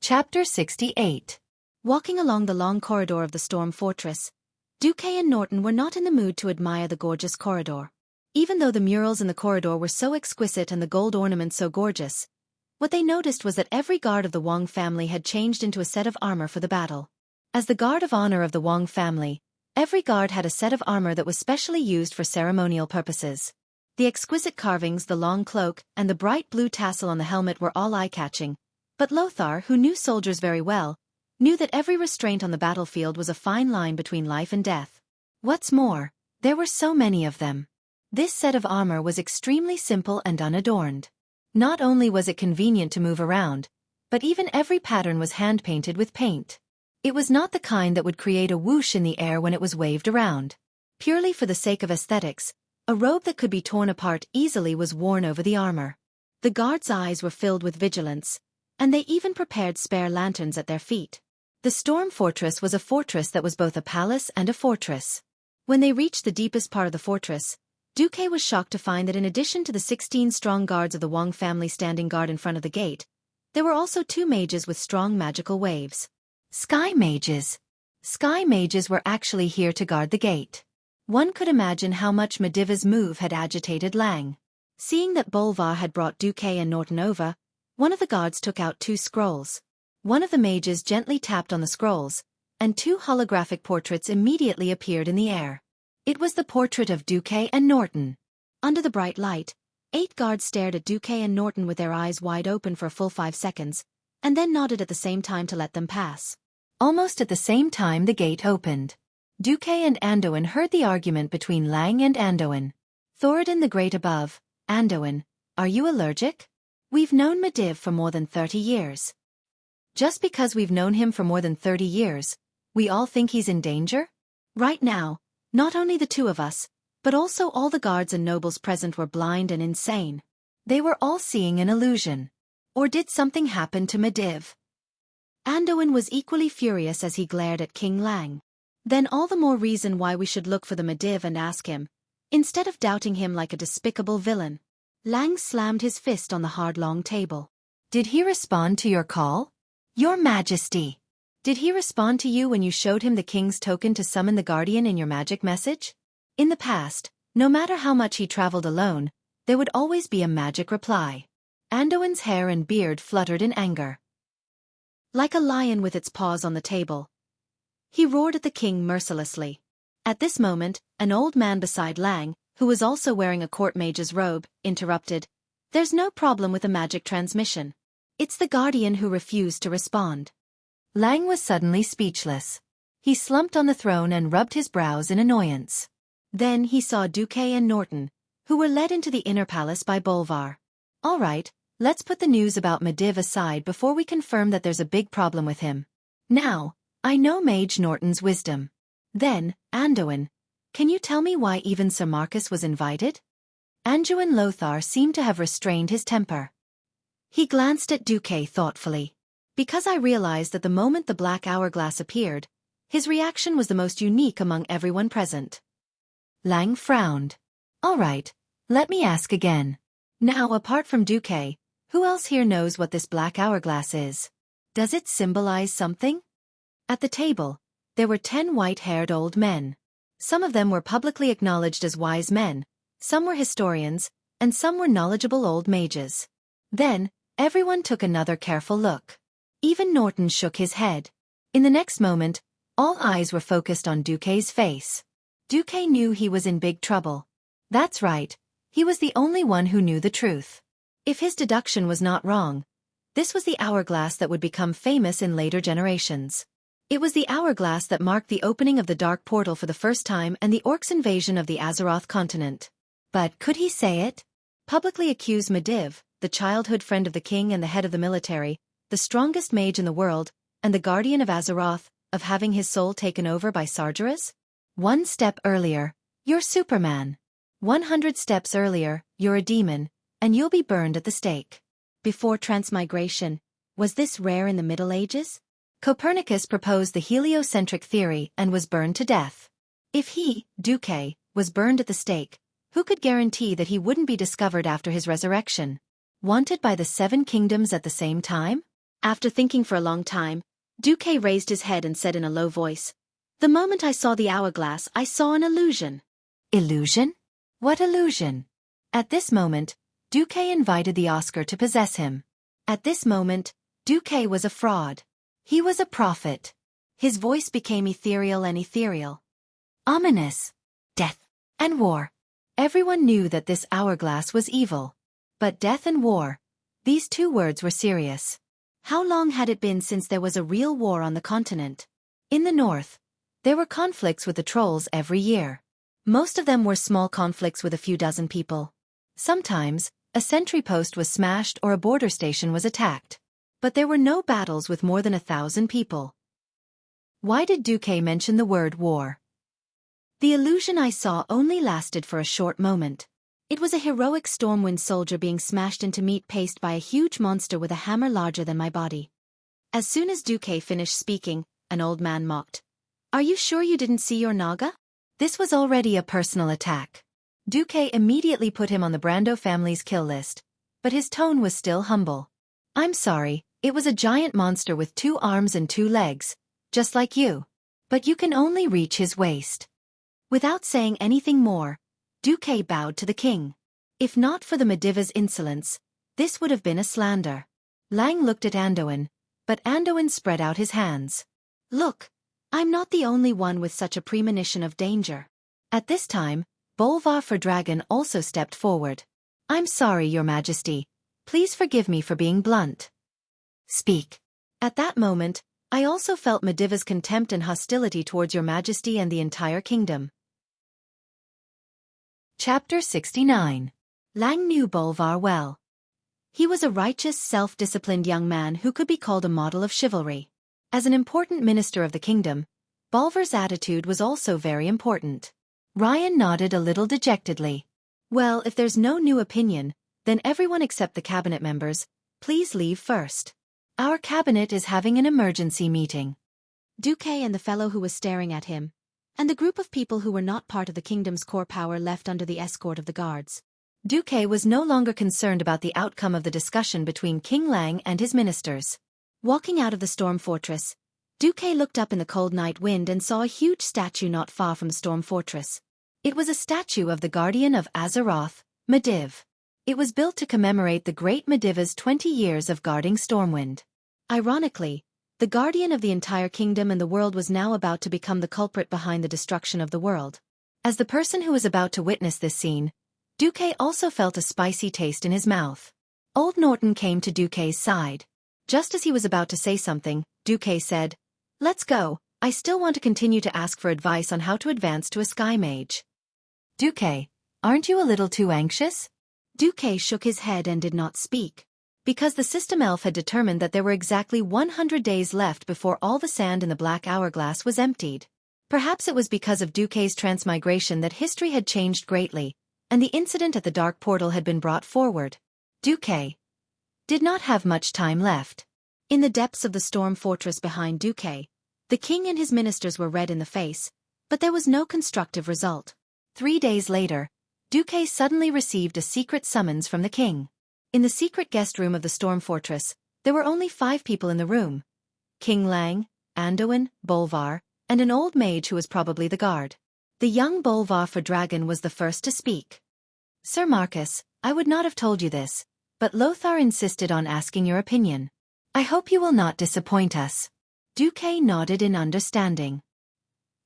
Chapter 68. Walking along the long corridor of the Storm Fortress, Xueqi and Norton were not in the mood to admire the gorgeous corridor. Even though the murals in the corridor were so exquisite and the gold ornaments so gorgeous, what they noticed was that every guard of the Wang family had changed into a set of armor for the battle. As the guard of honor of the Wang family, every guard had a set of armor that was specially used for ceremonial purposes. The exquisite carvings, the long cloak, and the bright blue tassel on the helmet were all eye-catching. But Lothar, who knew soldiers very well, knew that every restraint on the battlefield was a fine line between life and death. What's more, there were so many of them. This set of armor was extremely simple and unadorned. Not only was it convenient to move around, but even every pattern was hand-painted with paint. It was not the kind that would create a whoosh in the air when it was waved around. Purely for the sake of aesthetics, a robe that could be torn apart easily was worn over the armor. The guards' eyes were filled with vigilance, and they even prepared spare lanterns at their feet. The Storm Fortress was a fortress that was both a palace and a fortress. When they reached the deepest part of the fortress, Xueqi was shocked to find that in addition to the 16 strong guards of the Wang family standing guard in front of the gate, there were also 2 mages with strong magical waves. Sky mages. Sky mages were actually here to guard the gate. One could imagine how much Mediva's move had agitated Lang. Seeing that Bolvar had brought Xueqi and Norton over, one of the guards took out 2 scrolls. One of the mages gently tapped on the scrolls, and 2 holographic portraits immediately appeared in the air. It was the portrait of Xueqi and Norton. Under the bright light, 8 guards stared at Xueqi and Norton with their eyes wide open for a full 5 seconds, and then nodded at the same time to let them pass. Almost at the same time the gate opened. Xueqi and Anduin heard the argument between Lang and Anduin. Thoradin the Great above, Anduin, are you allergic? We've known Mediv for more than 30 years. Just because we've known him for more than 30 years, we all think he's in danger? Right now, not only the 2 of us, but also all the guards and nobles present were blind and insane. They were all seeing an illusion. Or did something happen to Mediv? Anduin was equally furious as he glared at King Lang. Then all the more reason why we should look for the Mediv and ask him, instead of doubting him like a despicable villain. Lang slammed his fist on the hard long table. Did he respond to your call? Your Majesty! Did he respond to you when you showed him the king's token to summon the guardian in your magic message? In the past, no matter how much he traveled alone, there would always be a magic reply. Anduin's hair and beard fluttered in anger. Like a lion with its paws on the table, he roared at the king mercilessly. At this moment, an old man beside Lang, who was also wearing a court mage's robe, interrupted. There's no problem with a magic transmission. It's the guardian who refused to respond. Lang was suddenly speechless. He slumped on the throne and rubbed his brows in annoyance. Then he saw Xueqi and Norton, who were led into the inner palace by Bolvar. All right, let's put the news about Mediv aside before we confirm that there's a big problem with him. Now, I know Mage Norton's wisdom. Then, Anduin, can you tell me why even Sir Marcus was invited? Anduin Lothar seemed to have restrained his temper. He glanced at Xueqi thoughtfully. Because I realized that the moment the black hourglass appeared, his reaction was the most unique among everyone present. Lang frowned. All right, let me ask again. Now, apart from Xueqi, who else here knows what this black hourglass is? Does it symbolize something? At the table, there were 10 white-haired old men. Some of them were publicly acknowledged as wise men, some were historians, and some were knowledgeable old mages. Then, everyone took another careful look. Even Norton shook his head. In the next moment, all eyes were focused on Xueqi's face. Xueqi knew he was in big trouble. That's right, he was the only one who knew the truth. If his deduction was not wrong, this was the hourglass that would become famous in later generations. It was the hourglass that marked the opening of the Dark Portal for the first time and the Orcs' invasion of the Azeroth continent. But could he say it? Publicly accuse Mediv, the childhood friend of the king and the head of the military, the strongest mage in the world, and the guardian of Azeroth, of having his soul taken over by Sargeras? 1 step earlier, you're Superman. 100 steps earlier, you're a demon, and you'll be burned at the stake. Before transmigration, was this rare in the Middle Ages? Copernicus proposed the heliocentric theory and was burned to death. If he, Xueqi, was burned at the stake, who could guarantee that he wouldn't be discovered after his resurrection? Wanted by the 7 kingdoms at the same time? After thinking for a long time, Xueqi raised his head and said in a low voice, "The moment I saw the hourglass, I saw an illusion." Illusion? What illusion? At this moment, Xueqi invited the Oscar to possess him. At this moment, Xueqi was a fraud. He was a prophet. His voice became ethereal and ethereal. Ominous. Death and war. Everyone knew that this hourglass was evil. But death and war, these two words were serious. How long had it been since there was a real war on the continent? In the north, there were conflicts with the trolls every year. Most of them were small conflicts with a few dozen people. Sometimes, a sentry post was smashed or a border station was attacked. But there were no battles with more than 1,000 people. Why did Xueqi mention the word war? The illusion I saw only lasted for a short moment. It was a heroic Stormwind soldier being smashed into meat paste by a huge monster with a hammer larger than my body. As soon as Xueqi finished speaking, an old man mocked. "Are you sure you didn't see your Naga?" This was already a personal attack. Xueqi immediately put him on the Brando family's kill list, but his tone was still humble. "I'm sorry, it was a giant monster with 2 arms and 2 legs, just like you. But you can only reach his waist." Without saying anything more, Xueqi bowed to the king. If not for the Mediva's insolence, this would have been a slander. Lang looked at Anduin, but Anduin spread out his hands. "Look, I'm not the only one with such a premonition of danger." At this time, Bolvar for Dragon also stepped forward. "I'm sorry, Your Majesty. Please forgive me for being blunt." "Speak." At that moment, I also felt Mediva's contempt and hostility towards Your Majesty and the entire kingdom. Chapter 69. Lang knew Bolvar well. He was a righteous, self-disciplined young man who could be called a model of chivalry. As an important minister of the kingdom, Bolvar's attitude was also very important. Ryan nodded a little dejectedly. "Well, if there's no new opinion, then everyone except the cabinet members, please leave first. Our cabinet is having an emergency meeting." Xueqi and the fellow who was staring at him, and the group of people who were not part of the kingdom's core power left under the escort of the guards. Xueqi was no longer concerned about the outcome of the discussion between King Lang and his ministers. Walking out of the storm fortress, Xueqi looked up in the cold night wind and saw a huge statue not far from the storm fortress. It was a statue of the guardian of Azeroth, Mediv. It was built to commemorate the great Mediva's 20 years of guarding Stormwind. Ironically, the guardian of the entire kingdom and the world was now about to become the culprit behind the destruction of the world. As the person who was about to witness this scene, Xueqi also felt a spicy taste in his mouth. Old Norton came to Xueqi's side. Just as he was about to say something, Xueqi said, "Let's go, I still want to continue to ask for advice on how to advance to a Sky Mage." "Xueqi, aren't you a little too anxious?" Xueqi shook his head and did not speak. Because the system elf had determined that there were exactly 100 days left before all the sand in the black hourglass was emptied. Perhaps it was because of Xueqi's transmigration that history had changed greatly, and the incident at the dark portal had been brought forward. Xueqi did not have much time left. In the depths of the storm fortress behind Xueqi, the king and his ministers were red in the face, but there was no constructive result. 3 days later, Xueqi suddenly received a secret summons from the king. In the secret guest room of the storm fortress, there were only 5 people in the room. King Lang, Anduin, Bolvar, and an old mage who was probably the guard. The young Bolvar for Dragon was the first to speak. "Sir Marcus, I would not have told you this, but Lothar insisted on asking your opinion. I hope you will not disappoint us." Xueqi nodded in understanding.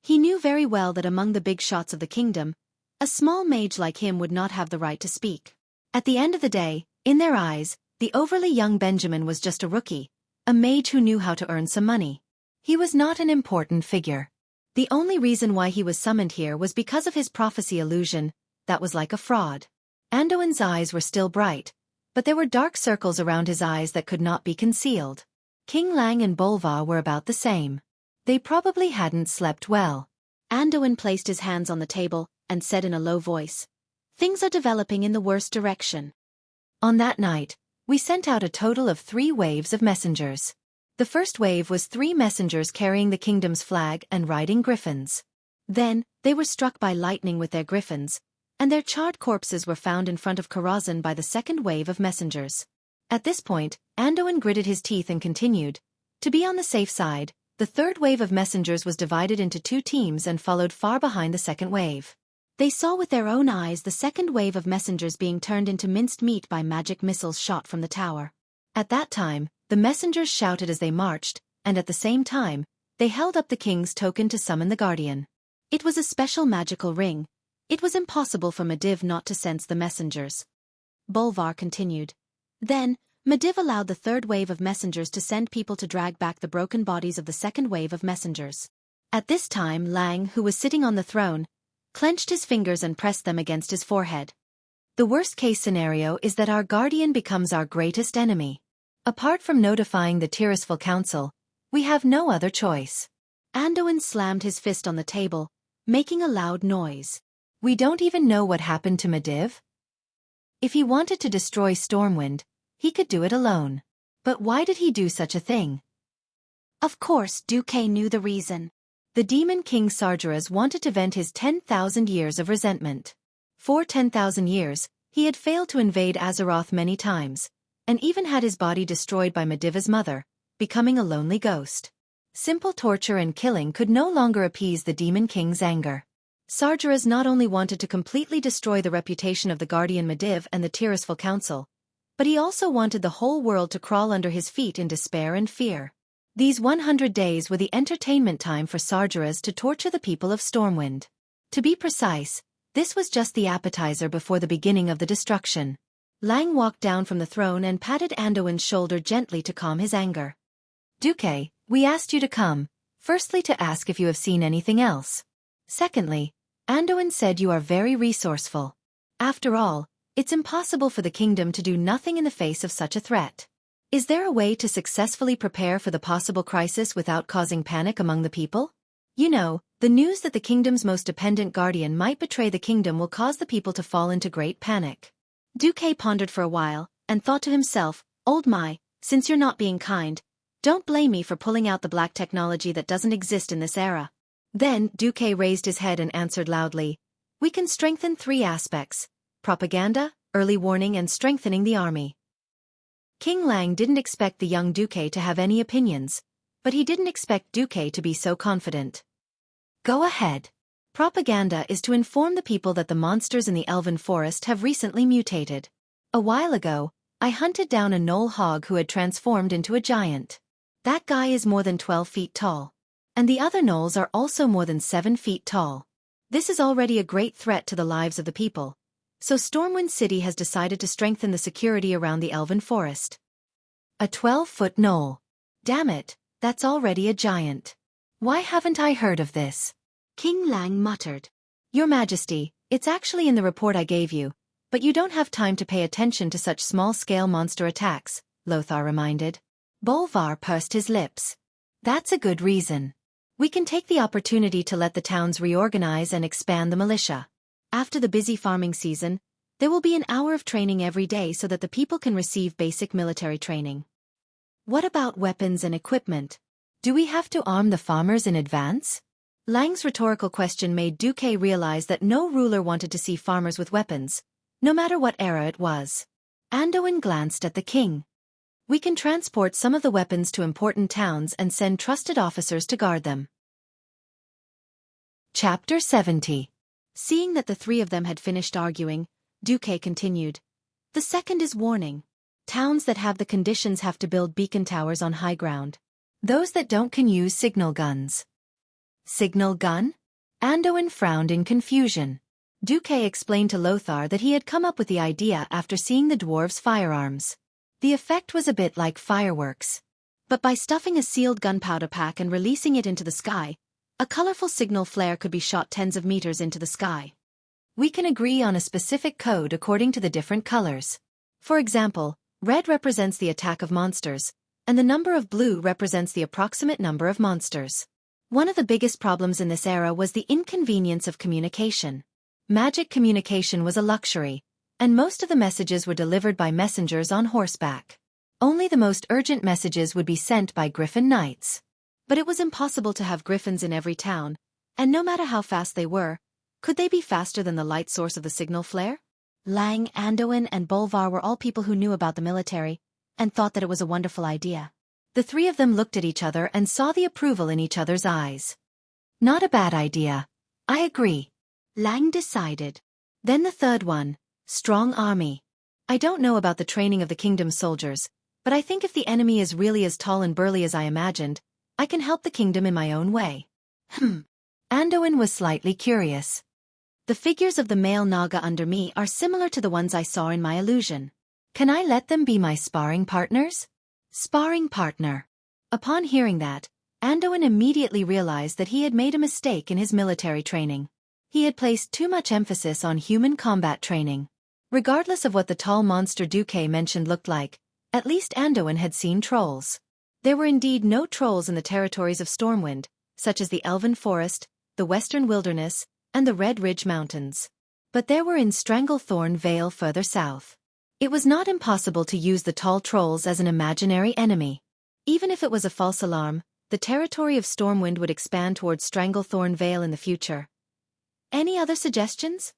He knew very well that among the big shots of the kingdom, a small mage like him would not have the right to speak. At the end of the day, in their eyes, the overly young Benjamin was just a rookie, a mage who knew how to earn some money. He was not an important figure. The only reason why he was summoned here was because of his prophecy illusion, that was like a fraud. Anduin's eyes were still bright, but there were dark circles around his eyes that could not be concealed. King Lang and Bolvar were about the same. They probably hadn't slept well. Anduin placed his hands on the table and said in a low voice, "Things are developing in the worst direction." On that night, we sent out a total of 3 waves of messengers. The first wave was 3 messengers carrying the kingdom's flag and riding griffins. Then, they were struck by lightning with their griffins, and their charred corpses were found in front of Karazhan by the second wave of messengers. At this point, Anduin gritted his teeth and continued. To be on the safe side, the third wave of messengers was divided into two teams and followed far behind the second wave. They saw with their own eyes the second wave of messengers being turned into minced meat by magic missiles shot from the tower. At that time, the messengers shouted as they marched, and at the same time, they held up the king's token to summon the guardian. It was a special magical ring. It was impossible for Medivh not to sense the messengers. Bolvar continued. Then, Medivh allowed the third wave of messengers to send people to drag back the broken bodies of the second wave of messengers. At this time Lang, who was sitting on the throne, clenched his fingers and pressed them against his forehead. The worst-case scenario is that our guardian becomes our greatest enemy. Apart from notifying the Tirisful Council, we have no other choice. Anduin slammed his fist on the table, making a loud noise. We don't even know what happened to Medivh. If he wanted to destroy Stormwind, he could do it alone. But why did he do such a thing? Of course, Xueqi knew the reason. The demon king Sargeras wanted to vent his 10,000 years of resentment. For 10,000 years, he had failed to invade Azeroth many times, and even had his body destroyed by Medivh's mother, becoming a lonely ghost. Simple torture and killing could no longer appease the demon king's anger. Sargeras not only wanted to completely destroy the reputation of the guardian Medivh and the Tirisful Council, but he also wanted the whole world to crawl under his feet in despair and fear. These 100 days were the entertainment time for Sargeras to torture the people of Stormwind. To be precise, this was just the appetizer before the beginning of the destruction. Lang walked down from the throne and patted Anduin's shoulder gently to calm his anger. Xueqi, we asked you to come, firstly to ask if you have seen anything else. Secondly, Anduin said you are very resourceful. After all, it's impossible for the kingdom to do nothing in the face of such a threat. Is there a way to successfully prepare for the possible crisis without causing panic among the people? You know, the news that the kingdom's most dependent guardian might betray the kingdom will cause the people to fall into great panic. Xueqi pondered for a while, and thought to himself, Old my, since you're not being kind, don't blame me for pulling out the black technology that doesn't exist in this era. Then Xueqi raised his head and answered loudly, we can strengthen 3 aspects: propaganda, early warning and strengthening the army. King Lang didn't expect the young Xueqi to have any opinions, but he didn't expect Xueqi to be so confident. Go ahead. Propaganda is to inform the people that the monsters in the Elven Forest have recently mutated. A while ago, I hunted down a gnoll hog who had transformed into a giant. That guy is more than 12 feet tall. And the other gnolls are also more than 7 feet tall. This is already a great threat to the lives of the people. So Stormwind City has decided to strengthen the security around the Elven Forest. A 12-foot gnoll. Damn it, that's already a giant. Why haven't I heard of this? King Lang muttered. Your Majesty, it's actually in the report I gave you, but you don't have time to pay attention to such small-scale monster attacks, Lothar reminded. Bolvar pursed his lips. That's a good reason. We can take the opportunity to let the towns reorganize and expand the militia. After the busy farming season, there will be an hour of training every day so that the people can receive basic military training. What about weapons and equipment? Do we have to arm the farmers in advance? Lang's rhetorical question made Xueqi realize that no ruler wanted to see farmers with weapons, no matter what era it was. Anduin glanced at the king. We can transport some of the weapons to important towns and send trusted officers to guard them. Chapter 70. Seeing that the 3 of them had finished arguing, Xueqi continued. The second is warning. Towns that have the conditions have to build beacon towers on high ground. Those that don't can use signal guns. Signal gun? Anduin frowned in confusion. Xueqi explained to Lothar that he had come up with the idea after seeing the dwarves' firearms. The effect was a bit like fireworks. But by stuffing a sealed gunpowder pack and releasing it into the sky, a colorful signal flare could be shot tens of meters into the sky. We can agree on a specific code according to the different colors. For example, red represents the attack of monsters, and the number of blue represents the approximate number of monsters. One of the biggest problems in this era was the inconvenience of communication. Magic communication was a luxury, and most of the messages were delivered by messengers on horseback. Only the most urgent messages would be sent by griffin knights. But it was impossible to have griffins in every town, and no matter how fast they were, could they be faster than the light source of the signal flare? Lang, Anduin, and Bolvar were all people who knew about the military, and thought that it was a wonderful idea. The three of them looked at each other and saw the approval in each other's eyes. Not a bad idea. I agree. Lang decided. Then the third one, strong army. I don't know about the training of the kingdom's soldiers, but I think if the enemy is really as tall and burly as I imagined, I can help the kingdom in my own way. Anduin was slightly curious. The figures of the male Naga under me are similar to the ones I saw in my illusion. Can I let them be my sparring partners? Sparring partner. Upon hearing that, Anduin immediately realized that he had made a mistake in his military training. He had placed too much emphasis on human combat training. Regardless of what the tall monster Xueqi mentioned looked like, at least Anduin had seen trolls. There were indeed no trolls in the territories of Stormwind, such as the Elven Forest, the Western Wilderness, and the Red Ridge Mountains. But there were in Stranglethorn Vale further south. It was not impossible to use the tall trolls as an imaginary enemy. Even if it was a false alarm, the territory of Stormwind would expand towards Stranglethorn Vale in the future. Any other suggestions?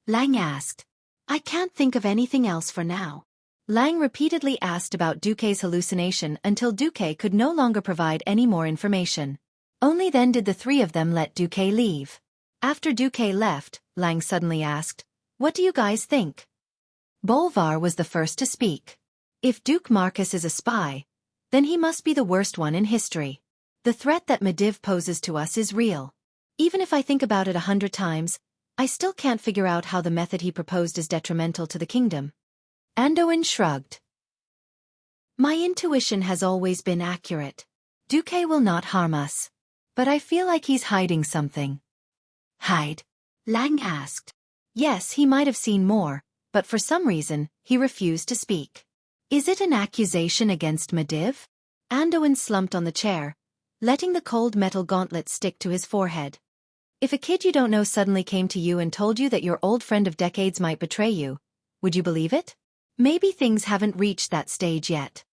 Lang asked. I can't think of anything else for now. Lang repeatedly asked about Xueqi's hallucination until Xueqi could no longer provide any more information. Only then did the three of them let Xueqi leave. After Xueqi left, Lang suddenly asked, "What do you guys think?" Bolvar was the first to speak. If Duke Marcus is a spy, then he must be the worst one in history. The threat that Medivh poses to us is real. Even if I think about it 100 times, I still can't figure out how the method he proposed is detrimental to the kingdom. Anduin shrugged. My intuition has always been accurate. Xueqi will not harm us. But I feel like he's hiding something. Hide? Lang asked. Yes, he might have seen more, but for some reason, he refused to speak. Is it an accusation against Medivh? Anduin slumped on the chair, letting the cold metal gauntlet stick to his forehead. If a kid you don't know suddenly came to you and told you that your old friend of decades might betray you, would you believe it? Maybe things haven't reached that stage yet.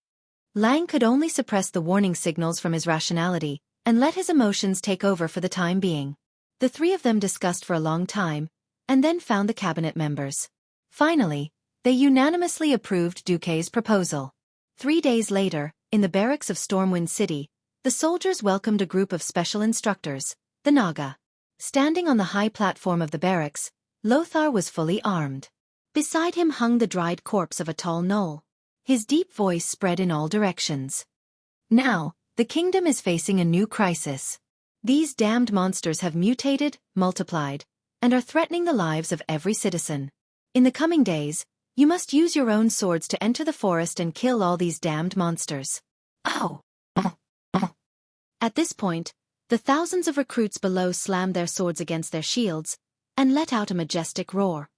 Lang could only suppress the warning signals from his rationality and let his emotions take over for the time being. The three of them discussed for a long time, and then found the cabinet members. Finally, they unanimously approved Xueqi's proposal. 3 days later, in the barracks of Stormwind City, the soldiers welcomed a group of special instructors, the Naga. Standing on the high platform of the barracks, Lothar was fully armed. Beside him hung the dried corpse of a tall gnoll. His deep voice spread in all directions. Now, the kingdom is facing a new crisis. These damned monsters have mutated, multiplied, and are threatening the lives of every citizen. In the coming days, you must use your own swords to enter the forest and kill all these damned monsters. Oh! At this point, the thousands of recruits below slammed their swords against their shields and let out a majestic roar.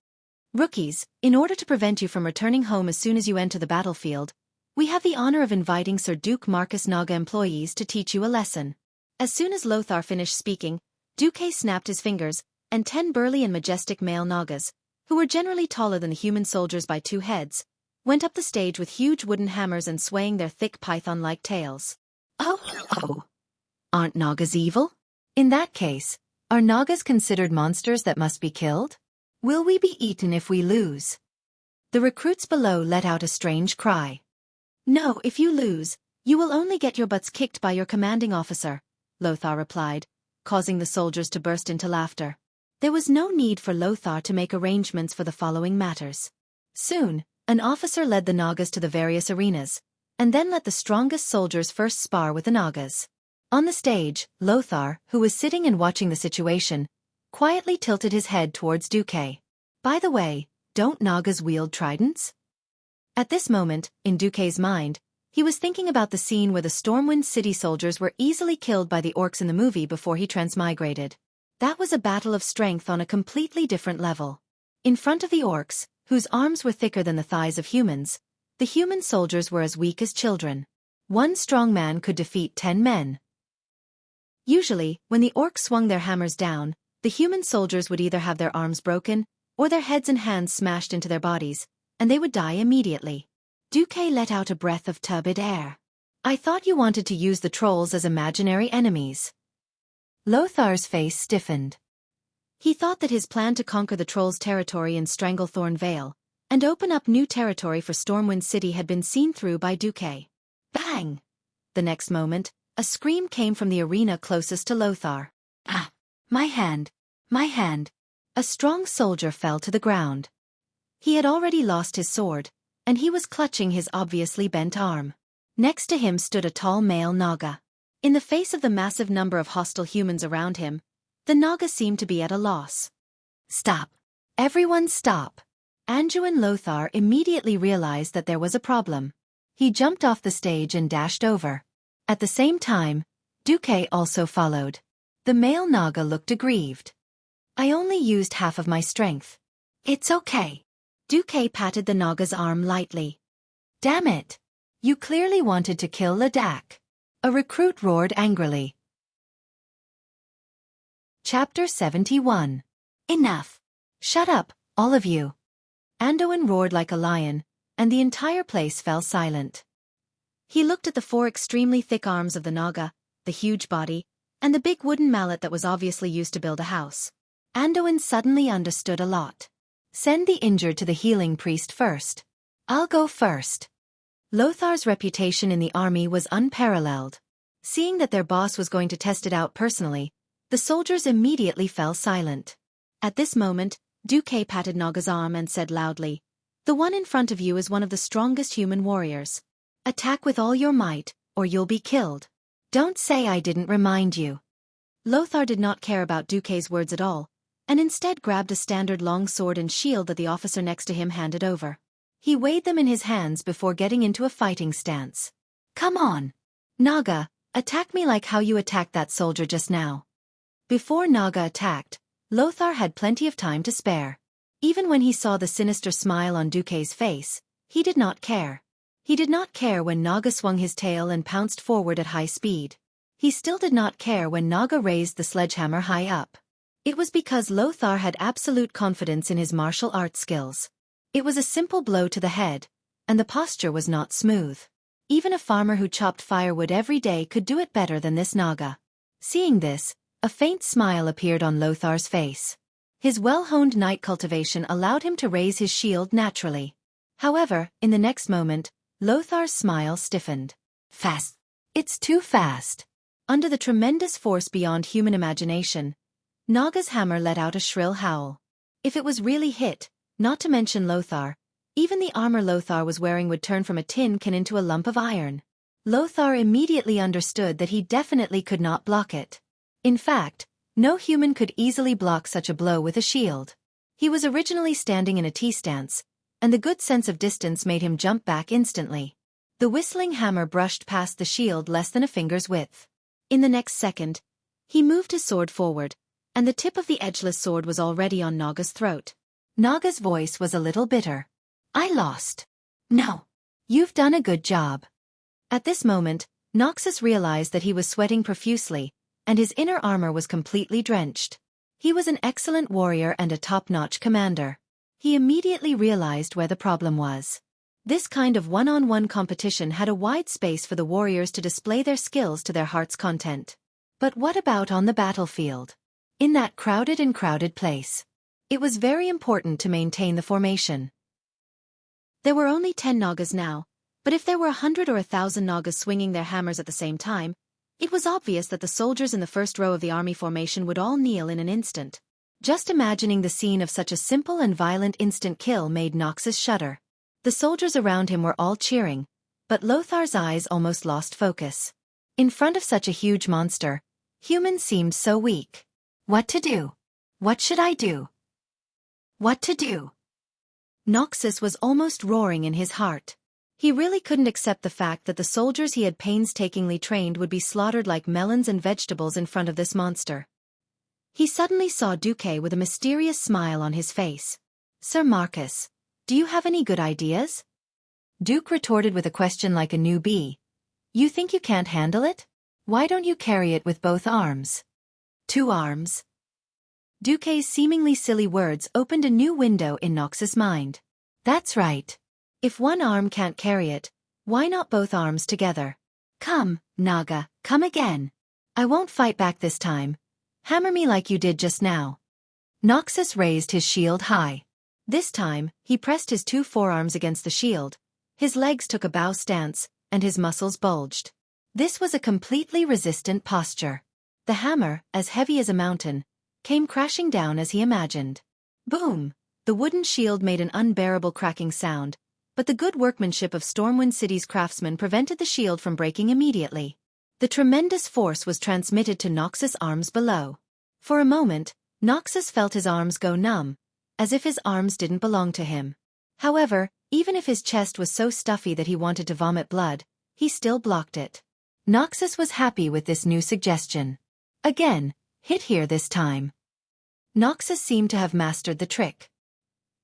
Rookies, in order to prevent you from returning home as soon as you enter the battlefield, we have the honor of inviting Sir Duke Marcus Naga employees to teach you a lesson. As soon as Lothar finished speaking, Xueqi snapped his fingers, and 10 burly and majestic male Nagas, who were generally taller than the human soldiers by 2 heads, went up the stage with huge wooden hammers and swaying their thick python-like tails. Oh! Aren't Nagas evil? In that case, are Nagas considered monsters that must be killed? Will we be eaten if we lose? The recruits below let out a strange cry. No, if you lose, you will only get your butts kicked by your commanding officer, Lothar replied, causing the soldiers to burst into laughter. There was no need for Lothar to make arrangements for the following matters. Soon, an officer led the Nagas to the various arenas, and then let the strongest soldiers first spar with the Nagas. On the stage, Lothar, who was sitting and watching the situation, quietly tilted his head towards Xueqi. By the way, don't Nagas wield tridents? At this moment, in Xueqi's mind, he was thinking about the scene where the Stormwind City soldiers were easily killed by the orcs in the movie before he transmigrated. That was a battle of strength on a completely different level. In front of the orcs, whose arms were thicker than the thighs of humans, the human soldiers were as weak as children. One strong man could defeat 10 men. Usually, when the orcs swung their hammers down, the human soldiers would either have their arms broken, or their heads and hands smashed into their bodies, and they would die immediately. Xueqi let out a breath of turbid air. I thought you wanted to use the trolls as imaginary enemies. Lothar's face stiffened. He thought that his plan to conquer the trolls' territory in Stranglethorn Vale, and open up new territory for Stormwind City had been seen through by Xueqi. Bang! The next moment, a scream came from the arena closest to Lothar. Ah! My hand! My hand! A strong soldier fell to the ground. He had already lost his sword, and he was clutching his obviously bent arm. Next to him stood a tall male Naga. In the face of the massive number of hostile humans around him, the Naga seemed to be at a loss. Stop! Everyone stop! Anju and Lothar immediately realized that there was a problem. He jumped off the stage and dashed over. At the same time, Xueqi also followed. The male Naga looked aggrieved. I only used half of my strength. It's okay. Xueqi patted the Naga's arm lightly. Damn it! You clearly wanted to kill Ladakh. A recruit roared angrily. Chapter 71. Enough! Shut up, all of you! Anduin roared like a lion, and the entire place fell silent. He looked at the four extremely thick arms of the Naga, the huge body, and the big wooden mallet that was obviously used to build a house. Anduin suddenly understood a lot. Send the injured to the healing priest first. I'll go first. Lothar's reputation in the army was unparalleled. Seeing that their boss was going to test it out personally, the soldiers immediately fell silent. At this moment, Xueqi patted Naga's arm and said loudly, "The one in front of you is one of the strongest human warriors. Attack with all your might, or you'll be killed. Don't say I didn't remind you." Lothar did not care about Xueqi's words at all, and instead grabbed a standard long sword and shield that the officer next to him handed over. He weighed them in his hands before getting into a fighting stance. Come on! Naga, attack me like how you attacked that soldier just now. Before Naga attacked, Lothar had plenty of time to spare. Even when he saw the sinister smile on Xueqi's face, he did not care. He did not care when Naga swung his tail and pounced forward at high speed. He still did not care when Naga raised the sledgehammer high up. It was because Lothar had absolute confidence in his martial arts skills. It was a simple blow to the head, and the posture was not smooth. Even a farmer who chopped firewood every day could do it better than this Naga. Seeing this, a faint smile appeared on Lothar's face. His well-honed night cultivation allowed him to raise his shield naturally. However, in the next moment, Lothar's smile stiffened. Fast! It's too fast! Under the tremendous force beyond human imagination, Naga's hammer let out a shrill howl. If it was really hit, not to mention Lothar, even the armor Lothar was wearing would turn from a tin can into a lump of iron. Lothar immediately understood that he definitely could not block it. In fact, no human could easily block such a blow with a shield. He was originally standing in a T-stance, and the good sense of distance made him jump back instantly. The whistling hammer brushed past the shield less than a finger's width. In the next second, he moved his sword forward, and the tip of the edgeless sword was already on Naga's throat. Naga's voice was a little bitter. I lost. No. You've done a good job. At this moment, Noxus realized that he was sweating profusely, and his inner armor was completely drenched. He was an excellent warrior and a top-notch commander. He immediately realized where the problem was. This kind of one-on-one competition had a wide space for the warriors to display their skills to their heart's content. But what about on the battlefield? In that crowded place. It was very important to maintain the formation. There were only 10 Nagas now, but if there were 100 or 1,000 Nagas swinging their hammers at the same time, it was obvious that the soldiers in the first row of the army formation would all kneel in an instant. Just imagining the scene of such a simple and violent instant kill made Noxus shudder. The soldiers around him were all cheering, but Lothar's eyes almost lost focus. In front of such a huge monster, humans seemed so weak. What to do? What should I do? What to do? Noxus was almost roaring in his heart. He really couldn't accept the fact that the soldiers he had painstakingly trained would be slaughtered like melons and vegetables in front of this monster. He suddenly saw Xueqi with a mysterious smile on his face. Sir Marcus, do you have any good ideas? Duke retorted with a question like a newbie. You think you can't handle it? Why don't you carry it with both arms? 2 arms. Xueqi's seemingly silly words opened a new window in Noxus' mind. That's right. If one arm can't carry it, why not both arms together? Come, Naga, come again. I won't fight back this time. Hammer me like you did just now. Noxus raised his shield high. This time, he pressed his 2 forearms against the shield, his legs took a bow stance, and his muscles bulged. This was a completely resistant posture. The hammer, as heavy as a mountain, came crashing down as he imagined. Boom! The wooden shield made an unbearable cracking sound, but the good workmanship of Stormwind City's craftsmen prevented the shield from breaking immediately. The tremendous force was transmitted to Noxus' arms below. For a moment, Noxus felt his arms go numb, as if his arms didn't belong to him. However, even if his chest was so stuffy that he wanted to vomit blood, he still blocked it. Noxus was happy with this new suggestion. Again, hit here this time. Noxus seemed to have mastered the trick.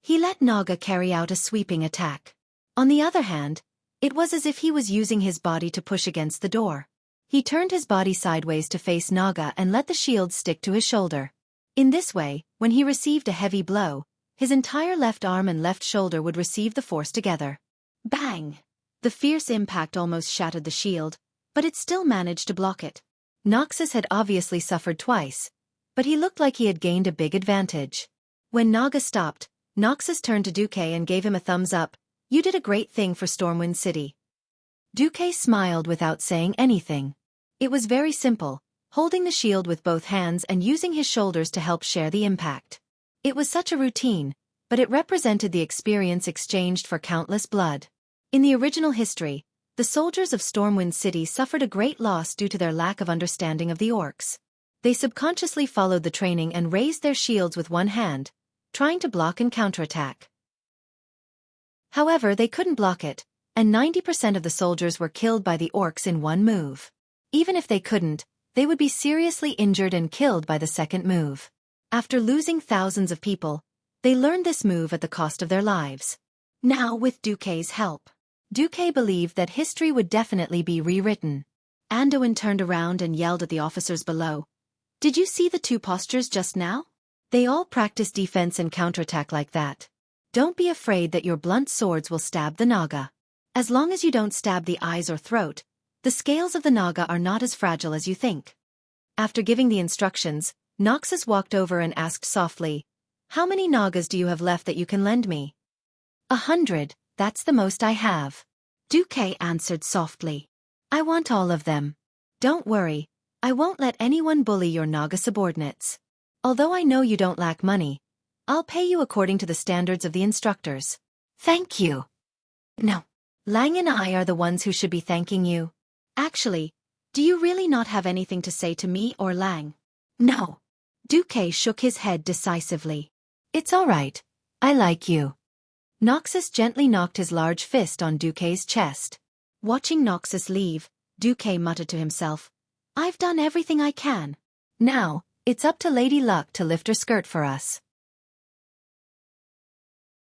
He let Naga carry out a sweeping attack. On the other hand, it was as if he was using his body to push against the door. He turned his body sideways to face Naga and let the shield stick to his shoulder. In this way, when he received a heavy blow, his entire left arm and left shoulder would receive the force together. Bang! The fierce impact almost shattered the shield, but it still managed to block it. Noxus had obviously suffered twice, but he looked like he had gained a big advantage. When Naga stopped, Noxus turned to Duque and gave him a thumbs up. "You did a great thing for Stormwind City." Duque smiled without saying anything. It was very simple, holding the shield with both hands and using his shoulders to help share the impact. It was such a routine, but it represented the experience exchanged for countless blood. In the original history, the soldiers of Stormwind City suffered a great loss due to their lack of understanding of the orcs. They subconsciously followed the training and raised their shields with one hand, trying to block and counterattack. However, they couldn't block it, and 90% of the soldiers were killed by the orcs in one move. Even if they couldn't, they would be seriously injured and killed by the second move. After losing thousands of people, they learned this move at the cost of their lives. Now, with Duque's help, Duque believed that history would definitely be rewritten. Anduin turned around and yelled at the officers below. "Did you see the 2 postures just now? They all practice defense and counterattack like that. Don't be afraid that your blunt swords will stab the Naga. As long as you don't stab the eyes or throat, the scales of the Naga are not as fragile as you think." After giving the instructions, Noxus walked over and asked softly, "How many Nagas do you have left that you can lend me?" 100, that's the most I have." Duque answered softly. "I want all of them. Don't worry, I won't let anyone bully your Naga subordinates. Although I know you don't lack money, I'll pay you according to the standards of the instructors." "Thank you." "No. Lang and I are the ones who should be thanking you. Actually, do you really not have anything to say to me or Lang?" "No." Duque shook his head decisively. "It's all right. I like you." Noxus gently knocked his large fist on Duque's chest. Watching Noxus leave, Duque muttered to himself, "I've done everything I can. Now, it's up to Lady Luck to lift her skirt for us."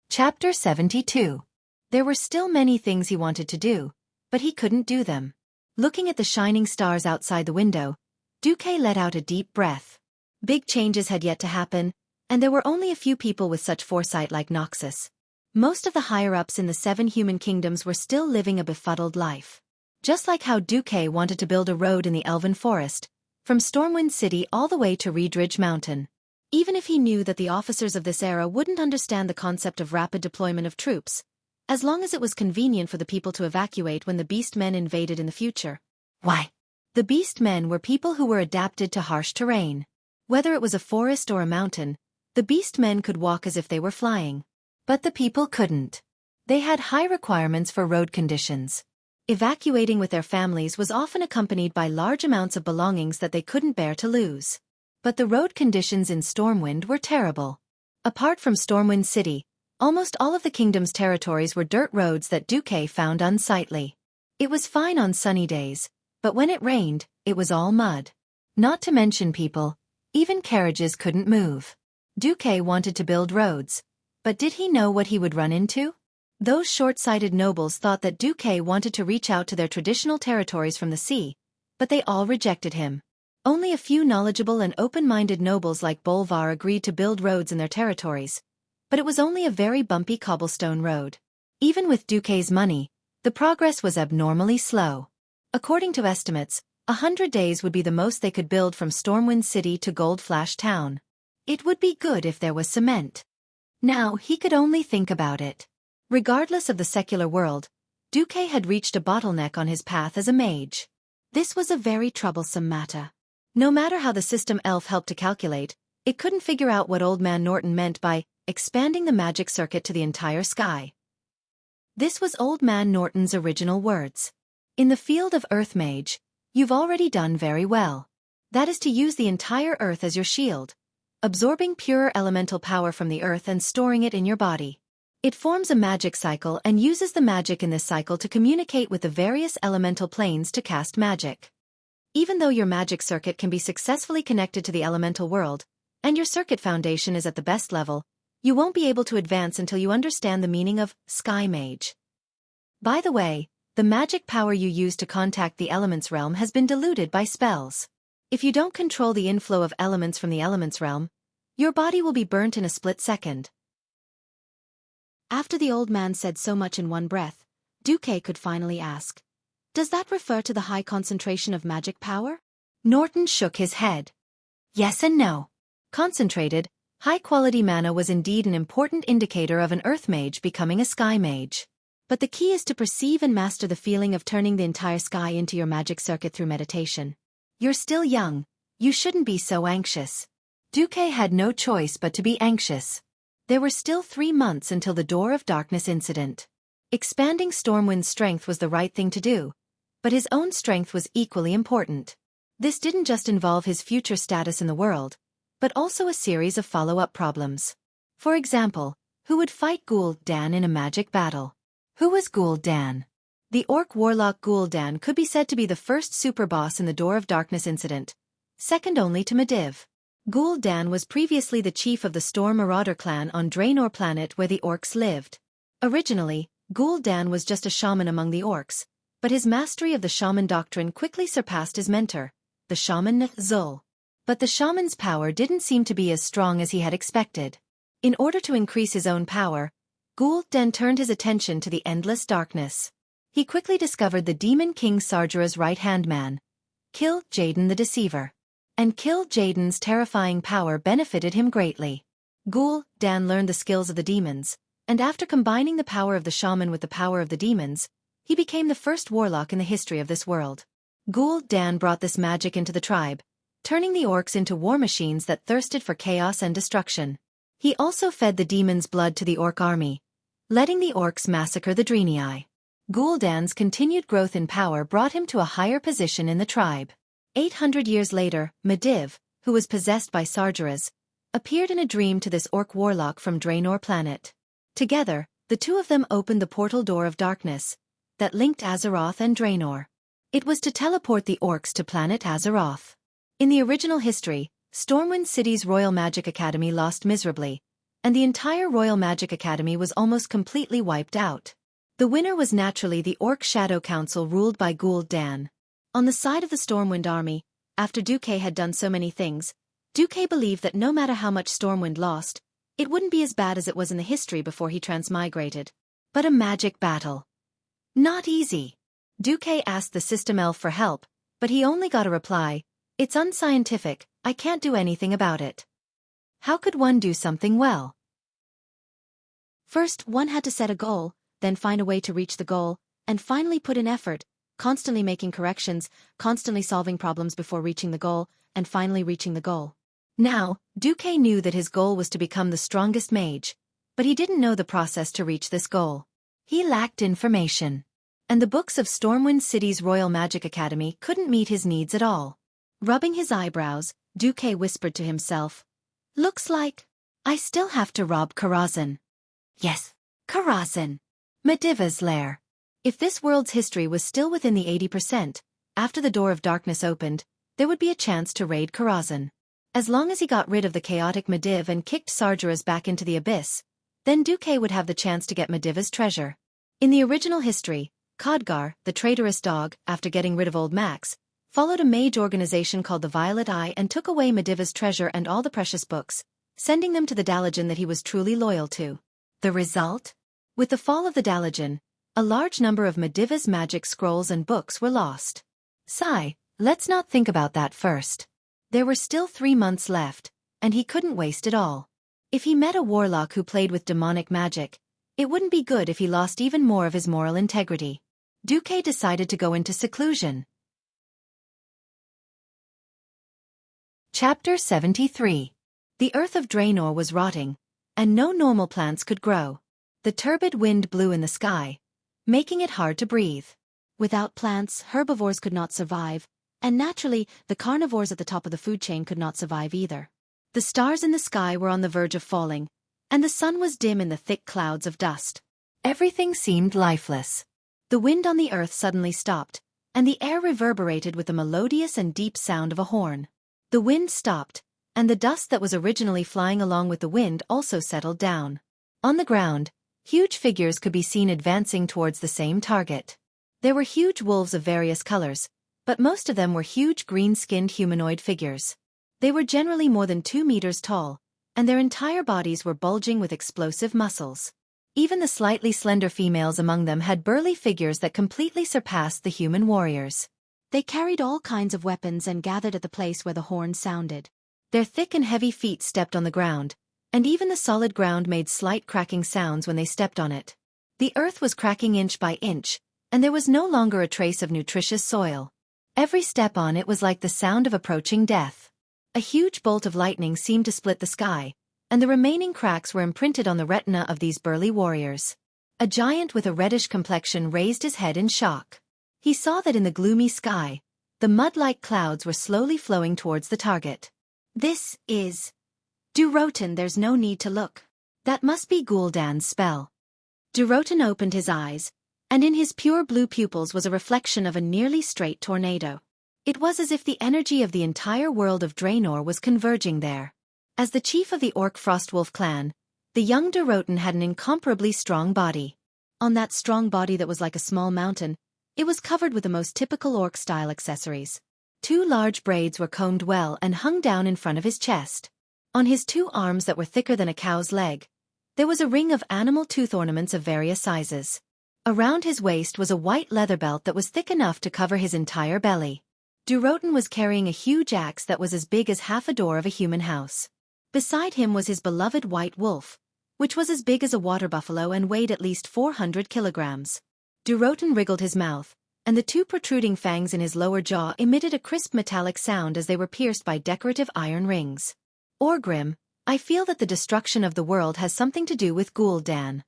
Chapter 72. There were still many things he wanted to do, but he couldn't do them. Looking at the shining stars outside the window, Duque let out a deep breath. Big changes had yet to happen, and there were only a few people with such foresight like Noxus. Most of the higher-ups in the 7 human kingdoms were still living a befuddled life. Just like how Duque wanted to build a road in the Elven Forest, from Stormwind City all the way to Reedridge Mountain. Even if he knew that the officers of this era wouldn't understand the concept of rapid deployment of troops, as long as it was convenient for the people to evacuate when the Beast Men invaded in the future. Why? The Beast Men were people who were adapted to harsh terrain. Whether it was a forest or a mountain, the Beast Men could walk as if they were flying. But the people couldn't. They had high requirements for road conditions. Evacuating with their families was often accompanied by large amounts of belongings that they couldn't bear to lose. But the road conditions in Stormwind were terrible. Apart from Stormwind City, almost all of the kingdom's territories were dirt roads that Duque found unsightly. It was fine on sunny days, but when it rained, it was all mud. Not to mention people, even carriages couldn't move. Duque wanted to build roads, but did he know what he would run into? Those short-sighted nobles thought that Duque wanted to reach out to their traditional territories from the sea, but they all rejected him. Only a few knowledgeable and open-minded nobles like Bolvar agreed to build roads in their territories, but it was only a very bumpy cobblestone road. Even with Duque's money, the progress was abnormally slow. According to estimates, 100 days would be the most they could build from Stormwind City to Gold Flash Town. It would be good if there was cement. Now he could only think about it. Regardless of the secular world, Xueqi had reached a bottleneck on his path as a mage. This was a very troublesome matter. No matter how the system elf helped to calculate, it couldn't figure out what Old Man Norton meant by expanding the magic circuit to the entire sky. This was Old Man Norton's original words. In the field of Earth Mage, you've already done very well. That is to use the entire Earth as your shield, absorbing purer elemental power from the Earth and storing it in your body. It forms a magic cycle and uses the magic in this cycle to communicate with the various elemental planes to cast magic. Even though your magic circuit can be successfully connected to the elemental world, and your circuit foundation is at the best level, you won't be able to advance until you understand the meaning of Sky Mage. By the way, the magic power you use to contact the elements realm has been diluted by spells. If you don't control the inflow of elements from the elements realm, your body will be burnt in a split second. After the old man said so much in one breath, Xueqi could finally ask, "Does that refer to the high concentration of magic power?" Norton shook his head. Yes and no. Concentrated, high-quality mana was indeed an important indicator of an Earth Mage becoming a Sky Mage. But the key is to perceive and master the feeling of turning the entire sky into your magic circuit through meditation. You're still young. You shouldn't be so anxious. Xueqi had no choice but to be anxious. There were still 3 months until the Door of Darkness incident. Expanding Stormwind's strength was the right thing to do, but his own strength was equally important. This didn't just involve his future status in the world, but also a series of follow-up problems. For example, who would fight Gul'dan in a magic battle? Who was Gul'dan? The orc warlock Gul'dan could be said to be the first super boss in the Door of Darkness incident, second only to Medivh. Gul'dan was previously the chief of the Storm Marauder clan on Draenor planet where the orcs lived. Originally, Gul'dan was just a shaman among the orcs, but his mastery of the shaman doctrine quickly surpassed his mentor, the shaman Zul. But the shaman's power didn't seem to be as strong as he had expected. In order to increase his own power, Gul'dan turned his attention to the endless darkness. He quickly discovered the Demon King Sargera's right-hand man, Kil'jaeden the Deceiver. And Kil'jaeden's terrifying power benefited him greatly. Gul'dan learned the skills of the demons, and after combining the power of the shaman with the power of the demons, he became the first warlock in the history of this world. Gul'dan brought this magic into the tribe, turning the orcs into war machines that thirsted for chaos and destruction. He also fed the demons' blood to the orc army, letting the orcs massacre the Draenei. Gul'dan's continued growth in power brought him to a higher position in the tribe. 800 years later, Medivh, who was possessed by Sargeras, appeared in a dream to this orc warlock from Draenor planet. Together, the two of them opened the portal Door of Darkness that linked Azeroth and Draenor. It was to teleport the orcs to planet Azeroth. In the original history, Stormwind City's Royal Magic Academy lost miserably, and the entire Royal Magic Academy was almost completely wiped out. The winner was naturally the Orc Shadow Council ruled by Gul'dan. On the side of the Stormwind army, after Xueqi had done so many things, Xueqi believed that no matter how much Stormwind lost, it wouldn't be as bad as it was in the history before he transmigrated. But a magic battle. Not easy. Xueqi asked the system elf for help, but he only got a reply, "It's unscientific, I can't do anything about it." How could one do something well? First, one had to set a goal, then find a way to reach the goal, and finally put in effort, constantly making corrections, constantly solving problems before reaching the goal, and finally reaching the goal. Now, Xueqi knew that his goal was to become the strongest mage, but he didn't know the process to reach this goal. He lacked information. And the books of Stormwind City's Royal Magic Academy couldn't meet his needs at all. Rubbing his eyebrows, Xueqi whispered to himself, "Looks like I still have to rob Karazhan." Yes, Karazhan. Medivh's lair. If this world's history was still within the 80%, after the Door of Darkness opened, there would be a chance to raid Karazhan. As long as he got rid of the chaotic Medivh and kicked Sargeras back into the abyss, then Xueqi would have the chance to get Medivh's treasure. In the original history, Khadgar, the traitorous dog, after getting rid of Old Max, followed a mage organization called the Violet Eye and took away Medivh's treasure and all the precious books, sending them to the Dalajan that he was truly loyal to. The result? With the fall of the Dalajan, a large number of Medivh's magic scrolls and books were lost. Sigh, let's not think about that first. There were still 3 months left, and he couldn't waste it all. If he met a warlock who played with demonic magic, it wouldn't be good if he lost even more of his moral integrity. Xueqi decided to go into seclusion. Chapter 73. The earth of Draenor was rotting, and no normal plants could grow. The turbid wind blew in the sky, making it hard to breathe. Without plants, herbivores could not survive, and naturally, the carnivores at the top of the food chain could not survive either. The stars in the sky were on the verge of falling, and the sun was dim in the thick clouds of dust. Everything seemed lifeless. The wind on the earth suddenly stopped, and the air reverberated with the melodious and deep sound of a horn. The wind stopped, and the dust that was originally flying along with the wind also settled down. On the ground, huge figures could be seen advancing towards the same target. There were huge wolves of various colors, but most of them were huge green-skinned humanoid figures. They were generally more than 2 meters tall, and their entire bodies were bulging with explosive muscles. Even the slightly slender females among them had burly figures that completely surpassed the human warriors. They carried all kinds of weapons and gathered at the place where the horn sounded. Their thick and heavy feet stepped on the ground, and even the solid ground made slight cracking sounds when they stepped on it. The earth was cracking inch by inch, and there was no longer a trace of nutritious soil. Every step on it was like the sound of approaching death. A huge bolt of lightning seemed to split the sky, and the remaining cracks were imprinted on the retina of these burly warriors. A giant with a reddish complexion raised his head in shock. He saw that in the gloomy sky, the mud-like clouds were slowly flowing towards the target. This is Durotan. There's no need to look. That must be Gul'dan's spell. Durotan opened his eyes, and in his pure blue pupils was a reflection of a nearly straight tornado. It was as if the energy of the entire world of Draenor was converging there. As the chief of the Orc Frostwolf clan, the young Durotan had an incomparably strong body. On that strong body that was like a small mountain, it was covered with the most typical orc-style accessories. 2 large braids were combed well and hung down in front of his chest. On his 2 arms that were thicker than a cow's leg, there was a ring of animal tooth ornaments of various sizes. Around his waist was a white leather belt that was thick enough to cover his entire belly. Durotan was carrying a huge axe that was as big as half a door of a human house. Beside him was his beloved white wolf, which was as big as a water buffalo and weighed at least 400 kilograms. Durotan wriggled his mouth, and the 2 protruding fangs in his lower jaw emitted a crisp metallic sound as they were pierced by decorative iron rings. Orgrim, I feel that the destruction of the world has something to do with Gul'dan.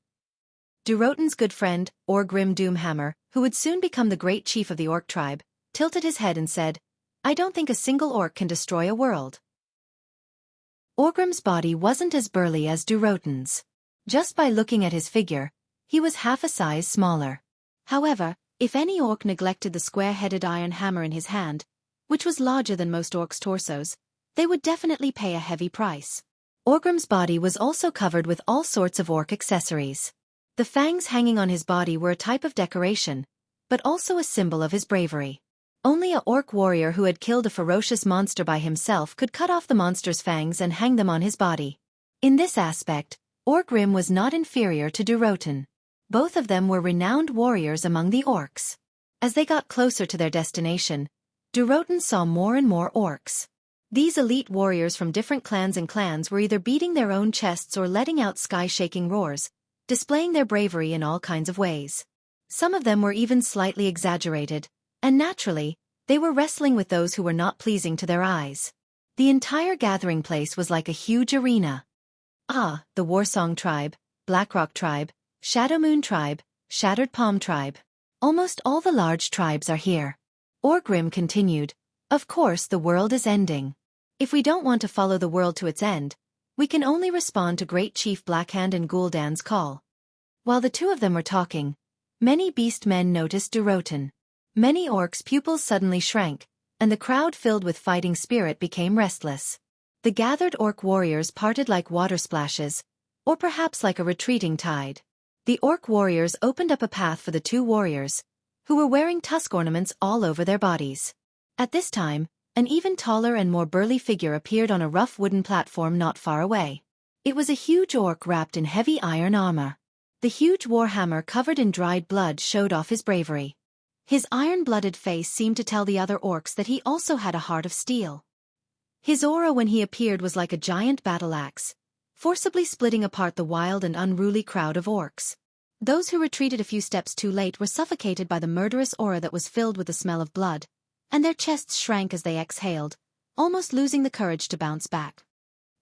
Durotan's good friend, Orgrim Doomhammer, who would soon become the great chief of the orc tribe, tilted his head and said, I don't think a single orc can destroy a world. Orgrim's body wasn't as burly as Durotan's. Just by looking at his figure, he was half a size smaller. However, if any orc neglected the square-headed iron hammer in his hand, which was larger than most orcs' torsos, they would definitely pay a heavy price. Orgrim's body was also covered with all sorts of orc accessories. The fangs hanging on his body were a type of decoration, but also a symbol of his bravery. Only an orc warrior who had killed a ferocious monster by himself could cut off the monster's fangs and hang them on his body. In this aspect, Orgrim was not inferior to Durotan. Both of them were renowned warriors among the orcs. As they got closer to their destination, Durotan saw more and more orcs. These elite warriors from different clans were either beating their own chests or letting out sky-shaking roars, displaying their bravery in all kinds of ways. Some of them were even slightly exaggerated, and naturally, they were wrestling with those who were not pleasing to their eyes. The entire gathering place was like a huge arena. The Warsong tribe, Blackrock tribe, Shadowmoon tribe, Shattered Palm tribe. Almost all the large tribes are here. Orgrim continued, Of course the world is ending. If we don't want to follow the world to its end, we can only respond to Great Chief Blackhand and Gul'dan's call. While the 2 of them were talking, many beast men noticed Durotan. Many orcs' pupils suddenly shrank, and the crowd filled with fighting spirit became restless. The gathered orc warriors parted like water splashes, or perhaps like a retreating tide. The orc warriors opened up a path for the 2 warriors, who were wearing tusk ornaments all over their bodies. At this time, an even taller and more burly figure appeared on a rough wooden platform not far away. It was a huge orc wrapped in heavy iron armor. The huge warhammer covered in dried blood showed off his bravery. His iron-blooded face seemed to tell the other orcs that he also had a heart of steel. His aura when he appeared was like a giant battle axe, forcibly splitting apart the wild and unruly crowd of orcs. Those who retreated a few steps too late were suffocated by the murderous aura that was filled with the smell of blood, and their chests shrank as they exhaled, almost losing the courage to bounce back.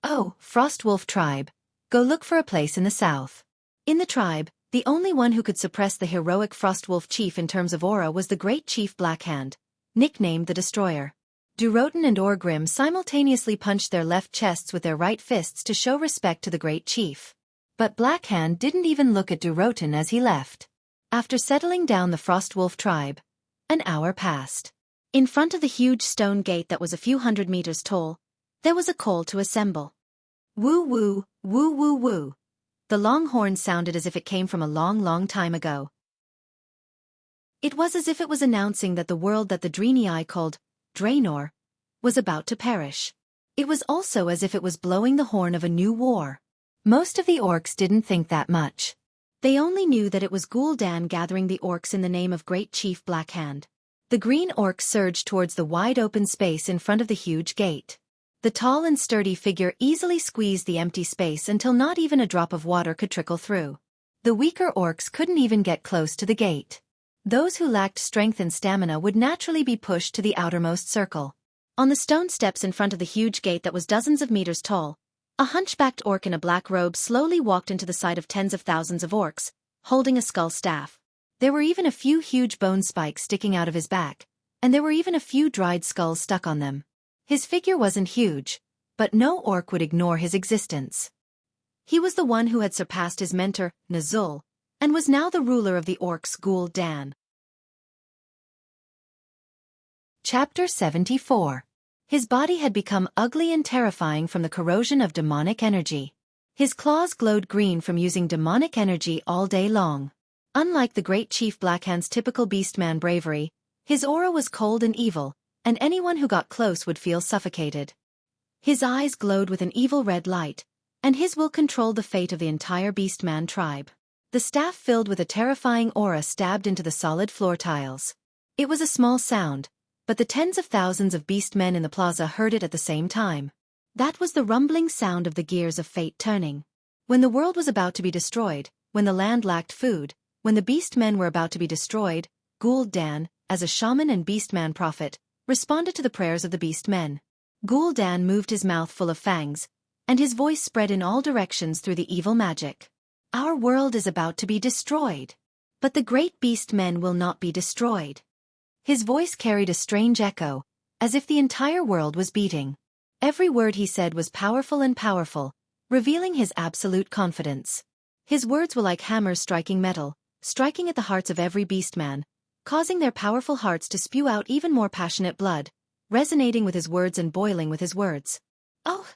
Oh, Frostwolf tribe. Go look for a place in the south. In the tribe, the only one who could suppress the heroic Frostwolf chief in terms of aura was the great chief Blackhand, nicknamed the Destroyer. Durotan and Orgrim simultaneously punched their left chests with their right fists to show respect to the great chief. But Blackhand didn't even look at Durotan as he left. After settling down the Frostwolf tribe, an hour passed. In front of the huge stone gate that was a few hundred meters tall, there was a call to assemble. Woo woo, woo woo woo. The long horn sounded as if it came from a long, long time ago. It was as if it was announcing that the world that the Draenei called Draenor was about to perish. It was also as if it was blowing the horn of a new war. Most of the orcs didn't think that much. They only knew that it was Gul'dan gathering the orcs in the name of Great Chief Blackhand. The green orcs surged towards the wide-open space in front of the huge gate. The tall and sturdy figure easily squeezed the empty space until not even a drop of water could trickle through. The weaker orcs couldn't even get close to the gate. Those who lacked strength and stamina would naturally be pushed to the outermost circle. On the stone steps in front of the huge gate that was dozens of meters tall, a hunchbacked orc in a black robe slowly walked into the sight of tens of thousands of orcs, holding a skull staff. There were even a few huge bone spikes sticking out of his back, and there were even a few dried skulls stuck on them. His figure wasn't huge, but no orc would ignore his existence. He was the one who had surpassed his mentor, Nazul, and was now the ruler of the orcs Gul'dan. Chapter 74. His body had become ugly and terrifying from the corrosion of demonic energy. His claws glowed green from using demonic energy all day long. Unlike the great Chief Blackhand's typical beastman bravery, his aura was cold and evil, and anyone who got close would feel suffocated. His eyes glowed with an evil red light, and his will controlled the fate of the entire beastman tribe. The staff filled with a terrifying aura stabbed into the solid floor tiles. It was a small sound, but the tens of thousands of beastmen in the plaza heard it at the same time. That was the rumbling sound of the gears of fate turning. When the world was about to be destroyed, when the land lacked food, when the beastmen were about to be destroyed, Gul'dan, as a shaman and beastman prophet, responded to the prayers of the beastmen. Gul'dan moved his mouth full of fangs, and his voice spread in all directions through the evil magic. Our world is about to be destroyed. But the great beastmen will not be destroyed. His voice carried a strange echo, as if the entire world was beating. Every word he said was powerful and powerful, revealing his absolute confidence. His words were like hammers striking metal, striking at the hearts of every beastman, causing their powerful hearts to spew out even more passionate blood, resonating with his words and boiling with his words. Oh!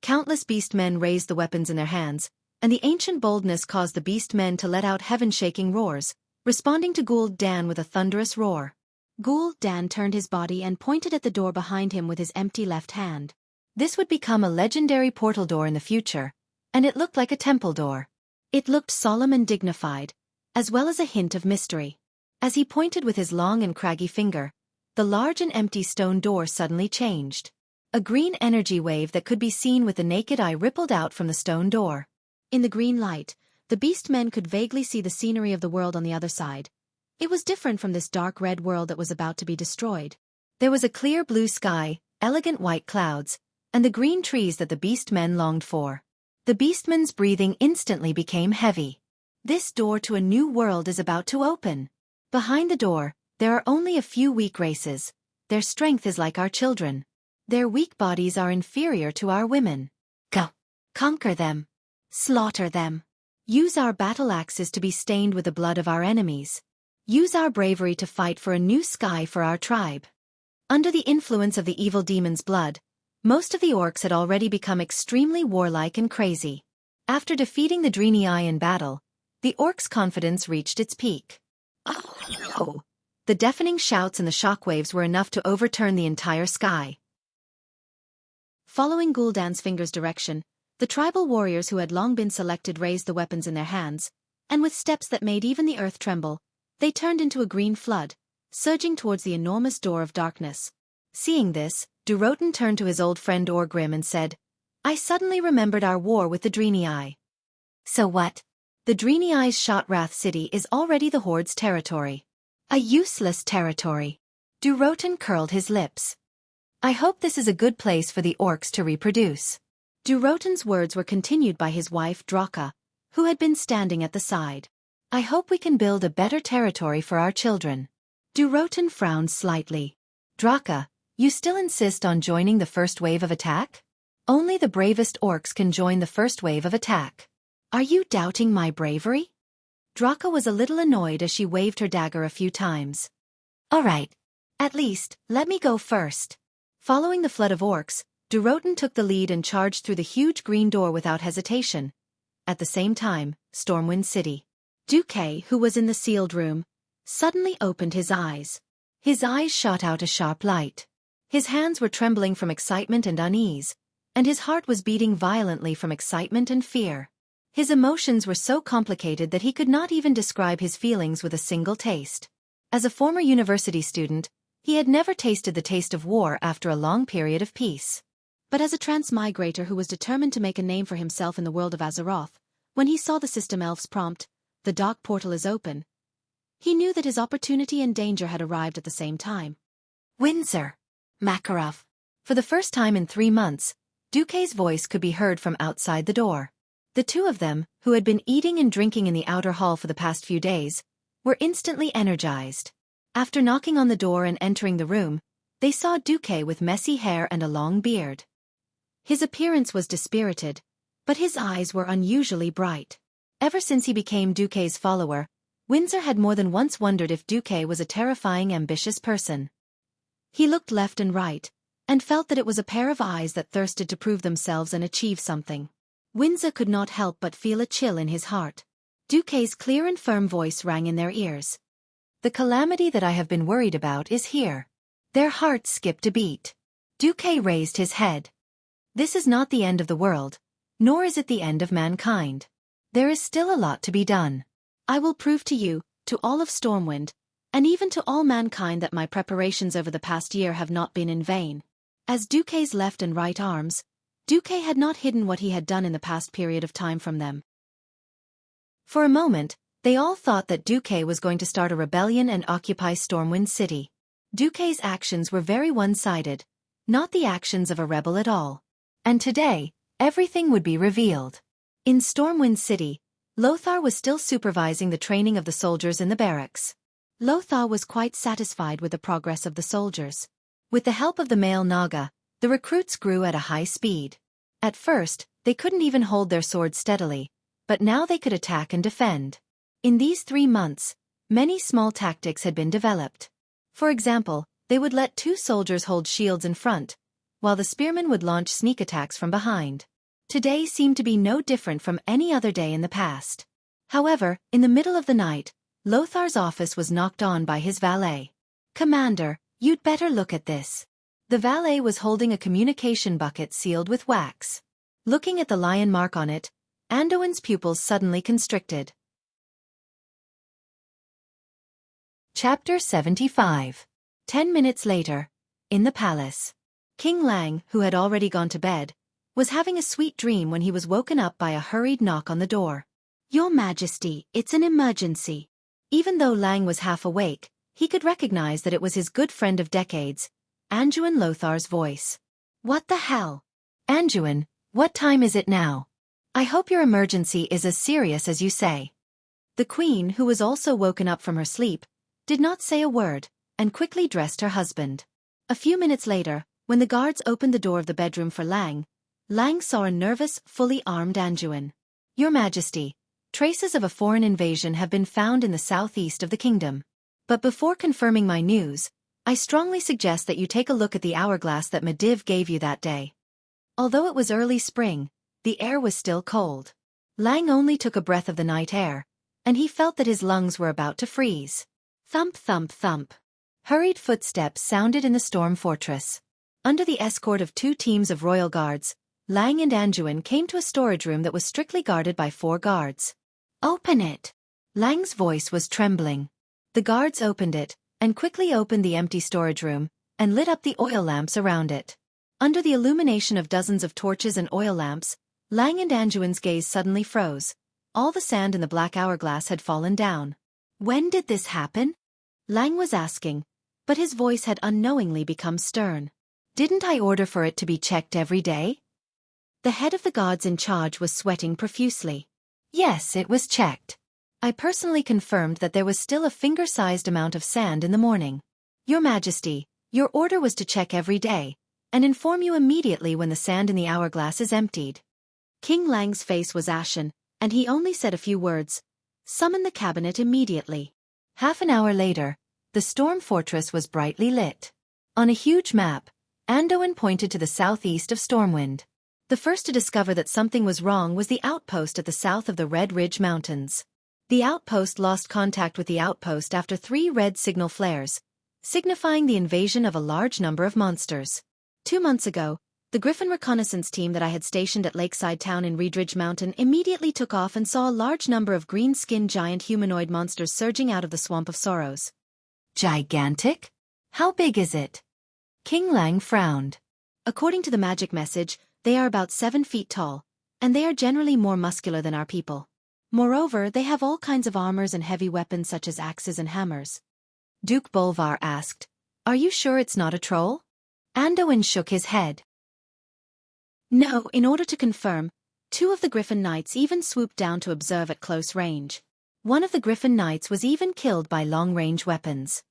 Countless beastmen raised the weapons in their hands, and the ancient boldness caused the beastmen to let out heaven-shaking roars, responding to Gul'dan with a thunderous roar. Gul'dan turned his body and pointed at the door behind him with his empty left hand. This would become a legendary portal door in the future, and it looked like a temple door. It looked solemn and dignified, as well as a hint of mystery. As he pointed with his long and craggy finger, the large and empty stone door suddenly changed. A green energy wave that could be seen with the naked eye rippled out from the stone door. In the green light, the beastmen could vaguely see the scenery of the world on the other side. It was different from this dark red world that was about to be destroyed. There was a clear blue sky, elegant white clouds, and the green trees that the beastmen longed for. The beastmen's breathing instantly became heavy. This door to a new world is about to open. Behind the door, there are only a few weak races. Their strength is like our children. Their weak bodies are inferior to our women. Go. Conquer them. Slaughter them. Use our battle axes to be stained with the blood of our enemies. Use our bravery to fight for a new sky for our tribe. Under the influence of the evil demon's blood, most of the orcs had already become extremely warlike and crazy. After defeating the Draenei in battle, the orcs' confidence reached its peak. Oh! The deafening shouts and the shockwaves were enough to overturn the entire sky. Following Gul'dan's finger's direction, the tribal warriors who had long been selected raised the weapons in their hands, and with steps that made even the earth tremble, they turned into a green flood, surging towards the enormous door of darkness. Seeing this, Durotan turned to his old friend Orgrim and said, I suddenly remembered our war with the Draenei. So what? The Draenei's Shotrath city is already the Horde's territory. A useless territory. Durotan curled his lips. I hope this is a good place for the orcs to reproduce. Durotan's words were continued by his wife Draka, who had been standing at the side. I hope we can build a better territory for our children. Durotan frowned slightly. Draka, you still insist on joining the first wave of attack? Only the bravest orcs can join the first wave of attack. Are you doubting my bravery? Draka was a little annoyed as she waved her dagger a few times. All right. At least, let me go first. Following the flood of orcs, Durotan took the lead and charged through the huge green door without hesitation. At the same time, Stormwind City. Xueqi, who was in the sealed room, suddenly opened his eyes. His eyes shot out a sharp light. His hands were trembling from excitement and unease, and his heart was beating violently from excitement and fear. His emotions were so complicated that he could not even describe his feelings with a single taste. As a former university student, he had never tasted the taste of war after a long period of peace. But as a transmigrator who was determined to make a name for himself in the world of Azeroth, when he saw the system elf's prompt, "The dark portal is open," he knew that his opportunity and danger had arrived at the same time. Windsor. Makarov. For the first time in 3 months, Xueqi's voice could be heard from outside the door. The two of them, who had been eating and drinking in the outer hall for the past few days, were instantly energized. After knocking on the door and entering the room, they saw Xueqi with messy hair and a long beard. His appearance was dispirited, but his eyes were unusually bright. Ever since he became Xueqi's follower, Windsor had more than once wondered if Xueqi was a terrifying, ambitious person. He looked left and right, and felt that it was a pair of eyes that thirsted to prove themselves and achieve something. Windsor could not help but feel a chill in his heart. Xueqi's clear and firm voice rang in their ears. The calamity that I have been worried about is here. Their hearts skipped a beat. Xueqi raised his head. This is not the end of the world, nor is it the end of mankind. There is still a lot to be done. I will prove to you, to all of Stormwind, and even to all mankind that my preparations over the past year have not been in vain. As Xueqi's left and right arms, Xueqi had not hidden what he had done in the past period of time from them. For a moment, they all thought that Xueqi was going to start a rebellion and occupy Stormwind City. Xueqi's actions were very one-sided, not the actions of a rebel at all. And today, everything would be revealed. In Stormwind City, Lothar was still supervising the training of the soldiers in the barracks. Lothar was quite satisfied with the progress of the soldiers. With the help of the male Naga, the recruits grew at a high speed. At first, they couldn't even hold their swords steadily, but now they could attack and defend. In these 3 months, many small tactics had been developed. For example, they would let 2 soldiers hold shields in front, while the spearmen would launch sneak attacks from behind. Today seemed to be no different from any other day in the past. However, in the middle of the night, Lothar's office was knocked on by his valet. "Commander, you'd better look at this." The valet was holding a communication bucket sealed with wax. Looking at the lion mark on it, Anduin's pupils suddenly constricted. Chapter 75. 10 minutes later, in the palace, King Lang, who had already gone to bed, was having a sweet dream when he was woken up by a hurried knock on the door. "Your Majesty, it's an emergency." Even though Lang was half awake, he could recognize that it was his good friend of decades, Anduin Lothar's voice. "What the hell?" Anduin, what time is it now? I hope your emergency is as serious as you say. The queen, who was also woken up from her sleep, did not say a word, and quickly dressed her husband. A few minutes later, when the guards opened the door of the bedroom for Lang, Lang saw a nervous, fully armed Anduin. "Your Majesty, traces of a foreign invasion have been found in the southeast of the kingdom. But before confirming my news, I strongly suggest that you take a look at the hourglass that Medivh gave you that day." Although it was early spring, the air was still cold. Lang only took a breath of the night air, and he felt that his lungs were about to freeze. Thump, thump, thump. Hurried footsteps sounded in the storm fortress. Under the escort of 2 teams of royal guards, Lang and Anduin came to a storage room that was strictly guarded by 4 guards. "Open it!" Lang's voice was trembling. The guards opened it, and quickly opened the empty storage room, and lit up the oil lamps around it. Under the illumination of dozens of torches and oil lamps, Lang and Anduin's gaze suddenly froze. All the sand in the black hourglass had fallen down. When did this happen? Lang was asking, but his voice had unknowingly become stern. Didn't I order for it to be checked every day? The head of the gods in charge was sweating profusely. Yes, it was checked. I personally confirmed that there was still a finger-sized amount of sand in the morning. Your Majesty, your order was to check every day, and inform you immediately when the sand in the hourglass is emptied. King Lang's face was ashen, and he only said a few words. Summon the cabinet immediately. Half an hour later, the storm fortress was brightly lit. On a huge map, Anduin pointed to the southeast of Stormwind. The first to discover that something was wrong was the outpost at the south of the Red Ridge Mountains. The outpost lost contact with the outpost after 3 red signal flares, signifying the invasion of a large number of monsters. 2 months ago, the Griffin reconnaissance team that I had stationed at Lakeside Town in Red Ridge Mountain immediately took off and saw a large number of green-skinned giant humanoid monsters surging out of the Swamp of Sorrows. Gigantic? How big is it? King Lang frowned. According to the magic message, they are about 7 feet tall, and they are generally more muscular than our people. Moreover, they have all kinds of armors and heavy weapons such as axes and hammers. Duke Bolvar asked, "Are you sure it's not a troll?" Anduin shook his head. No, in order to confirm, 2 of the Griffin Knights even swooped down to observe at close range. One of the Griffin Knights was even killed by long-range weapons.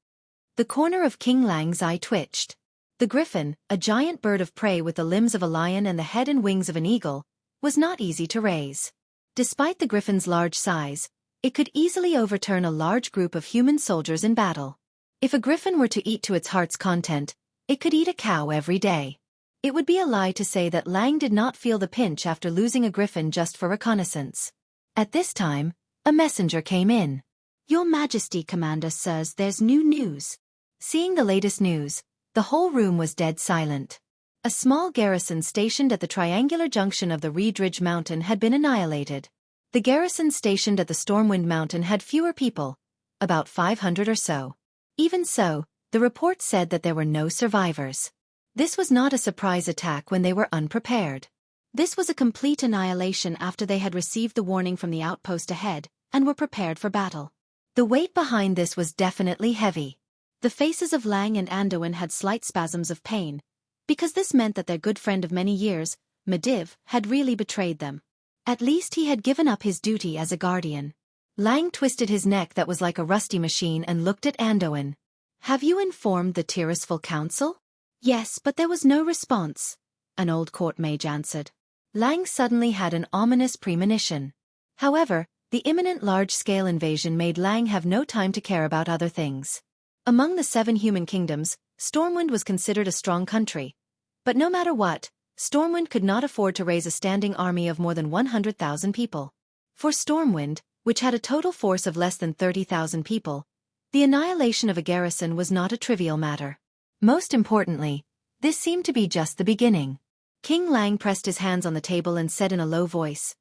The corner of King Lang's eye twitched. The griffin, a giant bird of prey with the limbs of a lion and the head and wings of an eagle, was not easy to raise. Despite the griffin's large size, it could easily overturn a large group of human soldiers in battle. If a griffin were to eat to its heart's content, it could eat a cow every day. It would be a lie to say that Lang did not feel the pinch after losing a griffin just for reconnaissance. At this time, a messenger came in. "Your Majesty, Commander says there's new news." Seeing the latest news, the whole room was dead silent. A small garrison stationed at the triangular junction of the Red Ridge Mountain had been annihilated. The garrison stationed at the Stormwind Mountain had fewer people, about 500 or so. Even so, the report said that there were no survivors. This was not a surprise attack when they were unprepared. This was a complete annihilation after they had received the warning from the outpost ahead, and were prepared for battle. The weight behind this was definitely heavy. The faces of Lang and Anduin had slight spasms of pain, because this meant that their good friend of many years, Medivh, had really betrayed them. At least he had given up his duty as a guardian. Lang twisted his neck that was like a rusty machine and looked at Anduin. "Have you informed the Tirisful Council?" "Yes, but there was no response," an old court mage answered. Lang suddenly had an ominous premonition. However, the imminent large-scale invasion made Lang have no time to care about other things. Among the 7 human kingdoms, Stormwind was considered a strong country. But no matter what, Stormwind could not afford to raise a standing army of more than 100,000 people. For Stormwind, which had a total force of less than 30,000 people, the annihilation of a garrison was not a trivial matter. Most importantly, this seemed to be just the beginning. King Lang pressed his hands on the table and said in a low voice,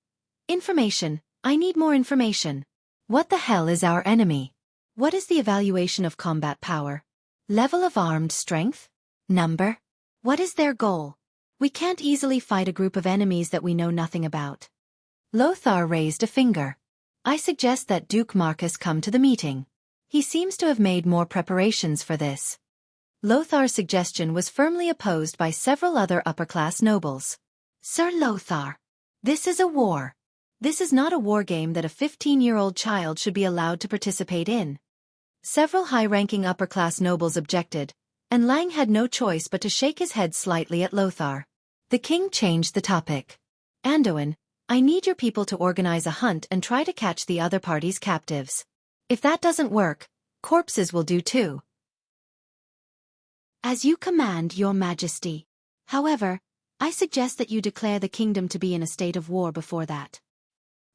"Information, I need more information. What the hell is our enemy? What is the evaluation of combat power? Level of armed strength? Number? What is their goal? We can't easily fight a group of enemies that we know nothing about." Lothar raised a finger. "I suggest that Duke Marcus come to the meeting. He seems to have made more preparations for this." Lothar's suggestion was firmly opposed by several other upper-class nobles. "Sir Lothar, this is a war. This is not a war game that a 15-year-old child should be allowed to participate in." Several high-ranking upper-class nobles objected, and Lang had no choice but to shake his head slightly at Lothar. The king changed the topic. "Anduin, I need your people to organize a hunt and try to catch the other party's captives. If that doesn't work, corpses will do too." "As you command, Your Majesty. However, I suggest that you declare the kingdom to be in a state of war before that."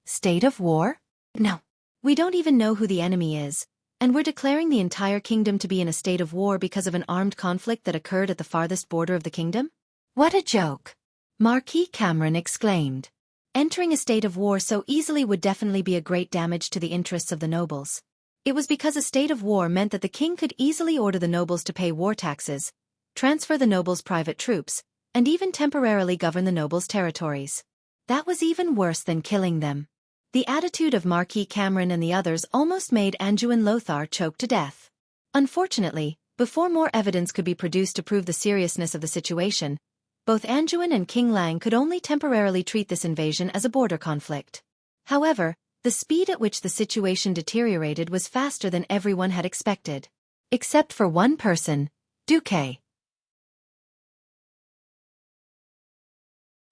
"State of war? No. We don't even know who the enemy is, and we're declaring the entire kingdom to be in a state of war because of an armed conflict that occurred at the farthest border of the kingdom? What a joke!" Marquis Cameron exclaimed. Entering a state of war so easily would definitely be a great damage to the interests of the nobles. It was because a state of war meant that the king could easily order the nobles to pay war taxes, transfer the nobles' private troops, and even temporarily govern the nobles' territories. That was even worse than killing them. The attitude of Marquis Cameron and the others almost made Anjouan Lothar choke to death. Unfortunately, before more evidence could be produced to prove the seriousness of the situation, both Anjouan and King Lang could only temporarily treat this invasion as a border conflict. However, the speed at which the situation deteriorated was faster than everyone had expected. Except for one person, Xueqi.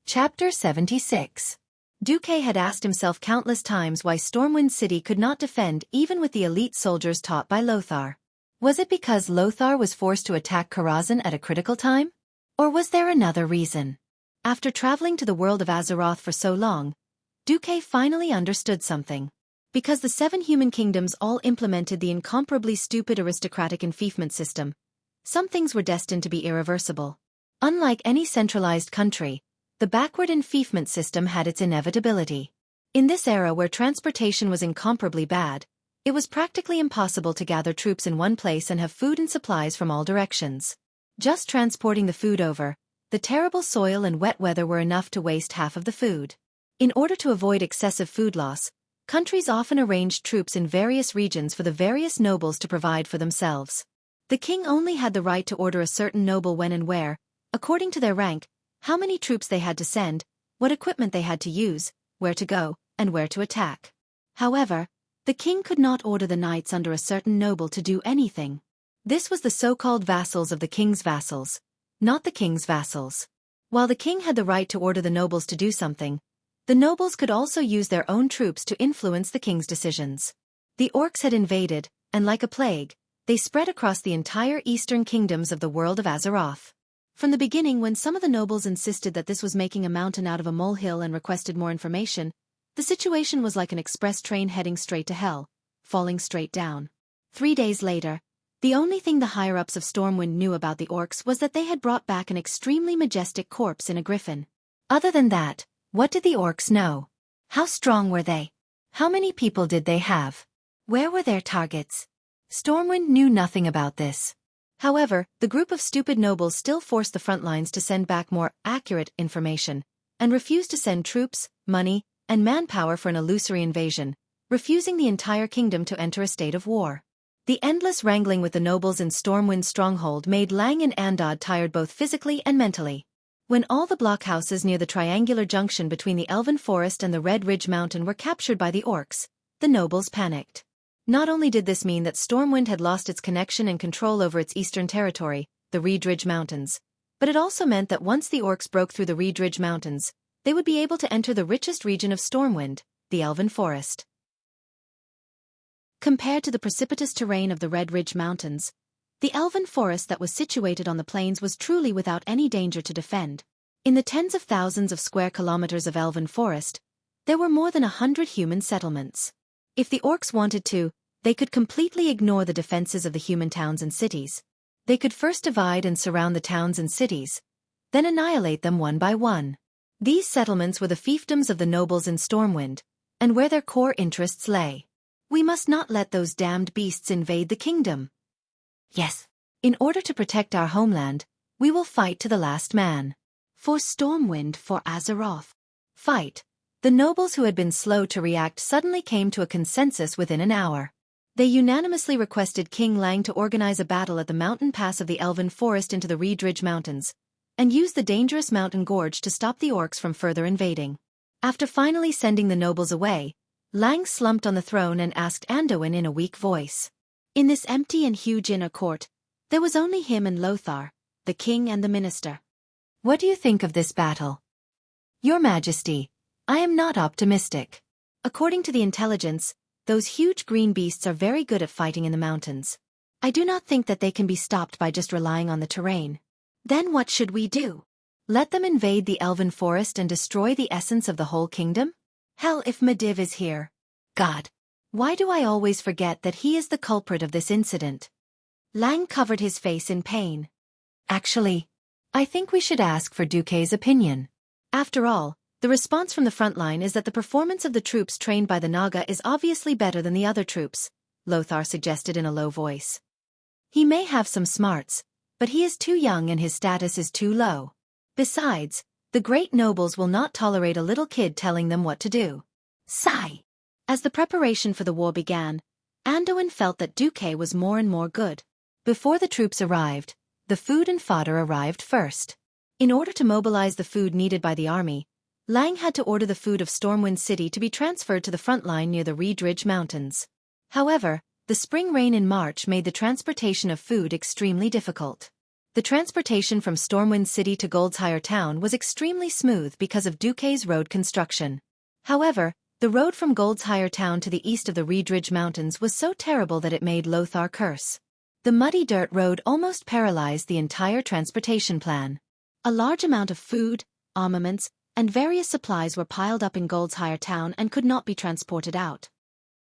Chapter 76. Xueqi had asked himself countless times why Stormwind City could not defend even with the elite soldiers taught by Lothar. Was it because Lothar was forced to attack Karazhan at a critical time? Or was there another reason? After traveling to the world of Azeroth for so long, Xueqi finally understood something. Because the 7 human kingdoms all implemented the incomparably stupid aristocratic enfeoffment system, some things were destined to be irreversible. Unlike any centralized country, the backward enfeoffment system had its inevitability. In this era where transportation was incomparably bad, it was practically impossible to gather troops in one place and have food and supplies from all directions. Just transporting the food over, the terrible soil and wet weather were enough to waste half of the food. In order to avoid excessive food loss, countries often arranged troops in various regions for the various nobles to provide for themselves. The king only had the right to order a certain noble when and where, according to their rank, how many troops they had to send, what equipment they had to use, where to go, and where to attack. However, the king could not order the knights under a certain noble to do anything. This was the so-called vassals of the king's vassals, not the king's vassals. While the king had the right to order the nobles to do something, the nobles could also use their own troops to influence the king's decisions. The orcs had invaded, and like a plague, they spread across the entire eastern kingdoms of the world of Azeroth. From the beginning, when some of the nobles insisted that this was making a mountain out of a molehill and requested more information, the situation was like an express train heading straight to hell, falling straight down. 3 days later, the only thing the higher-ups of Stormwind knew about the orcs was that they had brought back an extremely majestic corpse in a griffin. Other than that, what did the orcs know? How strong were they? How many people did they have? Where were their targets? Stormwind knew nothing about this. However, the group of stupid nobles still forced the front lines to send back more accurate information, and refused to send troops, money, and manpower for an illusory invasion, refusing the entire kingdom to enter a state of war. The endless wrangling with the nobles in Stormwind's stronghold made Lang and Andad tired both physically and mentally. When all the blockhouses near the triangular junction between the Elven Forest and the Red Ridge Mountain were captured by the orcs, the nobles panicked. Not only did this mean that Stormwind had lost its connection and control over its eastern territory, the Red Ridge Mountains, but it also meant that once the orcs broke through the Red Ridge Mountains, they would be able to enter the richest region of Stormwind, the Elven Forest. Compared to the precipitous terrain of the Red Ridge Mountains, the Elven Forest that was situated on the plains was truly without any danger to defend. In the tens of thousands of square kilometers of Elven Forest, there were more than 100 human settlements. If the orcs wanted to, they could completely ignore the defenses of the human towns and cities. They could first divide and surround the towns and cities, then annihilate them one by one. These settlements were the fiefdoms of the nobles in Stormwind, and where their core interests lay. We must not let those damned beasts invade the kingdom. Yes. In order to protect our homeland, we will fight to the last man. For Stormwind, for Azeroth. Fight. The nobles who had been slow to react suddenly came to a consensus within an hour. They unanimously requested King Lang to organize a battle at the mountain pass of the Elven Forest into the Red Ridge Mountains, and use the dangerous mountain gorge to stop the orcs from further invading. After finally sending the nobles away, Lang slumped on the throne and asked Anduin in a weak voice. In this empty and huge inner court, there was only him and Lothar, the king and the minister. What do you think of this battle? Your Majesty, I am not optimistic. According to the intelligence, those huge green beasts are very good at fighting in the mountains. I do not think that they can be stopped by just relying on the terrain. Then what should we do? Let them invade the Elven Forest and destroy the essence of the whole kingdom? Hell, if Medivh is here. God. Why do I always forget that he is the culprit of this incident? Lang covered his face in pain. Actually, I think we should ask for Xueqi's opinion. After all, the response from the front line is that the performance of the troops trained by the Naga is obviously better than the other troops, Lothar suggested in a low voice. He may have some smarts, but he is too young and his status is too low. Besides, the great nobles will not tolerate a little kid telling them what to do. Sigh. As the preparation for the war began, Anduin felt that Duque was more and more good. Before the troops arrived, the food and fodder arrived first. In order to mobilize the food needed by the army, Lang had to order the food of Stormwind City to be transferred to the front line near the Reed Ridge Mountains. However, the spring rain in March made the transportation of food extremely difficult. The transportation from Stormwind City to Goldshire Town was extremely smooth because of Duque's road construction. However, the road from Goldshire Town to the east of the Reed Ridge Mountains was so terrible that it made Lothar curse. The muddy dirt road almost paralyzed the entire transportation plan. A large amount of food, armaments, and various supplies were piled up in Goldshire Town and could not be transported out.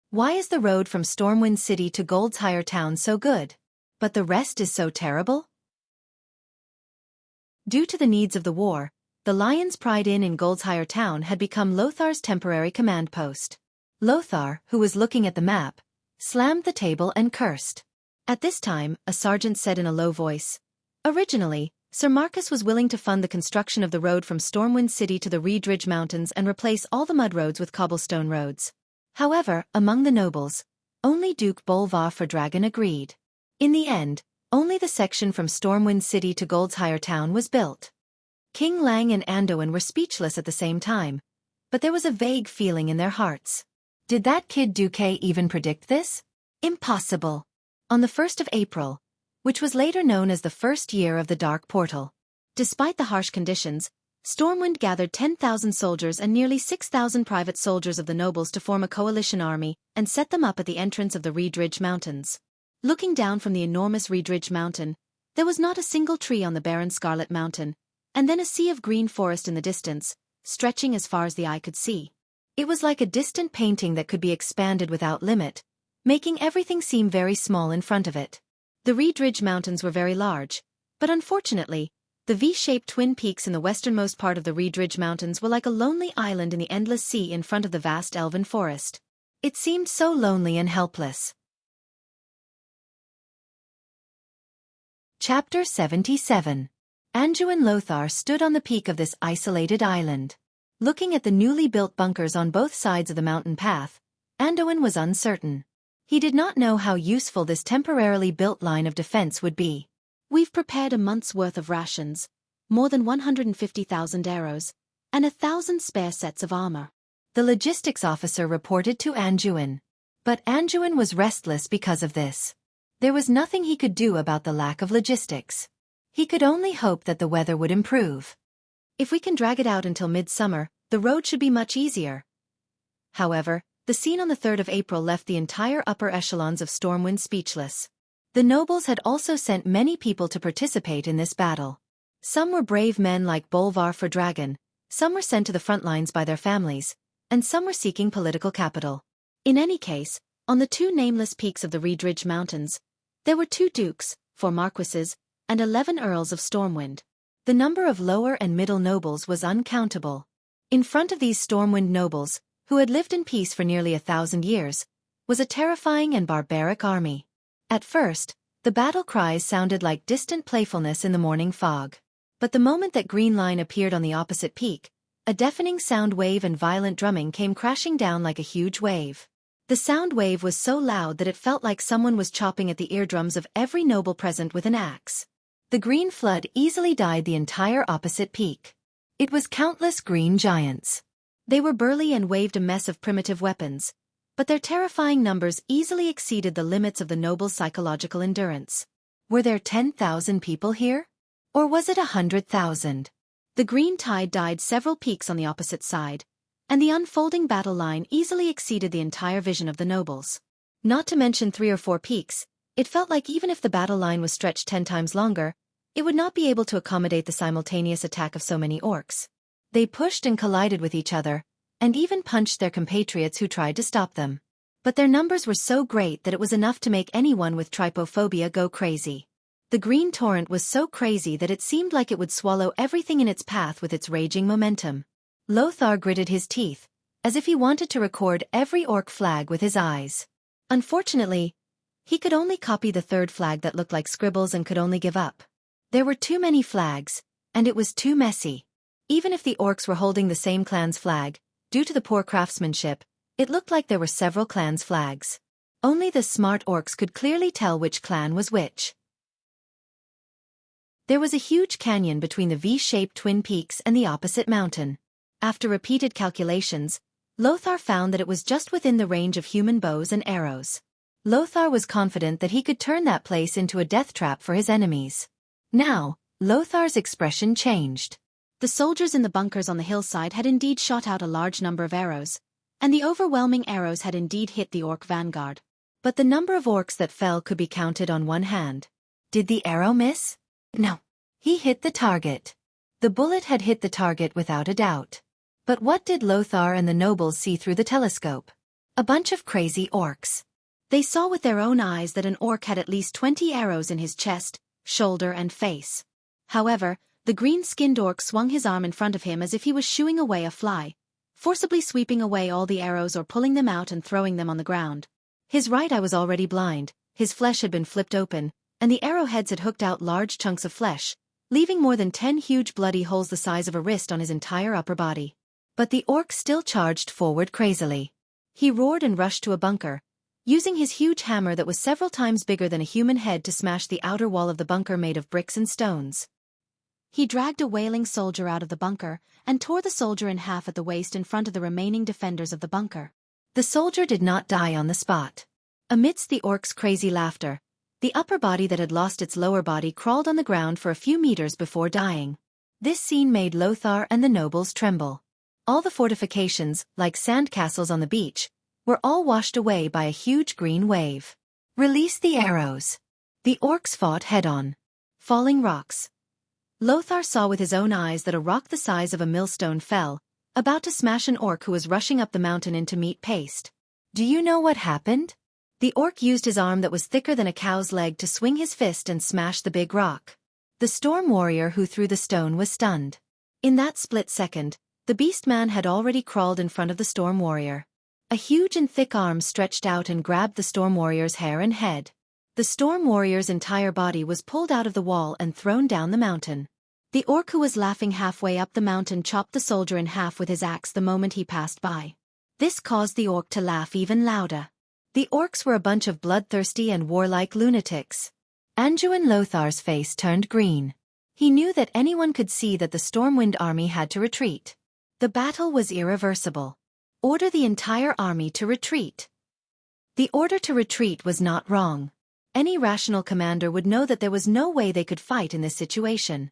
Why is the road from Stormwind City to Goldshire Town so good, but the rest is so terrible? Due to the needs of the war, the Lion's Pride Inn in Goldshire Town had become Lothar's temporary command post. Lothar, who was looking at the map, slammed the table and cursed. At this time, a sergeant said in a low voice, "Originally, Sir Marcus was willing to fund the construction of the road from Stormwind City to the Reed Ridge Mountains and replace all the mud roads with cobblestone roads. However, among the nobles, only Duke Bolvar for Dragon agreed. In the end, only the section from Stormwind City to Goldshire Town was built." King Lang and Anduin were speechless at the same time, but there was a vague feeling in their hearts. Did that kid Duque even predict this? Impossible. On the 1st of April, which was later known as the first year of the Dark Portal. Despite the harsh conditions, Stormwind gathered 10,000 soldiers and nearly 6,000 private soldiers of the nobles to form a coalition army and set them up at the entrance of the Reed Ridge Mountains. Looking down from the enormous Reed Ridge Mountain, there was not a single tree on the barren Scarlet Mountain, and then a sea of green forest in the distance, stretching as far as the eye could see. It was like a distant painting that could be expanded without limit, making everything seem very small in front of it. The Reed Ridge Mountains were very large, but unfortunately, the V-shaped twin peaks in the westernmost part of the Reed Ridge Mountains were like a lonely island in the endless sea in front of the vast elven forest. It seemed so lonely and helpless. Chapter 77. Anduin Lothar stood on the peak of this isolated island. Looking at the newly built bunkers on both sides of the mountain path, Anduin was uncertain. He did not know how useful this temporarily built line of defense would be. "We've prepared a month's worth of rations, more than 150,000 arrows, and 1,000 spare sets of armor," the logistics officer reported to Anduin. But Anduin was restless because of this. There was nothing he could do about the lack of logistics. He could only hope that the weather would improve. "If we can drag it out until midsummer, the road should be much easier." However, the scene on the 3rd of April left the entire upper echelons of Stormwind speechless. The nobles had also sent many people to participate in this battle. Some were brave men like Bolvar for Dragon, some were sent to the front lines by their families, and some were seeking political capital. In any case, on the two nameless peaks of the Reed Ridge Mountains, there were 2 dukes, 4 marquises, and 11 earls of Stormwind. The number of lower and middle nobles was uncountable. In front of these Stormwind nobles, who had lived in peace for nearly 1,000 years, was a terrifying and barbaric army. At first, the battle cries sounded like distant playfulness in the morning fog. But the moment that Green Line appeared on the opposite peak, a deafening sound wave and violent drumming came crashing down like a huge wave. The sound wave was so loud that it felt like someone was chopping at the eardrums of every noble present with an axe. The green flood easily dyed the entire opposite peak. It was countless green giants. They were burly and waved a mess of primitive weapons, but their terrifying numbers easily exceeded the limits of the nobles' psychological endurance. Were there 10,000 people here? Or was it 100,000? The green tide dyed several peaks on the opposite side, and the unfolding battle line easily exceeded the entire vision of the nobles. Not to mention 3 or 4 peaks, it felt like even if the battle line was stretched 10 times longer, it would not be able to accommodate the simultaneous attack of so many orcs. They pushed and collided with each other, and even punched their compatriots who tried to stop them. But their numbers were so great that it was enough to make anyone with trypophobia go crazy. The green torrent was so crazy that it seemed like it would swallow everything in its path with its raging momentum. Lothar gritted his teeth, as if he wanted to record every orc flag with his eyes. Unfortunately, he could only copy the 3rd flag that looked like scribbles and could only give up. There were too many flags, and it was too messy. Even if the orcs were holding the same clan's flag, due to the poor craftsmanship, it looked like there were several clans' flags. Only the smart orcs could clearly tell which clan was which. There was a huge canyon between the V-shaped twin peaks and the opposite mountain. After repeated calculations, Lothar found that it was just within the range of human bows and arrows. Lothar was confident that he could turn that place into a death trap for his enemies. Now, Lothar's expression changed. The soldiers in the bunkers on the hillside had indeed shot out a large number of arrows, and the overwhelming arrows had indeed hit the orc vanguard. But the number of orcs that fell could be counted on one hand. Did the arrow miss? No. He hit the target. The bullet had hit the target without a doubt. But what did Lothar and the nobles see through the telescope? A bunch of crazy orcs. They saw with their own eyes that an orc had at least 20 arrows in his chest, shoulder and face. However, the green-skinned orc swung his arm in front of him as if he was shooing away a fly, forcibly sweeping away all the arrows or pulling them out and throwing them on the ground. His right eye was already blind, his flesh had been flipped open, and the arrowheads had hooked out large chunks of flesh, leaving more than 10 huge bloody holes the size of a wrist on his entire upper body. But the orc still charged forward crazily. He roared and rushed to a bunker, using his huge hammer that was several times bigger than a human head to smash the outer wall of the bunker made of bricks and stones. He dragged a wailing soldier out of the bunker and tore the soldier in half at the waist in front of the remaining defenders of the bunker. The soldier did not die on the spot. Amidst the orc's crazy laughter, the upper body that had lost its lower body crawled on the ground for a few meters before dying. This scene made Lothar and the nobles tremble. All the fortifications, like sandcastles on the beach, were all washed away by a huge green wave. Release the arrows. The orcs fought head-on. Falling rocks. Lothar saw with his own eyes that a rock the size of a millstone fell, about to smash an orc who was rushing up the mountain into meat paste. Do you know what happened? The orc used his arm that was thicker than a cow's leg to swing his fist and smash the big rock. The storm warrior who threw the stone was stunned. In that split second, the beast man had already crawled in front of the storm warrior. A huge and thick arm stretched out and grabbed the storm warrior's hair and head. The storm warrior's entire body was pulled out of the wall and thrown down the mountain. The orc who was laughing halfway up the mountain chopped the soldier in half with his axe the moment he passed by. This caused the orc to laugh even louder. The orcs were a bunch of bloodthirsty and warlike lunatics. Anduin Lothar's face turned green. He knew that anyone could see that the Stormwind army had to retreat. The battle was irreversible. Order the entire army to retreat. The order to retreat was not wrong. Any rational commander would know that there was no way they could fight in this situation.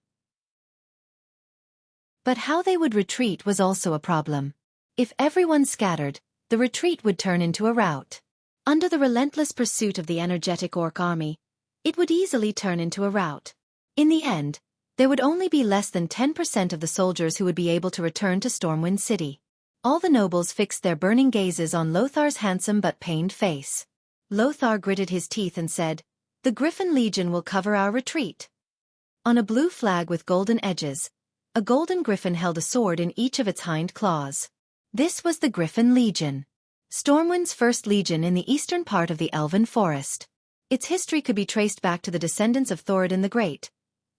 But how they would retreat was also a problem. If everyone scattered, the retreat would turn into a rout. Under the relentless pursuit of the energetic orc army, it would easily turn into a rout. In the end, there would only be less than 10% of the soldiers who would be able to return to Stormwind City. All the nobles fixed their burning gazes on Lothar's handsome but pained face. Lothar gritted his teeth and said, "The Griffin Legion will cover our retreat." On a blue flag with golden edges, a golden griffin held a sword in each of its hind claws. This was the Griffin Legion. Stormwind's first legion in the eastern part of the Elven Forest. Its history could be traced back to the descendants of Thoradin the Great.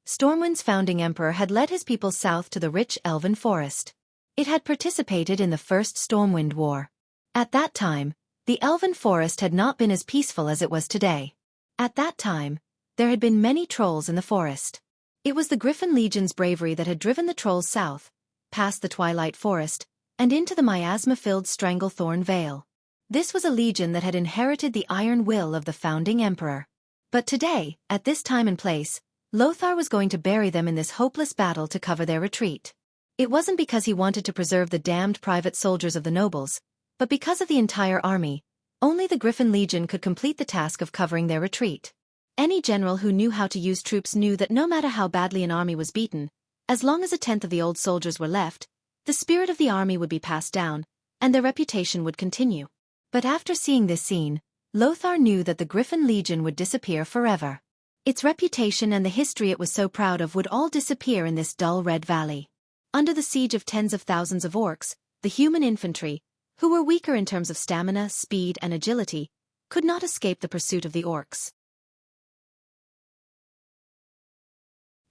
Stormwind's founding emperor had led his people south to the rich Elven Forest. It had participated in the First Stormwind War. At that time, the Elven Forest had not been as peaceful as it was today. At that time, there had been many trolls in the forest. It was the Griffin Legion's bravery that had driven the trolls south, past the Twilight Forest, and into the miasma-filled Stranglethorn Vale. This was a legion that had inherited the iron will of the founding emperor. But today, at this time and place, Lothar was going to bury them in this hopeless battle to cover their retreat. It wasn't because he wanted to preserve the damned private soldiers of the nobles, but because of the entire army. Only the Griffin Legion could complete the task of covering their retreat. Any general who knew how to use troops knew that no matter how badly an army was beaten, as long as a tenth of the old soldiers were left, the spirit of the army would be passed down, and their reputation would continue. But after seeing this scene, Lothar knew that the Griffin Legion would disappear forever. Its reputation and the history it was so proud of would all disappear in this dull red valley. Under the siege of tens of thousands of orcs, the human infantry, who were weaker in terms of stamina, speed, and agility, could not escape the pursuit of the orcs.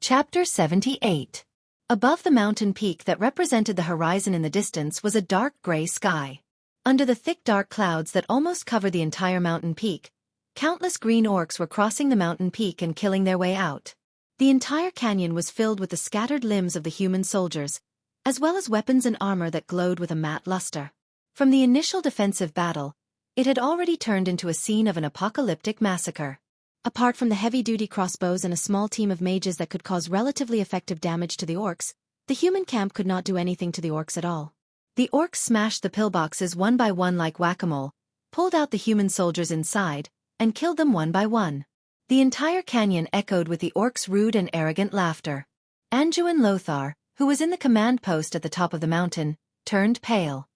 Chapter 78. Above the mountain peak that represented the horizon in the distance was a dark gray sky. Under the thick dark clouds that almost covered the entire mountain peak, countless green orcs were crossing the mountain peak and killing their way out. The entire canyon was filled with the scattered limbs of the human soldiers, as well as weapons and armor that glowed with a matte luster. From the initial defensive battle, it had already turned into a scene of an apocalyptic massacre. Apart from the heavy-duty crossbows and a small team of mages that could cause relatively effective damage to the orcs, the human camp could not do anything to the orcs at all. The orcs smashed the pillboxes one by one like whack-a-mole, pulled out the human soldiers inside, and killed them one by one. The entire canyon echoed with the orcs' rude and arrogant laughter. Anduin Lothar, who was in the command post at the top of the mountain, turned pale.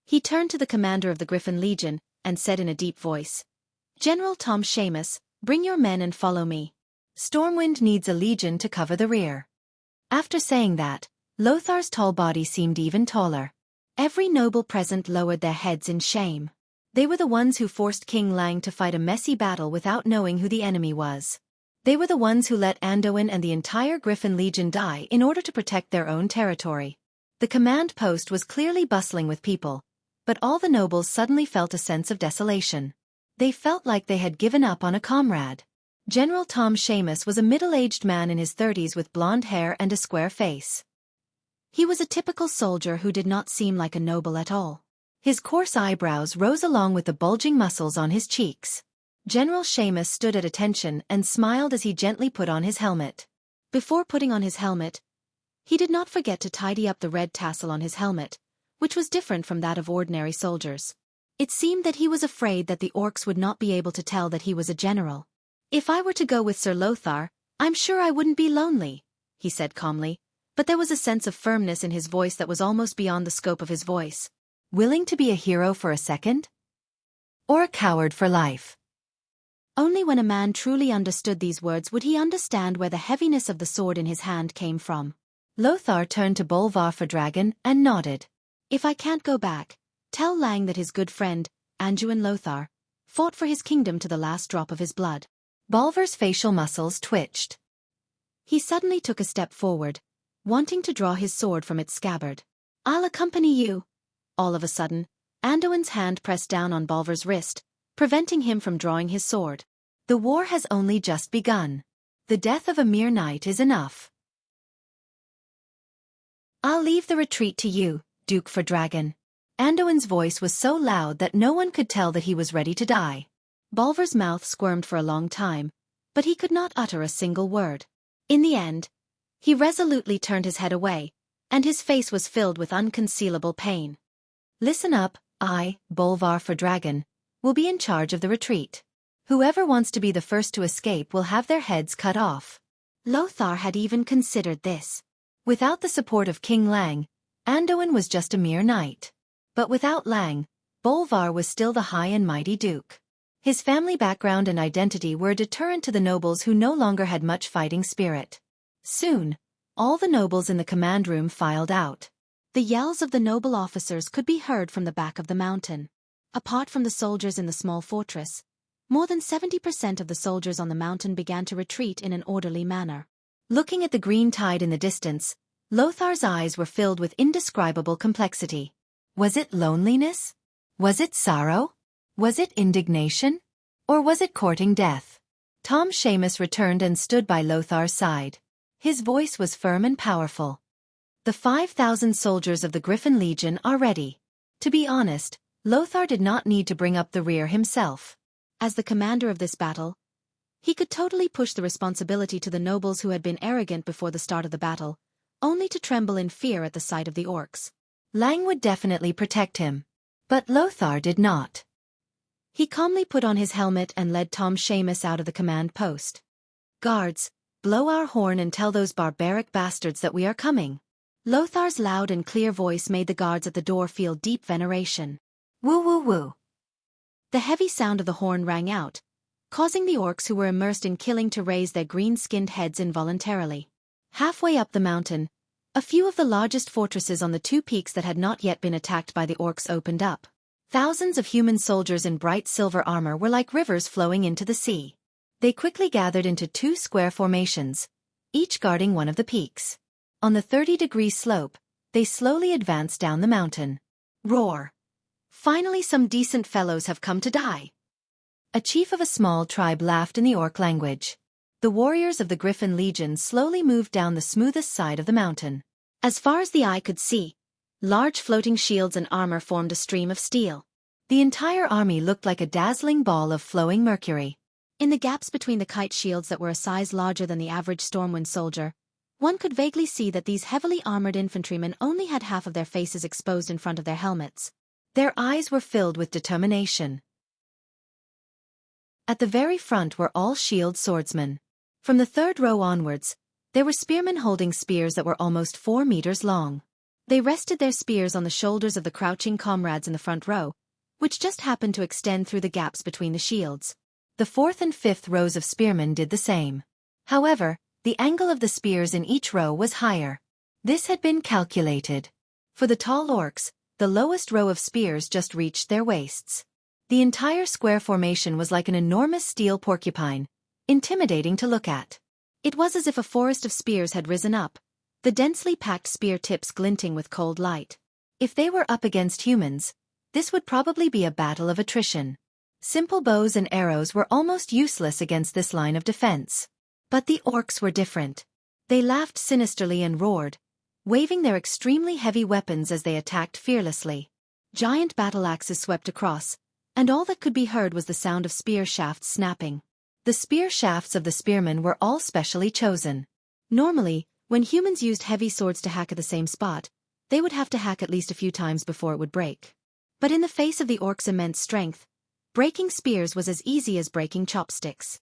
He turned to the commander of the Griffin Legion and said in a deep voice, "General Tom Seamus, bring your men and follow me. Stormwind needs a legion to cover the rear." After saying that, Lothar's tall body seemed even taller. Every noble present lowered their heads in shame. They were the ones who forced King Lang to fight a messy battle without knowing who the enemy was. They were the ones who let Anduin and the entire Griffin Legion die in order to protect their own territory. The command post was clearly bustling with people, but all the nobles suddenly felt a sense of desolation. They felt like they had given up on a comrade. General Tom Seamus was a middle-aged man in his 30s with blonde hair and a square face. He was a typical soldier who did not seem like a noble at all. His coarse eyebrows rose along with the bulging muscles on his cheeks. General Seamus stood at attention and smiled as he gently put on his helmet. Before putting on his helmet, he did not forget to tidy up the red tassel on his helmet, which was different from that of ordinary soldiers. It seemed that he was afraid that the orcs would not be able to tell that he was a general. "If I were to go with Sir Lothar, I'm sure I wouldn't be lonely," he said calmly, but there was a sense of firmness in his voice that was almost beyond the scope of his voice. "Willing to be a hero for a second? Or a coward for life?" Only when a man truly understood these words would he understand where the heaviness of the sword in his hand came from. Lothar turned to Bolvar for Dragon and nodded. "If I can't go back, tell Lang that his good friend, Anduin Lothar, fought for his kingdom to the last drop of his blood." Bolvar's facial muscles twitched. He suddenly took a step forward, wanting to draw his sword from its scabbard. "I'll accompany you." All of a sudden, Anduin's hand pressed down on Bolvar's wrist, preventing him from drawing his sword. "The war has only just begun. The death of a mere knight is enough. I'll leave the retreat to you, Duke for Dragon." Anduin's voice was so loud that no one could tell that he was ready to die. Bolvar's mouth squirmed for a long time, but he could not utter a single word. In the end, he resolutely turned his head away, and his face was filled with unconcealable pain. "Listen up, I, Bolvar for Dragon, will be in charge of the retreat. Whoever wants to be the first to escape will have their heads cut off." Lothar had even considered this. Without the support of King Lang, Anduin was just a mere knight. But without Lang, Bolvar was still the high and mighty duke. His family background and identity were a deterrent to the nobles who no longer had much fighting spirit. Soon, all the nobles in the command room filed out. The yells of the noble officers could be heard from the back of the mountain. Apart from the soldiers in the small fortress, more than 70% of the soldiers on the mountain began to retreat in an orderly manner. Looking at the green tide in the distance, Lothar's eyes were filled with indescribable complexity. Was it loneliness? Was it sorrow? Was it indignation? Or was it courting death? Tom Seamus returned and stood by Lothar's side. His voice was firm and powerful. "The 5,000 soldiers of the Griffin Legion are ready." To be honest, Lothar did not need to bring up the rear himself. As the commander of this battle, he could totally push the responsibility to the nobles who had been arrogant before the start of the battle, only to tremble in fear at the sight of the orcs. Lang would definitely protect him. But Lothar did not. He calmly put on his helmet and led Tom Seamus out of the command post. "Guards, blow our horn and tell those barbaric bastards that we are coming." Lothar's loud and clear voice made the guards at the door feel deep veneration. "Woo woo woo." The heavy sound of the horn rang out, causing the orcs who were immersed in killing to raise their green-skinned heads involuntarily. Halfway up the mountain, a few of the largest fortresses on the two peaks that had not yet been attacked by the orcs opened up. Thousands of human soldiers in bright silver armor were like rivers flowing into the sea. They quickly gathered into two square formations, each guarding one of the peaks. On the 30-degree slope, they slowly advanced down the mountain. Roar! Finally some decent fellows have come to die. A chief of a small tribe laughed in the orc language. The warriors of the Griffin Legion slowly moved down the smoothest side of the mountain. As far as the eye could see, large floating shields and armor formed a stream of steel. The entire army looked like a dazzling ball of flowing mercury. In the gaps between the kite shields that were a size larger than the average Stormwind soldier, one could vaguely see that these heavily armored infantrymen only had half of their faces exposed in front of their helmets. Their eyes were filled with determination. At the very front were all shield swordsmen. From the third row onwards, there were spearmen holding spears that were almost 4 meters long. They rested their spears on the shoulders of the crouching comrades in the front row, which just happened to extend through the gaps between the shields. The fourth and fifth rows of spearmen did the same. However, the angle of the spears in each row was higher. This had been calculated. For the tall orcs, the lowest row of spears just reached their waists. The entire square formation was like an enormous steel porcupine, intimidating to look at. It was as if a forest of spears had risen up, the densely packed spear tips glinting with cold light. If they were up against humans, this would probably be a battle of attrition. Simple bows and arrows were almost useless against this line of defense. But the orcs were different. They laughed sinisterly and roared, waving their extremely heavy weapons as they attacked fearlessly. Giant battle axes swept across, and all that could be heard was the sound of spear shafts snapping. The spear shafts of the spearmen were all specially chosen. Normally, when humans used heavy swords to hack at the same spot, they would have to hack at least a few times before it would break. But in the face of the orcs' immense strength, breaking spears was as easy as breaking chopsticks.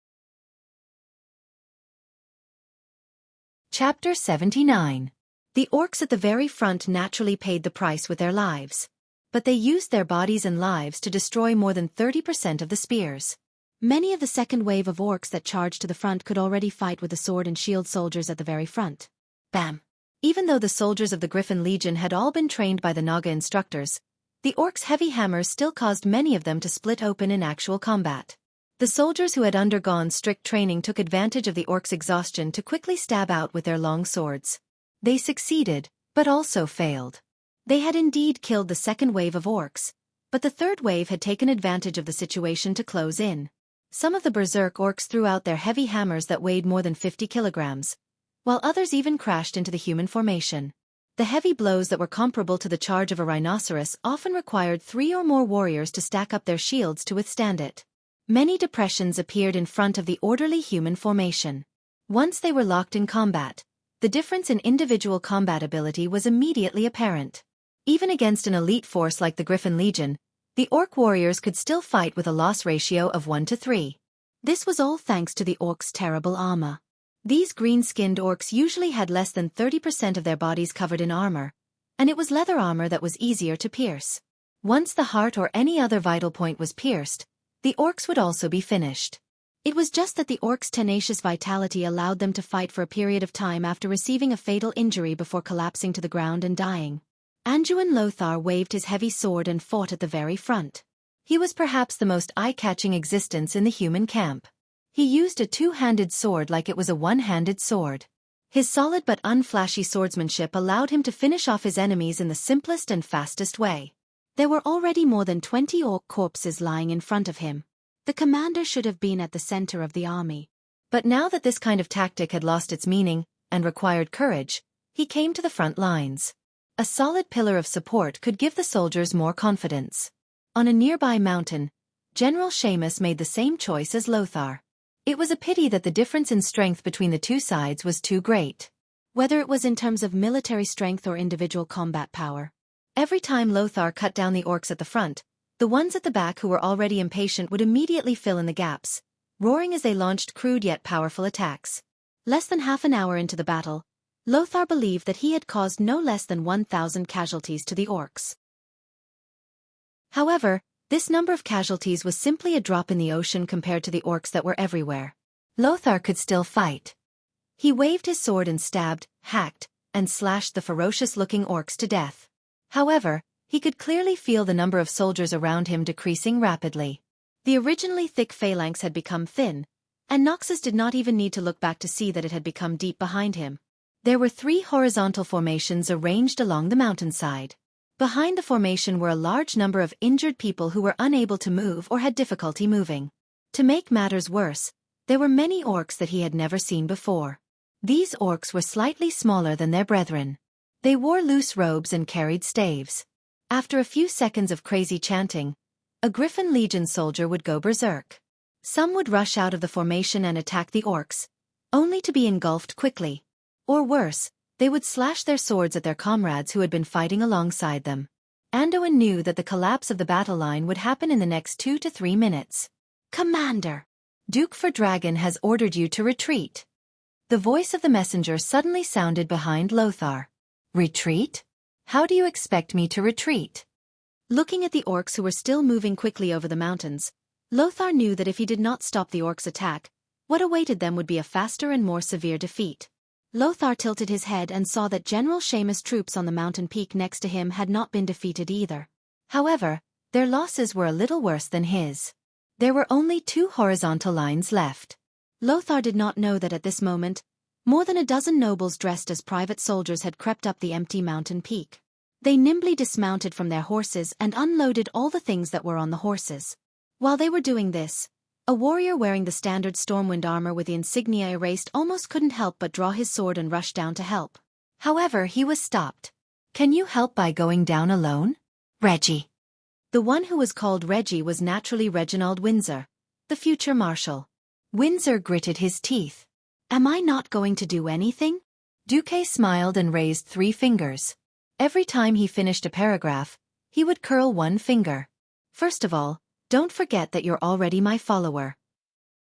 Chapter 79. The orcs at the very front naturally paid the price with their lives. But they used their bodies and lives to destroy more than 30% of the spears. Many of the second wave of orcs that charged to the front could already fight with the sword and shield soldiers at the very front. Bam! Even though the soldiers of the Griffin Legion had all been trained by the Naga instructors, the orcs' heavy hammers still caused many of them to split open in actual combat. The soldiers who had undergone strict training took advantage of the orcs' exhaustion to quickly stab out with their long swords. They succeeded, but also failed. They had indeed killed the second wave of orcs, but the third wave had taken advantage of the situation to close in. Some of the berserk orcs threw out their heavy hammers that weighed more than 50 kilograms, while others even crashed into the human formation. The heavy blows that were comparable to the charge of a rhinoceros often required 3 or more warriors to stack up their shields to withstand it. Many depressions appeared in front of the orderly human formation. Once they were locked in combat, the difference in individual combat ability was immediately apparent. Even against an elite force like the Griffin Legion, the orc warriors could still fight with a loss ratio of 1 to 3. This was all thanks to the orcs' terrible armor. These green-skinned orcs usually had less than 30% of their bodies covered in armor, and it was leather armor that was easier to pierce. Once the heart or any other vital point was pierced, the orcs would also be finished. It was just that the orcs' tenacious vitality allowed them to fight for a period of time after receiving a fatal injury before collapsing to the ground and dying. Anduin Lothar waved his heavy sword and fought at the very front. He was perhaps the most eye-catching existence in the human camp. He used a two-handed sword like it was a one-handed sword. His solid but unflashy swordsmanship allowed him to finish off his enemies in the simplest and fastest way. There were already more than 20 orc corpses lying in front of him. The commander should have been at the center of the army. But now that this kind of tactic had lost its meaning, and required courage, he came to the front lines. A solid pillar of support could give the soldiers more confidence. On a nearby mountain, General Seamus made the same choice as Lothar. It was a pity that the difference in strength between the two sides was too great. Whether it was in terms of military strength or individual combat power. Every time Lothar cut down the orcs at the front, the ones at the back who were already impatient would immediately fill in the gaps, roaring as they launched crude yet powerful attacks. Less than half an hour into the battle, Lothar believed that he had caused no less than 1,000 casualties to the orcs. However, this number of casualties was simply a drop in the ocean compared to the orcs that were everywhere. Lothar could still fight. He waved his sword and stabbed, hacked, and slashed the ferocious-looking orcs to death. However, he could clearly feel the number of soldiers around him decreasing rapidly. The originally thick phalanx had become thin, and Noxus did not even need to look back to see that it had become deep behind him. There were 3 horizontal formations arranged along the mountainside. Behind the formation were a large number of injured people who were unable to move or had difficulty moving. To make matters worse, there were many orcs that he had never seen before. These orcs were slightly smaller than their brethren. They wore loose robes and carried staves. After a few seconds of crazy chanting, a Griffin Legion soldier would go berserk. Some would rush out of the formation and attack the orcs, only to be engulfed quickly. Or worse, they would slash their swords at their comrades who had been fighting alongside them. Anduin knew that the collapse of the battle line would happen in the next 2 to 3 minutes. "Commander, Duke for Dragon has ordered you to retreat." The voice of the messenger suddenly sounded behind Lothar. "Retreat? How do you expect me to retreat?" Looking at the orcs who were still moving quickly over the mountains, Lothar knew that if he did not stop the orcs' attack, what awaited them would be a faster and more severe defeat. Lothar tilted his head and saw that General Seamus' troops on the mountain peak next to him had not been defeated either. However, their losses were a little worse than his. There were only 2 horizontal lines left. Lothar did not know that at this moment, more than a dozen nobles dressed as private soldiers had crept up the empty mountain peak. They nimbly dismounted from their horses and unloaded all the things that were on the horses. While they were doing this, a warrior wearing the standard Stormwind armor with the insignia erased almost couldn't help but draw his sword and rush down to help. However, he was stopped. "Can you help by going down alone?" "Reggie." The one who was called Reggie was naturally Reginald Windsor, the future marshal. Windsor gritted his teeth. "Am I not going to do anything?" Duque smiled and raised 3 fingers. Every time he finished a paragraph, he would curl 1 finger. "First of all, don't forget that you're already my follower.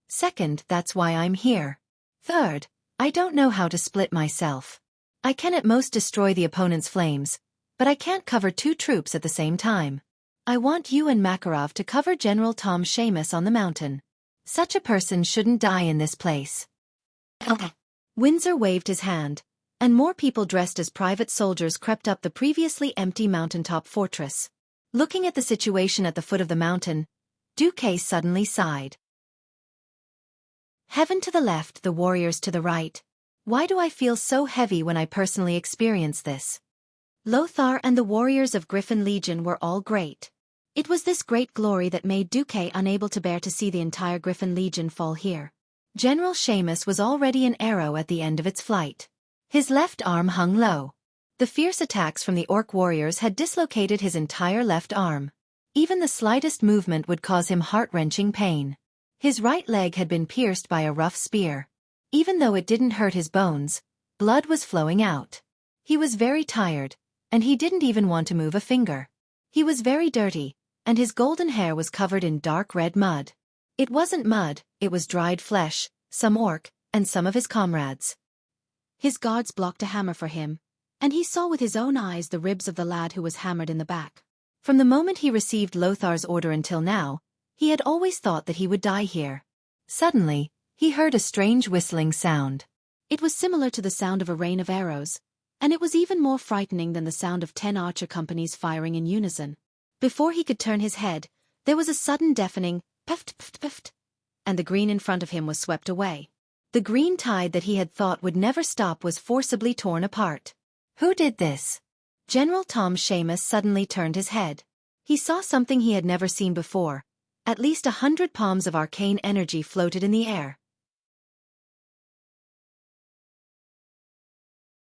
Second, that's why I'm here. Third, I don't know how to split myself. I can at most destroy the opponent's flames, but I can't cover 2 troops at the same time. I want you and Makarov to cover General Tom Seamus on the mountain. Such a person shouldn't die in this place." Okay. Windsor waved his hand, and more people dressed as private soldiers crept up the previously empty mountaintop fortress. Looking at the situation at the foot of the mountain, Duque suddenly sighed. Heaven to the left, the warriors to the right. Why do I feel so heavy when I personally experience this? Lothar and the warriors of Griffin Legion were all great. It was this great glory that made Duque unable to bear to see the entire Griffin Legion fall here. General Seamus was already an arrow at the end of its flight. His left arm hung low. The fierce attacks from the orc warriors had dislocated his entire left arm. Even the slightest movement would cause him heart-wrenching pain. His right leg had been pierced by a rough spear. Even though it didn't hurt his bones, blood was flowing out. He was very tired, and he didn't even want to move a finger. He was very dirty, and his golden hair was covered in dark red mud. It wasn't mud, it was dried flesh, some orc, and some of his comrades. His guards blocked a hammer for him, and he saw with his own eyes the ribs of the lad who was hammered in the back. From the moment he received Lothar's order until now, he had always thought that he would die here. Suddenly, he heard a strange whistling sound. It was similar to the sound of a rain of arrows, and it was even more frightening than the sound of 10 archer companies firing in unison. Before he could turn his head, there was a sudden deafening puft puft puft, and the green in front of him was swept away. The green tide that he had thought would never stop was forcibly torn apart. Who did this? General Tom Seamus suddenly turned his head. He saw something he had never seen before. At least 100 palms of arcane energy floated in the air.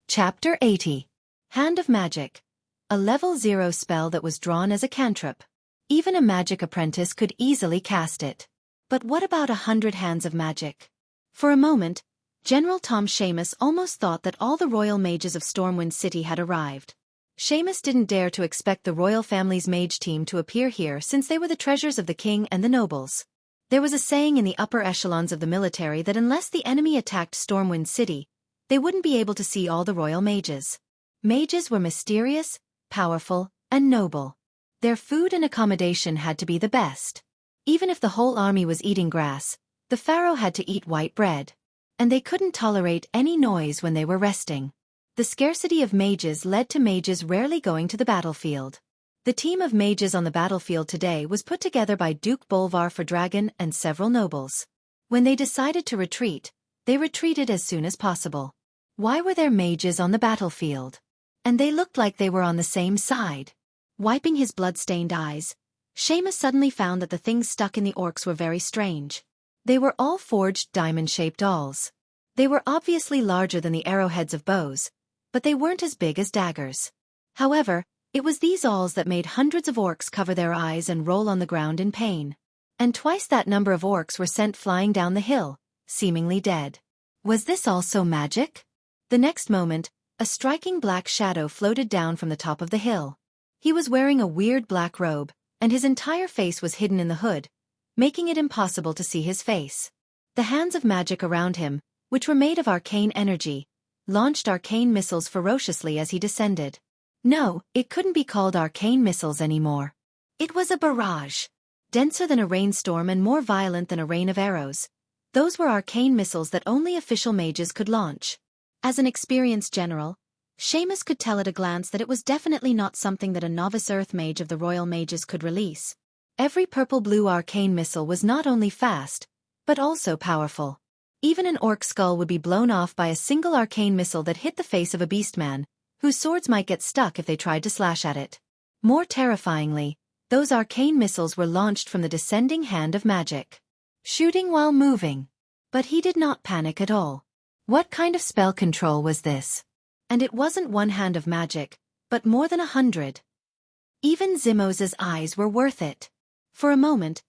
Chapter 80. Hand of Magic. A level 0 spell that was drawn as a cantrip. Even a magic apprentice could easily cast it. But what about 100 hands of magic? For a moment, General Tom Seamus almost thought that all the royal mages of Stormwind City had arrived. Seamus didn't dare to expect the royal family's mage team to appear here since they were the treasures of the king and the nobles. There was a saying in the upper echelons of the military that unless the enemy attacked Stormwind City, they wouldn't be able to see all the royal mages. Mages were mysterious, powerful, and noble. Their food and accommodation had to be the best. Even if the whole army was eating grass, the pharaoh had to eat white bread. And they couldn't tolerate any noise when they were resting. The scarcity of mages led to mages rarely going to the battlefield. The team of mages on the battlefield today was put together by Duke Bolvar for Dragon and several nobles. When they decided to retreat, they retreated as soon as possible. Why were there mages on the battlefield? And they looked like they were on the same side. Wiping his blood-stained eyes, Seamus suddenly found that the things stuck in the orcs were very strange. They were all forged diamond-shaped awls. They were obviously larger than the arrowheads of bows, but they weren't as big as daggers. However, it was these awls that made hundreds of orcs cover their eyes and roll on the ground in pain. And twice that number of orcs were sent flying down the hill, seemingly dead. Was this also magic? The next moment, a striking black shadow floated down from the top of the hill. He was wearing a weird black robe, and his entire face was hidden in the hood, making it impossible to see his face. The hands of magic around him, which were made of arcane energy, launched arcane missiles ferociously as he descended. No, it couldn't be called arcane missiles anymore. It was a barrage. Denser than a rainstorm and more violent than a rain of arrows. Those were arcane missiles that only official mages could launch. As an experienced general, Seamus could tell at a glance that it was definitely not something that a novice earth mage of the royal mages could release. Every purple-blue arcane missile was not only fast, but also powerful. Even an orc skull would be blown off by a single arcane missile that hit the face of a beastman, whose swords might get stuck if they tried to slash at it. More terrifyingly, those arcane missiles were launched from the descending hand of magic. Shooting while moving. But he did not panic at all. What kind of spell control was this? And it wasn't one hand of magic, but more than 100. Even Zimos's eyes were worth it. For a moment,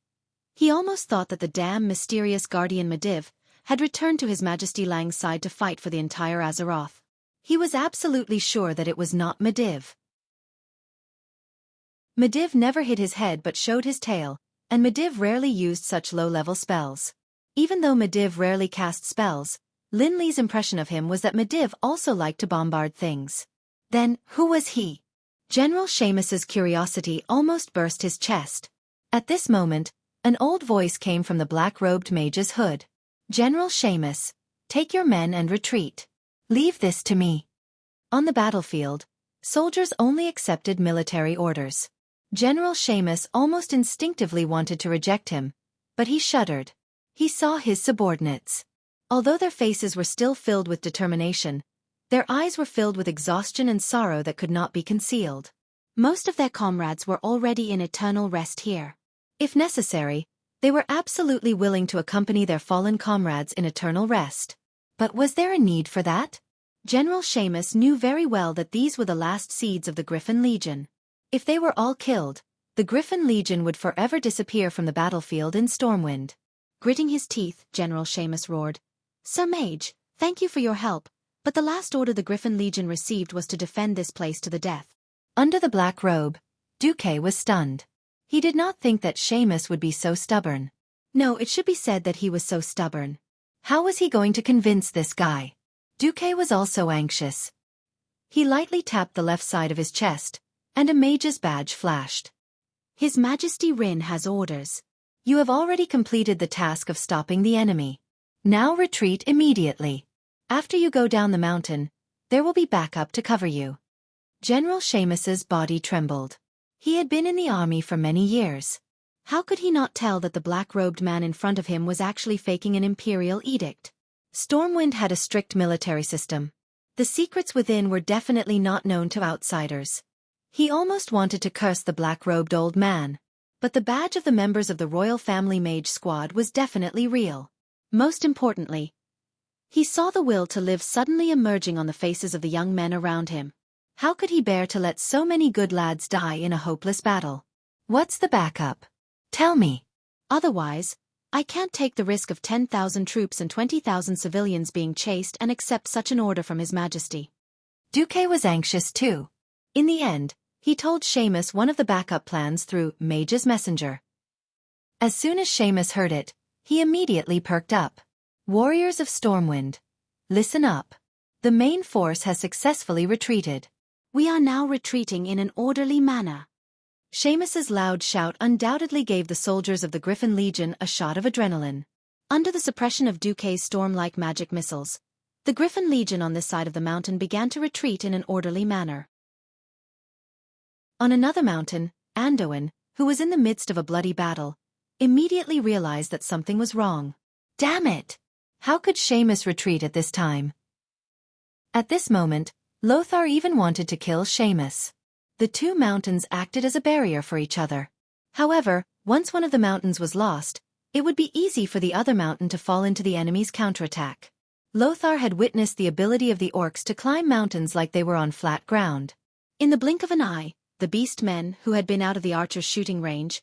he almost thought that the damn mysterious guardian Medivh had returned to His Majesty Lang's side to fight for the entire Azeroth. He was absolutely sure that it was not Medivh. Medivh never hid his head but showed his tail, and Medivh rarely used such low-level spells. Even though Medivh rarely cast spells, Linley's impression of him was that Medivh also liked to bombard things. Then, who was he? General Seamus's curiosity almost burst his chest. At this moment, an old voice came from the black-robed mage's hood. General Seamus, take your men and retreat. Leave this to me. On the battlefield, soldiers only accepted military orders. General Seamus almost instinctively wanted to reject him, but he shuddered. He saw his subordinates. Although their faces were still filled with determination, their eyes were filled with exhaustion and sorrow that could not be concealed. Most of their comrades were already in eternal rest here. If necessary, they were absolutely willing to accompany their fallen comrades in eternal rest. But was there a need for that? General Seamus knew very well that these were the last seeds of the Griffin Legion. If they were all killed, the Griffin Legion would forever disappear from the battlefield in Stormwind. Gritting his teeth, General Seamus roared, "Sir Mage, thank you for your help, but the last order the Griffin Legion received was to defend this place to the death." Under the black robe, Xueqi was stunned. He did not think that Seamus would be so stubborn. No, it should be said that he was so stubborn. How was he going to convince this guy? Xueqi was also anxious. He lightly tapped the left side of his chest, and a mage's badge flashed. His Majesty Rin has orders. You have already completed the task of stopping the enemy. Now retreat immediately. After you go down the mountain, there will be backup to cover you. General Seamus's body trembled. He had been in the army for many years. How could he not tell that the black-robed man in front of him was actually faking an imperial edict? Stormwind had a strict military system. The secrets within were definitely not known to outsiders. He almost wanted to curse the black-robed old man. But the badge of the members of the Royal Family Mage Squad was definitely real. Most importantly, he saw the will to live suddenly emerging on the faces of the young men around him. How could he bear to let so many good lads die in a hopeless battle? What's the backup? Tell me. Otherwise, I can't take the risk of 10,000 troops and 20,000 civilians being chased and accept such an order from His Majesty. Xueqi was anxious too. In the end, he told Seamus one of the backup plans through Mage's messenger. As soon as Seamus heard it, he immediately perked up. Warriors of Stormwind, listen up. The main force has successfully retreated. We are now retreating in an orderly manner. Seamus's loud shout undoubtedly gave the soldiers of the Griffin Legion a shot of adrenaline. Under the suppression of Xueqi's storm-like magic missiles, the Griffin Legion on this side of the mountain began to retreat in an orderly manner. On another mountain, Anduin, who was in the midst of a bloody battle, immediately realized that something was wrong. Damn it! How could Seamus retreat at this time? At this moment, Lothar even wanted to kill Seamus. The two mountains acted as a barrier for each other. However, once one of the mountains was lost, it would be easy for the other mountain to fall into the enemy's counterattack. Lothar had witnessed the ability of the orcs to climb mountains like they were on flat ground. In the blink of an eye, the beast men, who had been out of the archer's shooting range,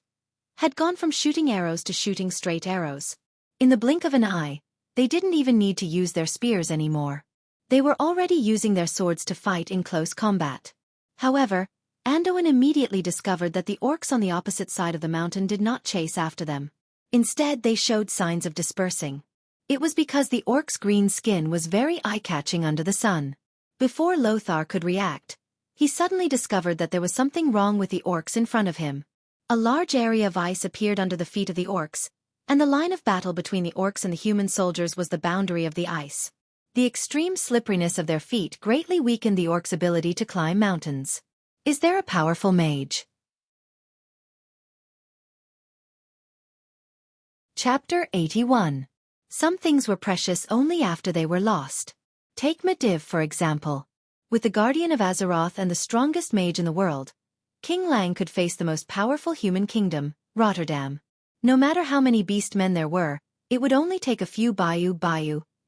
had gone from shooting arrows to shooting straight arrows. In the blink of an eye, they didn't even need to use their spears anymore. They were already using their swords to fight in close combat. However, Anduin immediately discovered that the orcs on the opposite side of the mountain did not chase after them. Instead, they showed signs of dispersing. It was because the orc's green skin was very eye-catching under the sun. Before Lothar could react, he suddenly discovered that there was something wrong with the orcs in front of him. A large area of ice appeared under the feet of the orcs, and the line of battle between the orcs and the human soldiers was the boundary of the ice. The extreme slipperiness of their feet greatly weakened the orcs' ability to climb mountains. Is there a powerful mage? Chapter 81. Some things were precious only after they were lost. Take Medivh for example. With the Guardian of Azeroth and the strongest mage in the world, King Lang could face the most powerful human kingdom, Rotterdam. No matter how many beast men there were, it would only take a few Bayou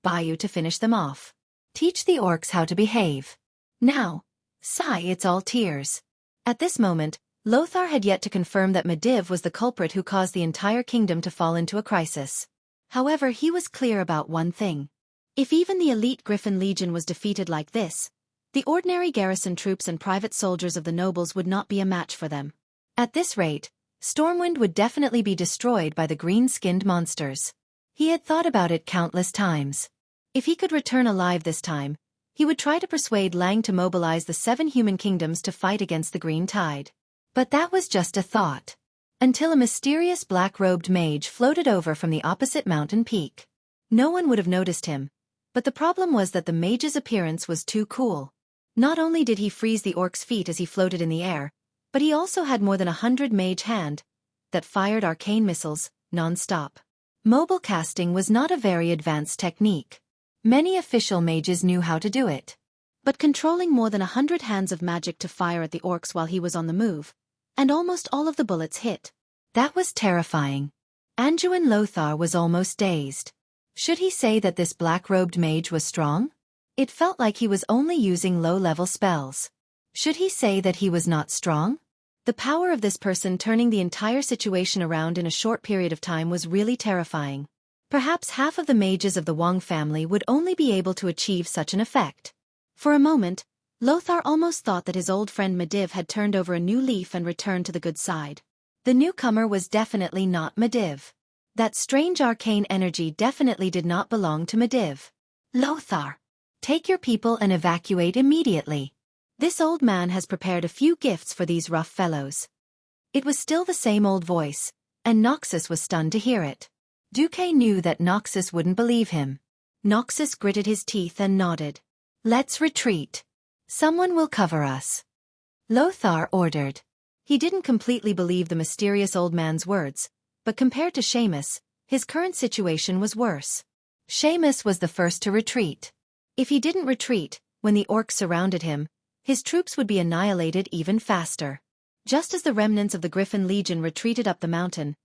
to finish them off. Teach the orcs how to behave. Now, sigh, it's all tears. At this moment, Lothar had yet to confirm that Medivh was the culprit who caused the entire kingdom to fall into a crisis. However, he was clear about one thing. If even the elite Griffin Legion was defeated like this, the ordinary garrison troops and private soldiers of the nobles would not be a match for them. At this rate, Stormwind would definitely be destroyed by the green-skinned monsters. He had thought about it countless times. If he could return alive this time, he would try to persuade Lang to mobilize the 7 human kingdoms to fight against the Green Tide. But that was just a thought. Until a mysterious black-robed mage floated over from the opposite mountain peak. No one would have noticed him, but the problem was that the mage's appearance was too cool. Not only did he freeze the orc's feet as he floated in the air, but he also had more than 100 mage hand that fired arcane missiles, non-stop. Mobile casting was not a very advanced technique. Many official mages knew how to do it. But controlling more than 100 hands of magic to fire at the orcs while he was on the move, and almost all of the bullets hit. That was terrifying. Anduin Lothar was almost dazed. Should he say that this black-robed mage was strong? It felt like he was only using low-level spells. Should he say that he was not strong? The power of this person turning the entire situation around in a short period of time was really terrifying. Perhaps half of the mages of the Wang family would only be able to achieve such an effect. For a moment, Lothar almost thought that his old friend Medivh had turned over a new leaf and returned to the good side. The newcomer was definitely not Medivh. That strange arcane energy definitely did not belong to Medivh. Lothar, take your people and evacuate immediately. This old man has prepared a few gifts for these rough fellows. It was still the same old voice, and Noxus was stunned to hear it. Duque knew that Noxus wouldn't believe him. Noxus gritted his teeth and nodded. Let's retreat. Someone will cover us. Lothar ordered. He didn't completely believe the mysterious old man's words, but compared to Seamus, his current situation was worse. Seamus was the first to retreat. If he didn't retreat, when the orcs surrounded him, his troops would be annihilated even faster. Just as the remnants of the Griffin Legion retreated up the mountain,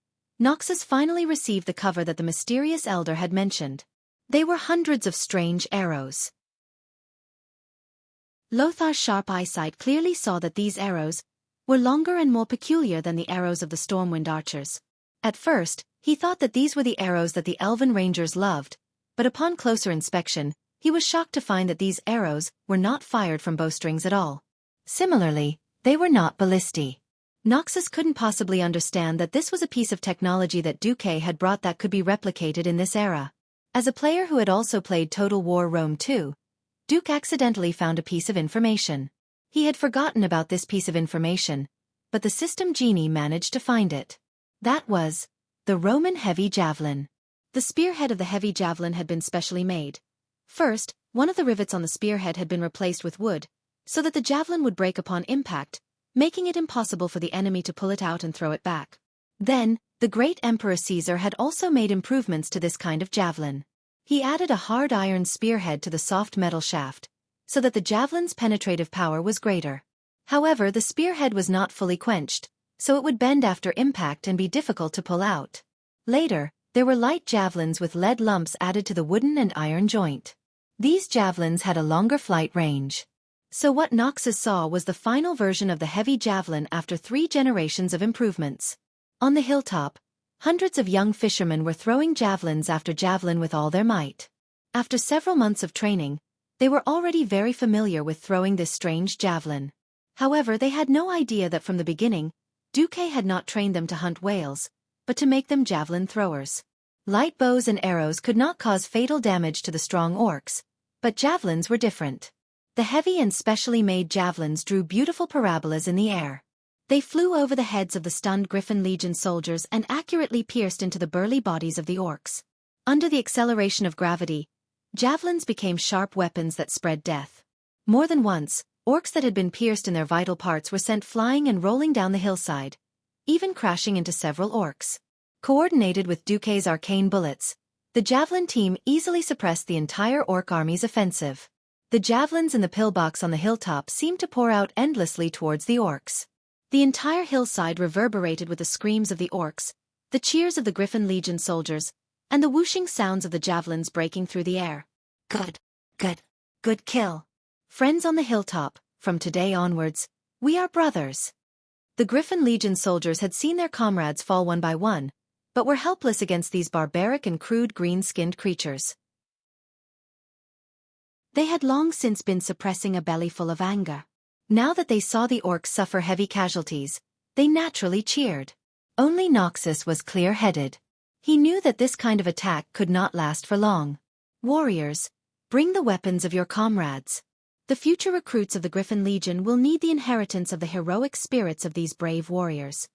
Noxus finally received the cover that the mysterious elder had mentioned. They were hundreds of strange arrows. Lothar's sharp eyesight clearly saw that these arrows were longer and more peculiar than the arrows of the Stormwind archers. At first, he thought that these were the arrows that the Elven Rangers loved, but upon closer inspection, he was shocked to find that these arrows were not fired from bowstrings at all. Similarly, they were not ballistae. Noxus couldn't possibly understand that this was a piece of technology that Duque had brought that could be replicated in this era. As a player who had also played Total War Rome 2, Duke accidentally found a piece of information. He had forgotten about this piece of information, but the system genie managed to find it. That was the Roman heavy javelin. The spearhead of the heavy javelin had been specially made. First, one of the rivets on the spearhead had been replaced with wood, so that the javelin would break upon impact, making it impossible for the enemy to pull it out and throw it back. Then, the great Emperor Caesar had also made improvements to this kind of javelin. He added a hard iron spearhead to the soft metal shaft, so that the javelin's penetrative power was greater. However, the spearhead was not fully quenched, so it would bend after impact and be difficult to pull out. Later, there were light javelins with lead lumps added to the wooden and iron joint. These javelins had a longer flight range. So what Noxus saw was the final version of the heavy javelin after 3 generations of improvements. On the hilltop, hundreds of young fishermen were throwing javelins after javelin with all their might. After several months of training, they were already very familiar with throwing this strange javelin. However, they had no idea that from the beginning, Xueqi had not trained them to hunt whales, but to make them javelin throwers. Light bows and arrows could not cause fatal damage to the strong orcs, but javelins were different. The heavy and specially made javelins drew beautiful parabolas in the air. They flew over the heads of the stunned Griffin Legion soldiers and accurately pierced into the burly bodies of the orcs. Under the acceleration of gravity, javelins became sharp weapons that spread death. More than once, orcs that had been pierced in their vital parts were sent flying and rolling down the hillside, even crashing into several orcs. Coordinated with Xueqi's arcane bullets, the javelin team easily suppressed the entire orc army's offensive. The javelins in the pillbox on the hilltop seemed to pour out endlessly towards the orcs. The entire hillside reverberated with the screams of the orcs, the cheers of the Griffin Legion soldiers, and the whooshing sounds of the javelins breaking through the air. Good kill. Friends on the hilltop, from today onwards, we are brothers. The Griffin Legion soldiers had seen their comrades fall one by one, but were helpless against these barbaric and crude green-skinned creatures. They had long since been suppressing a bellyful of anger. Now that they saw the orcs suffer heavy casualties, they naturally cheered. Only Noxus was clear-headed. He knew that this kind of attack could not last for long. Warriors, bring the weapons of your comrades. The future recruits of the Griffin Legion will need the inheritance of the heroic spirits of these brave warriors.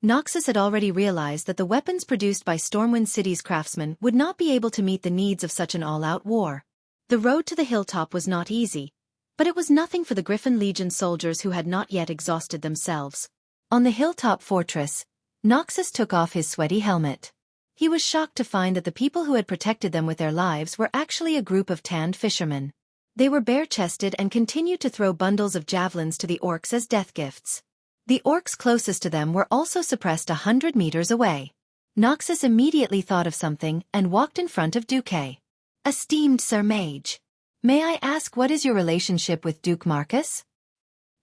Noxus had already realized that the weapons produced by Stormwind City's craftsmen would not be able to meet the needs of such an all-out war. The road to the hilltop was not easy, but it was nothing for the Griffin Legion soldiers who had not yet exhausted themselves. On the hilltop fortress, Noxus took off his sweaty helmet. He was shocked to find that the people who had protected them with their lives were actually a group of tanned fishermen. They were bare-chested and continued to throw bundles of javelins to the orcs as death gifts. The orcs closest to them were also suppressed 100 meters away. Noxus immediately thought of something and walked in front of Xueqi. Esteemed Sir Mage, may I ask what is your relationship with Duke Marcus?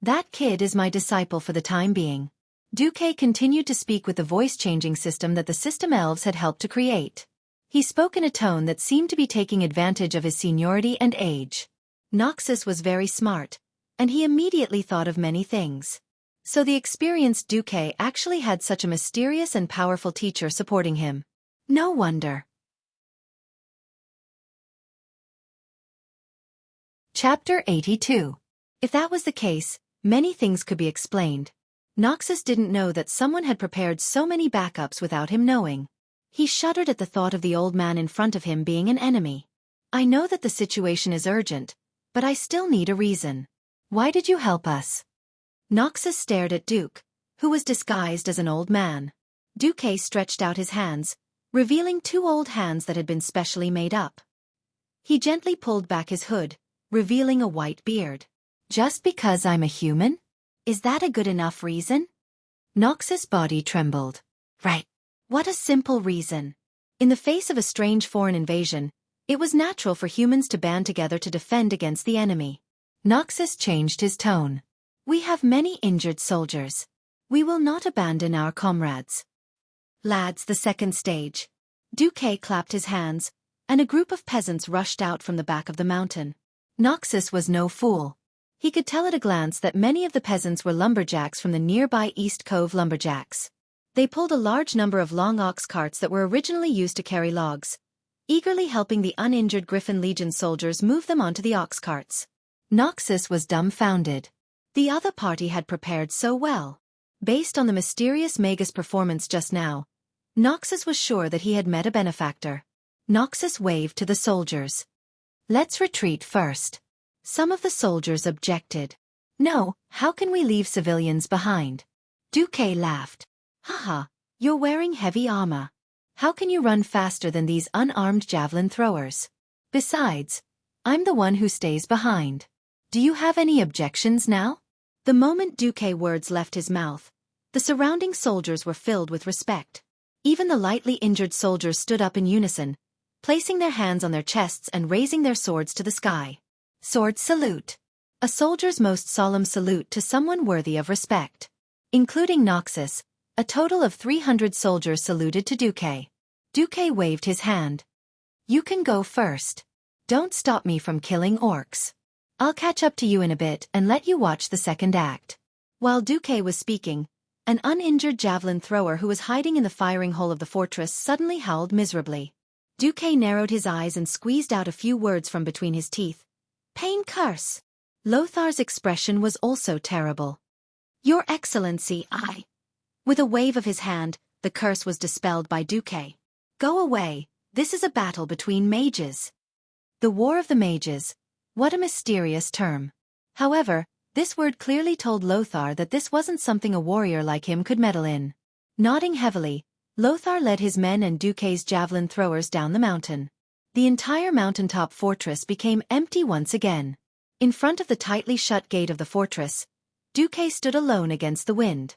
That kid is my disciple for the time being. Xueqi continued to speak with the voice-changing system that the system elves had helped to create. He spoke in a tone that seemed to be taking advantage of his seniority and age. Noxus was very smart, and he immediately thought of many things. So the experienced Xueqi actually had such a mysterious and powerful teacher supporting him. No wonder. Chapter 82. If that was the case, many things could be explained. Noxus didn't know that someone had prepared so many backups without him knowing. He shuddered at the thought of the old man in front of him being an enemy. I know that the situation is urgent, but I still need a reason. Why did you help us? Noxus stared at Duke, who was disguised as an old man. Xueqi stretched out his hands, revealing 2 old hands that had been specially made up. He gently pulled back his hood, revealing a white beard. Just because I'm a human? Is that a good enough reason? Noxus' body trembled. Right. What a simple reason. In the face of a strange foreign invasion, it was natural for humans to band together to defend against the enemy. Noxus changed his tone. We have many injured soldiers. We will not abandon our comrades. Lads, the second stage. Xueqi clapped his hands, and a group of peasants rushed out from the back of the mountain. Noxus was no fool. He could tell at a glance that many of the peasants were lumberjacks from the nearby East Cove lumberjacks. They pulled a large number of long ox carts that were originally used to carry logs, eagerly helping the uninjured Griffin Legion soldiers move them onto the ox carts. Noxus was dumbfounded. The other party had prepared so well. Based on the mysterious Magus performance just now, Noxus was sure that he had met a benefactor. Noxus waved to the soldiers. Let's retreat first. Some of the soldiers objected. No, how can we leave civilians behind? Xueqi laughed. Haha, you're wearing heavy armor. How can you run faster than these unarmed javelin throwers? Besides, I'm the one who stays behind. Do you have any objections now? The moment Duque words left his mouth, the surrounding soldiers were filled with respect. Even the lightly injured soldiers stood up in unison, placing their hands on their chests and raising their swords to the sky. Sword salute. A soldier's most solemn salute to someone worthy of respect. Including Noxus, a total of 300 soldiers saluted to Duque. Duque waved his hand. You can go first. Don't stop me from killing orcs. I'll catch up to you in a bit and let you watch the second act. While Duque was speaking, an uninjured javelin thrower who was hiding in the firing hole of the fortress suddenly howled miserably. Duque narrowed his eyes and squeezed out a few words from between his teeth. Pain curse. Lothar's expression was also terrible. Your Excellency, I. With a wave of his hand, the curse was dispelled by Duque. Go away, this is a battle between mages. The War of the Mages. What a mysterious term. However, this word clearly told Lothar that this wasn't something a warrior like him could meddle in. Nodding heavily, Lothar led his men and Duque's javelin throwers down the mountain. The entire mountaintop fortress became empty once again. In front of the tightly shut gate of the fortress, Duque stood alone against the wind.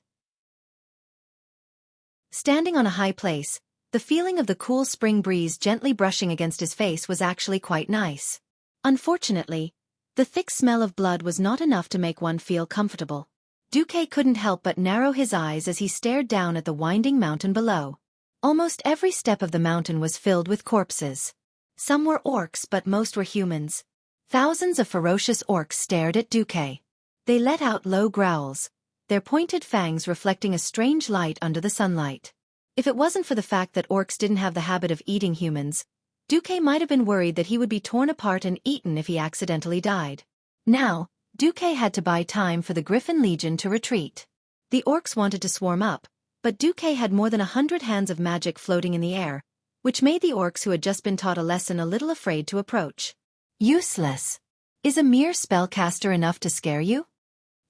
Standing on a high place, the feeling of the cool spring breeze gently brushing against his face was actually quite nice. Unfortunately, the thick smell of blood was not enough to make one feel comfortable. Duque couldn't help but narrow his eyes as he stared down at the winding mountain below. Almost every step of the mountain was filled with corpses. Some were orcs but most were humans. Thousands of ferocious orcs stared at Duque. They let out low growls, their pointed fangs reflecting a strange light under the sunlight. If it wasn't for the fact that orcs didn't have the habit of eating humans, Duque might have been worried that he would be torn apart and eaten if he accidentally died. Now, Duque had to buy time for the Griffin Legion to retreat. The orcs wanted to swarm up, but Duque had more than 100 hands of magic floating in the air, which made the orcs who had just been taught a lesson a little afraid to approach. Useless. Is a mere spellcaster enough to scare you?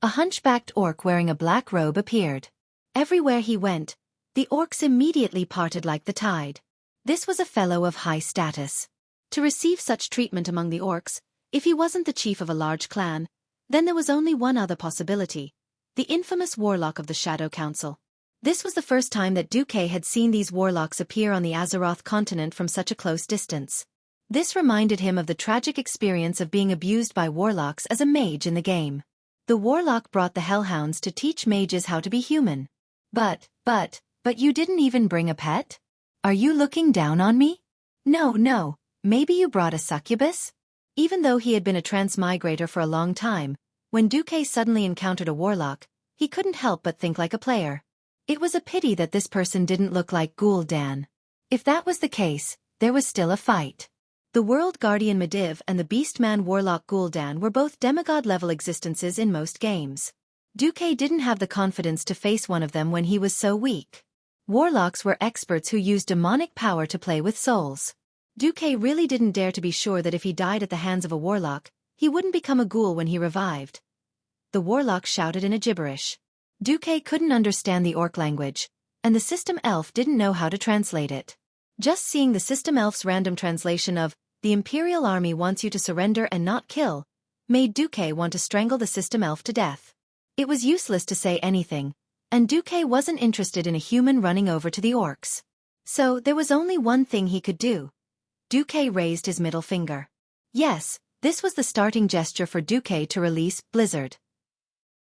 A hunchbacked orc wearing a black robe appeared. Everywhere he went, the orcs immediately parted like the tide. This was a fellow of high status. To receive such treatment among the orcs, if he wasn't the chief of a large clan, then there was only one other possibility: the infamous warlock of the Shadow Council. This was the first time that Duque had seen these warlocks appear on the Azeroth continent from such a close distance. This reminded him of the tragic experience of being abused by warlocks as a mage in the game. The warlock brought the hellhounds to teach mages how to be human. But you didn't even bring a pet? Are you looking down on me? No, maybe you brought a succubus? Even though he had been a transmigrator for a long time, when Duque suddenly encountered a warlock, he couldn't help but think like a player. It was a pity that this person didn't look like Gul'dan. If that was the case, there was still a fight. The World Guardian Medivh and the Beastman Warlock Gul'dan were both demigod-level existences in most games. Duque didn't have the confidence to face one of them when he was so weak. Warlocks were experts who used demonic power to play with souls. Duque really didn't dare to be sure that if he died at the hands of a warlock, he wouldn't become a ghoul when he revived. The warlock shouted in a gibberish. Duque couldn't understand the orc language, and the system elf didn't know how to translate it. Just seeing the system elf's random translation of, "The Imperial Army wants you to surrender and not kill," made Duque want to strangle the system elf to death. It was useless to say anything, and Duque wasn't interested in a human running over to the orcs. So there was only one thing he could do. Duque raised his middle finger. Yes, this was the starting gesture for Duque to release Blizzard.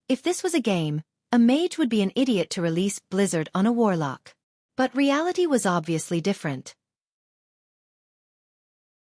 If this was a game, a mage would be an idiot to release Blizzard on a warlock. But reality was obviously different.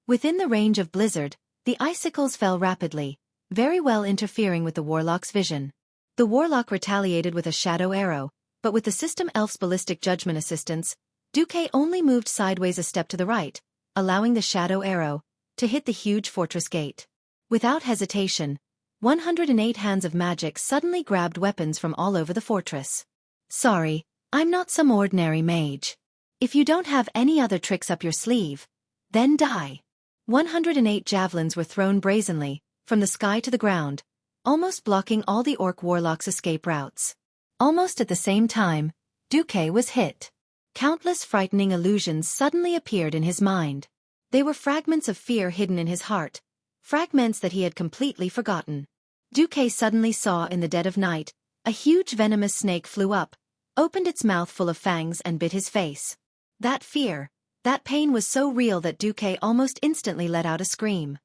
Within the range of Blizzard, the icicles fell rapidly, very well interfering with the warlock's vision. The warlock retaliated with a shadow arrow, but with the system elf's ballistic judgment assistance, Duque only moved sideways a step to the right, allowing the shadow arrow to hit the huge fortress gate. Without hesitation, 108 hands of magic suddenly grabbed weapons from all over the fortress. Sorry, I'm not some ordinary mage. If you don't have any other tricks up your sleeve, then die. 108 javelins were thrown brazenly, from the sky to the ground, almost blocking all the orc warlock's escape routes. Almost at the same time, Duque was hit. Countless frightening illusions suddenly appeared in his mind. They were fragments of fear hidden in his heart, fragments that he had completely forgotten. Xueqi suddenly saw in the dead of night, a huge venomous snake flew up, opened its mouth full of fangs and bit his face. That fear, that pain was so real that Xueqi almost instantly let out a scream.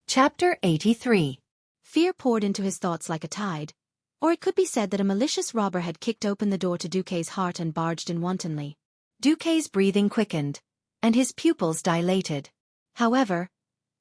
Chapter 83. Fear poured into his thoughts like a tide. Or it could be said that a malicious robber had kicked open the door to Xueqi's heart and barged in wantonly. Xueqi's breathing quickened, and his pupils dilated. However,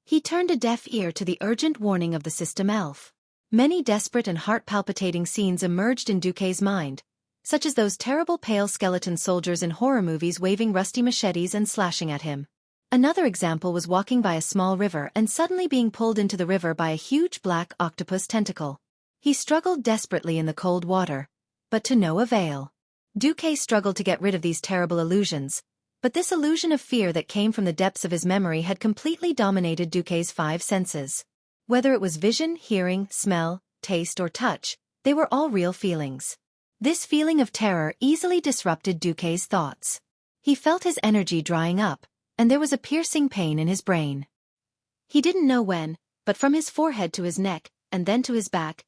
he turned a deaf ear to the urgent warning of the system elf. Many desperate and heart-palpitating scenes emerged in Xueqi's mind, such as those terrible pale skeleton soldiers in horror movies waving rusty machetes and slashing at him. Another example was walking by a small river and suddenly being pulled into the river by a huge black octopus tentacle. He struggled desperately in the cold water, but to no avail. Xueqi struggled to get rid of these terrible illusions, but this illusion of fear that came from the depths of his memory had completely dominated Xueqi's 5 senses. Whether it was vision, hearing, smell, taste or touch, they were all real feelings. This feeling of terror easily disrupted Xueqi's thoughts. He felt his energy drying up, and there was a piercing pain in his brain. He didn't know when, but from his forehead to his neck, and then to his back,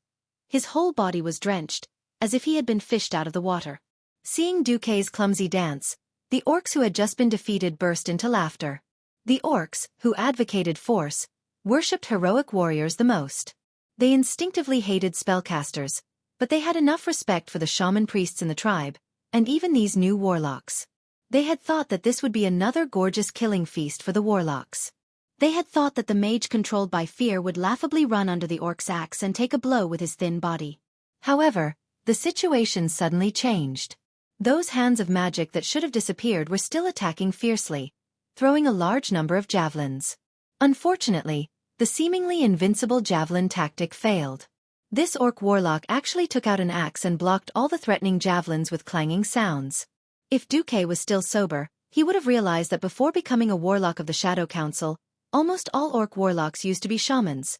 his whole body was drenched, as if he had been fished out of the water. Seeing Xueqi's clumsy dance, the orcs who had just been defeated burst into laughter. The orcs, who advocated force, worshipped heroic warriors the most. They instinctively hated spellcasters, but they had enough respect for the shaman priests in the tribe, and even these new warlocks. They had thought that this would be another gorgeous killing feast for the warlocks. They had thought that the mage controlled by fear would laughably run under the orc's axe and take a blow with his thin body. However, the situation suddenly changed. Those hands of magic that should have disappeared were still attacking fiercely, throwing a large number of javelins. Unfortunately, the seemingly invincible javelin tactic failed. This orc warlock actually took out an axe and blocked all the threatening javelins with clanging sounds. If Xueqi was still sober, he would have realized that before becoming a warlock of the Shadow Council, almost all orc warlocks used to be shamans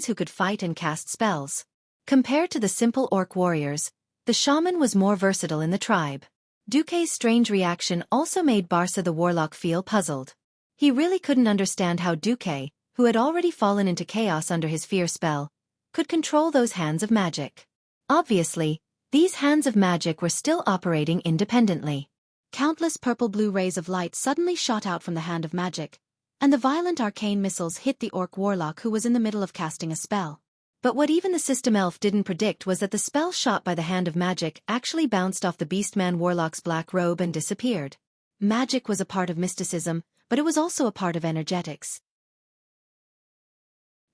who could fight and cast spells. Compared to the simple orc warriors, the shaman was more versatile in the tribe. Xueqi's strange reaction also made Barca the warlock feel puzzled. He really couldn't understand how Xueqi, who had already fallen into chaos under his fear spell, could control those hands of magic. Obviously, these hands of magic were still operating independently. Countless purple-blue rays of light suddenly shot out from the hand of magic, and the violent arcane missiles hit the orc warlock who was in the middle of casting a spell. But what even the system elf didn't predict was that the spell shot by the hand of magic actually bounced off the beastman warlock's black robe and disappeared. Magic was a part of mysticism, but it was also a part of energetics.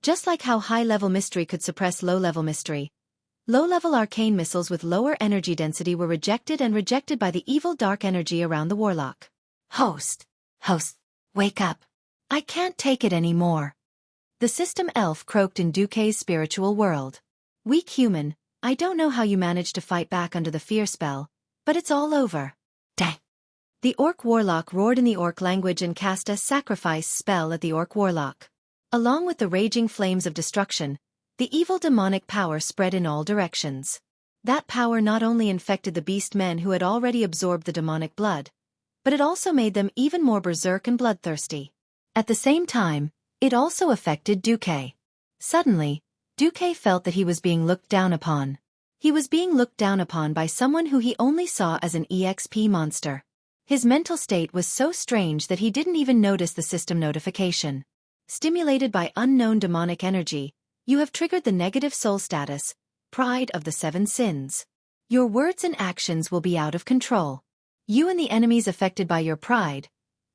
Just like how high-level mystery could suppress low-level mystery, low-level arcane missiles with lower energy density were rejected by the evil dark energy around the warlock. Host, wake up. I can't take it anymore. The system elf croaked in Xueqi's spiritual world. Weak human, I don't know how you managed to fight back under the fear spell, but it's all over. Dang. The orc warlock roared in the orc language and cast a sacrifice spell at the orc warlock. Along with the raging flames of destruction, the evil demonic power spread in all directions. That power not only infected the beast men who had already absorbed the demonic blood, but it also made them even more berserk and bloodthirsty. At the same time, it also affected Xueqi. Suddenly, Xueqi felt that he was being looked down upon. He was being looked down upon by someone who he only saw as an EXP monster. His mental state was so strange that he didn't even notice the system notification. Stimulated by unknown demonic energy, you have triggered the negative soul status, pride of the 7 sins. Your words and actions will be out of control. You and the enemies affected by your pride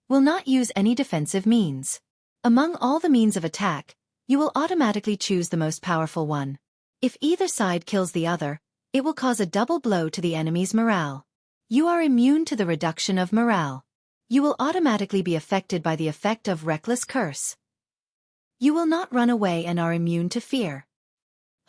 will not use any defensive means. Among all the means of attack, you will automatically choose the most powerful one. If either side kills the other, it will cause a double blow to the enemy's morale. You are immune to the reduction of morale. You will automatically be affected by the effect of reckless curse. You will not run away and are immune to fear.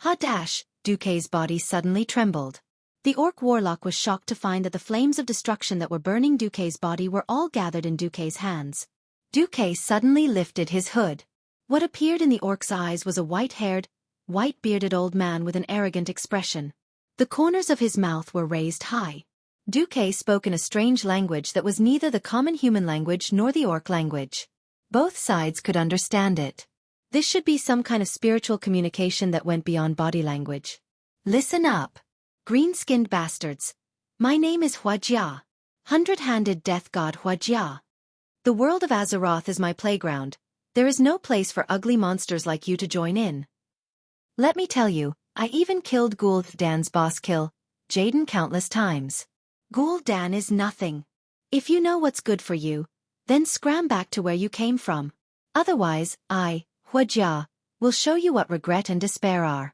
Xueqi's body suddenly trembled. The orc warlock was shocked to find that the flames of destruction that were burning Xueqi's body were all gathered in Xueqi's hands. Xueqi suddenly lifted his hood. What appeared in the orc's eyes was a white-haired, white-bearded old man with an arrogant expression. The corners of his mouth were raised high. Duque spoke in a strange language that was neither the common human language nor the orc language. Both sides could understand it. This should be some kind of spiritual communication that went beyond body language. Listen up. Green-skinned bastards. My name is Xueqi, hundred-handed death god Xueqi. The world of Azeroth is my playground. There is no place for ugly monsters like you to join in. Let me tell you, I even killed Gul'dan's boss kill, Jaden, countless times. Gul'dan is nothing. If you know what's good for you, then scram back to where you came from. Otherwise, Xueqi, will show you what regret and despair are.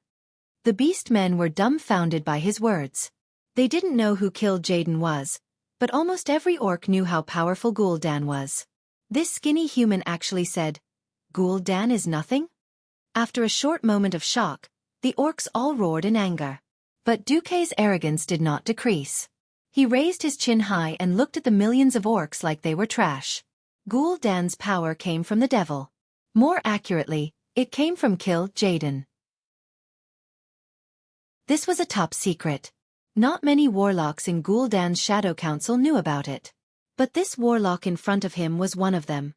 The beast men were dumbfounded by his words. They didn't know who killed Jaden was, but almost every orc knew how powerful Gul'dan was. This skinny human actually said, Gul'dan is nothing? After a short moment of shock, the orcs all roared in anger. But Duque's arrogance did not decrease. He raised his chin high and looked at the millions of orcs like they were trash. Gul'dan's power came from the devil. More accurately, it came from Kill Jaden. This was a top secret. Not many warlocks in Gul'dan's Shadow Council knew about it. But this warlock in front of him was one of them.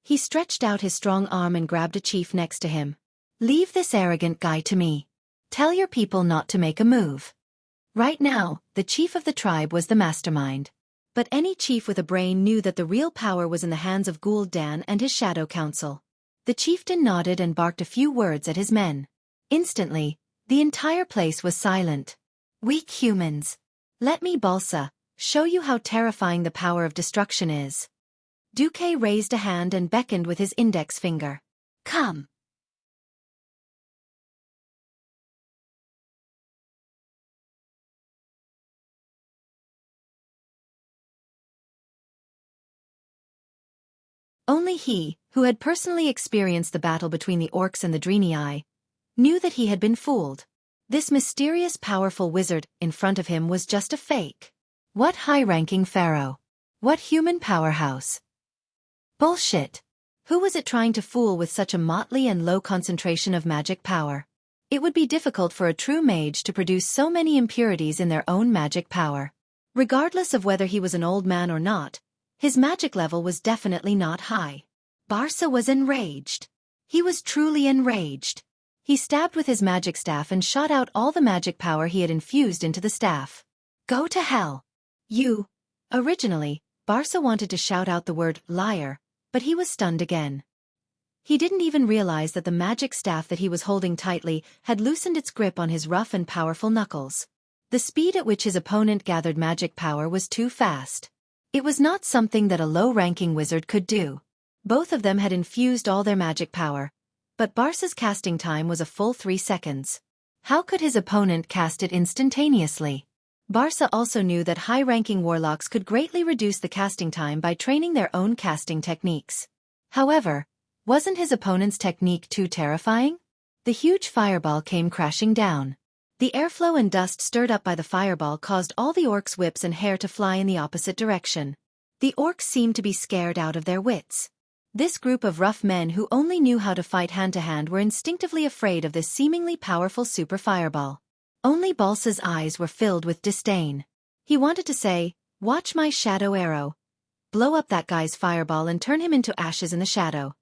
He stretched out his strong arm and grabbed a chief next to him. Leave this arrogant guy to me. Tell your people not to make a move. Right now, the chief of the tribe was the mastermind. But any chief with a brain knew that the real power was in the hands of Gul'dan and his Shadow Council. The chieftain nodded and barked a few words at his men. Instantly, the entire place was silent. Weak humans. Let me, Balsa, show you how terrifying the power of destruction is. Duque raised a hand and beckoned with his index finger. Come. Only he, who had personally experienced the battle between the orcs and the Draenei, knew that he had been fooled. This mysterious powerful wizard in front of him was just a fake. What high-ranking pharaoh? What human powerhouse? Bullshit. Who was it trying to fool with such a motley and low concentration of magic power? It would be difficult for a true mage to produce so many impurities in their own magic power. Regardless of whether he was an old man or not, his magic level was definitely not high. Barca was enraged. He was truly enraged. He stabbed with his magic staff and shot out all the magic power he had infused into the staff. Go to hell. You. Originally, Barca wanted to shout out the word liar, but he was stunned again. He didn't even realize that the magic staff that he was holding tightly had loosened its grip on his rough and powerful knuckles. The speed at which his opponent gathered magic power was too fast. It was not something that a low-ranking wizard could do. Both of them had infused all their magic power, but Barca's casting time was a full 3 seconds. How could his opponent cast it instantaneously? Barca also knew that high-ranking warlocks could greatly reduce the casting time by training their own casting techniques. However, wasn't his opponent's technique too terrifying? The huge fireball came crashing down. The airflow and dust stirred up by the fireball caused all the orcs' whips and hair to fly in the opposite direction. The orcs seemed to be scared out of their wits. This group of rough men who only knew how to fight hand-to-hand were instinctively afraid of this seemingly powerful super fireball. Only Balsa's eyes were filled with disdain. He wanted to say, "Watch my shadow arrow. Blow up that guy's fireball and turn him into ashes in the shadow."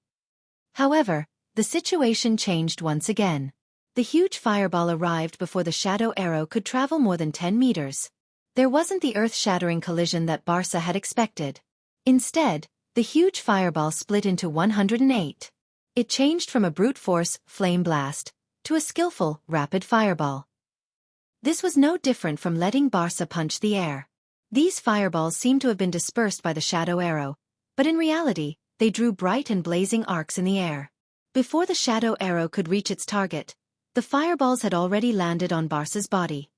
However, the situation changed once again. The huge fireball arrived before the shadow arrow could travel more than 10 meters. There wasn't the earth-shattering collision that Barca had expected. Instead, the huge fireball split into 108. It changed from a brute force, flame blast, to a skillful, rapid fireball. This was no different from letting Barca punch the air. These fireballs seemed to have been dispersed by the shadow arrow, but in reality, they drew bright and blazing arcs in the air. Before the shadow arrow could reach its target, the fireballs had already landed on Barca's body.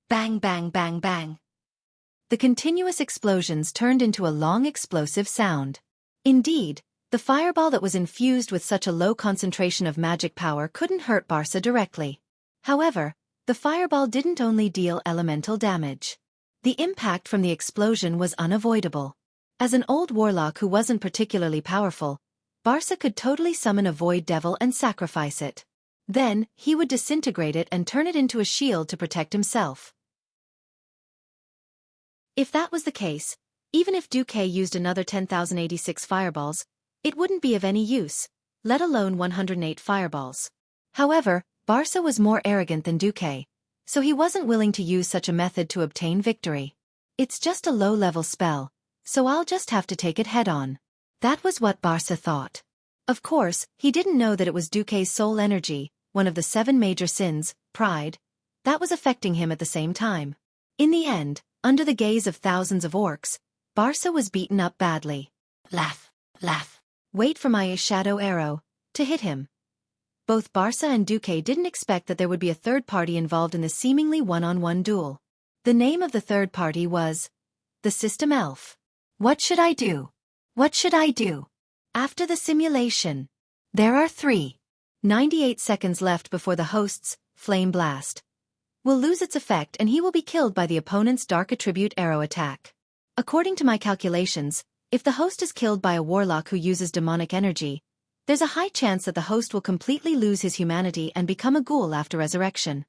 Bang, bang, bang, bang. The continuous explosions turned into a long explosive sound. Indeed, the fireball that was infused with such a low concentration of magic power couldn't hurt Barca directly. However, the fireball didn't only deal elemental damage. The impact from the explosion was unavoidable. As an old warlock who wasn't particularly powerful, Barca could totally summon a void devil and sacrifice it. Then, he would disintegrate it and turn it into a shield to protect himself. If that was the case, even if Xueqi used another 10,086 fireballs, it wouldn't be of any use, let alone 108 fireballs. However, Barca was more arrogant than Xueqi, so he wasn't willing to use such a method to obtain victory. It's just a low-level spell, so I'll just have to take it head-on. That was what Barca thought. Of course, he didn't know that it was Xueqi's soul energy, one of the 7 major sins, pride, that was affecting him at the same time. In the end, under the gaze of thousands of orcs, Barca was beaten up badly. Laugh. Wait for my shadow arrow to hit him. Both Barca and Xueqi didn't expect that there would be a third party involved in this seemingly one-on-one duel. The name of the third party was the System Elf. What should I do? What should I do? After the simulation. There are 98 seconds left before the host's Flame Blast will lose its effect and he will be killed by the opponent's Dark Attribute arrow attack. According to my calculations, if the host is killed by a warlock who uses demonic energy, there's a high chance that the host will completely lose his humanity and become a ghoul after resurrection.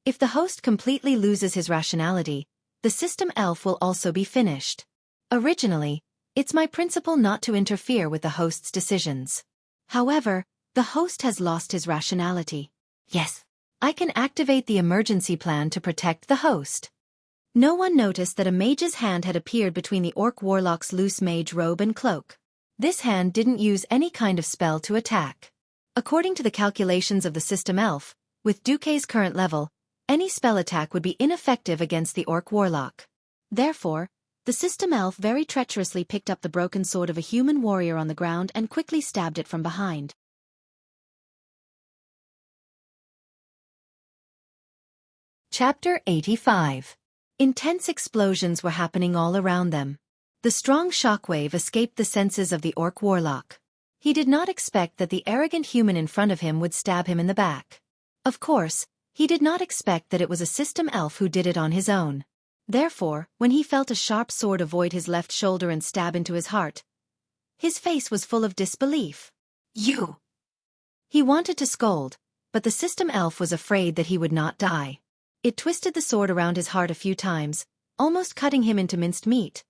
If the host completely loses his rationality, the System Elf will also be finished. Originally, it's my principle not to interfere with the host's decisions. However, the host has lost his rationality. Yes, I can activate the emergency plan to protect the host. No one noticed that a mage's hand had appeared between the orc warlock's loose mage robe and cloak. This hand didn't use any kind of spell to attack. According to the calculations of the System Elf, with Xueqi's current level, any spell attack would be ineffective against the orc warlock. Therefore, the System Elf very treacherously picked up the broken sword of a human warrior on the ground and quickly stabbed it from behind. Chapter 85. Intense explosions were happening all around them. The strong shockwave escaped the senses of the orc warlock. He did not expect that the arrogant human in front of him would stab him in the back. Of course, he did not expect that it was a System Elf who did it on his own. Therefore, when he felt a sharp sword avoid his left shoulder and stab into his heart, his face was full of disbelief. You! He wanted to scold, but the System Elf was afraid that he would not die. It twisted the sword around his heart a few times, almost cutting him into minced meat.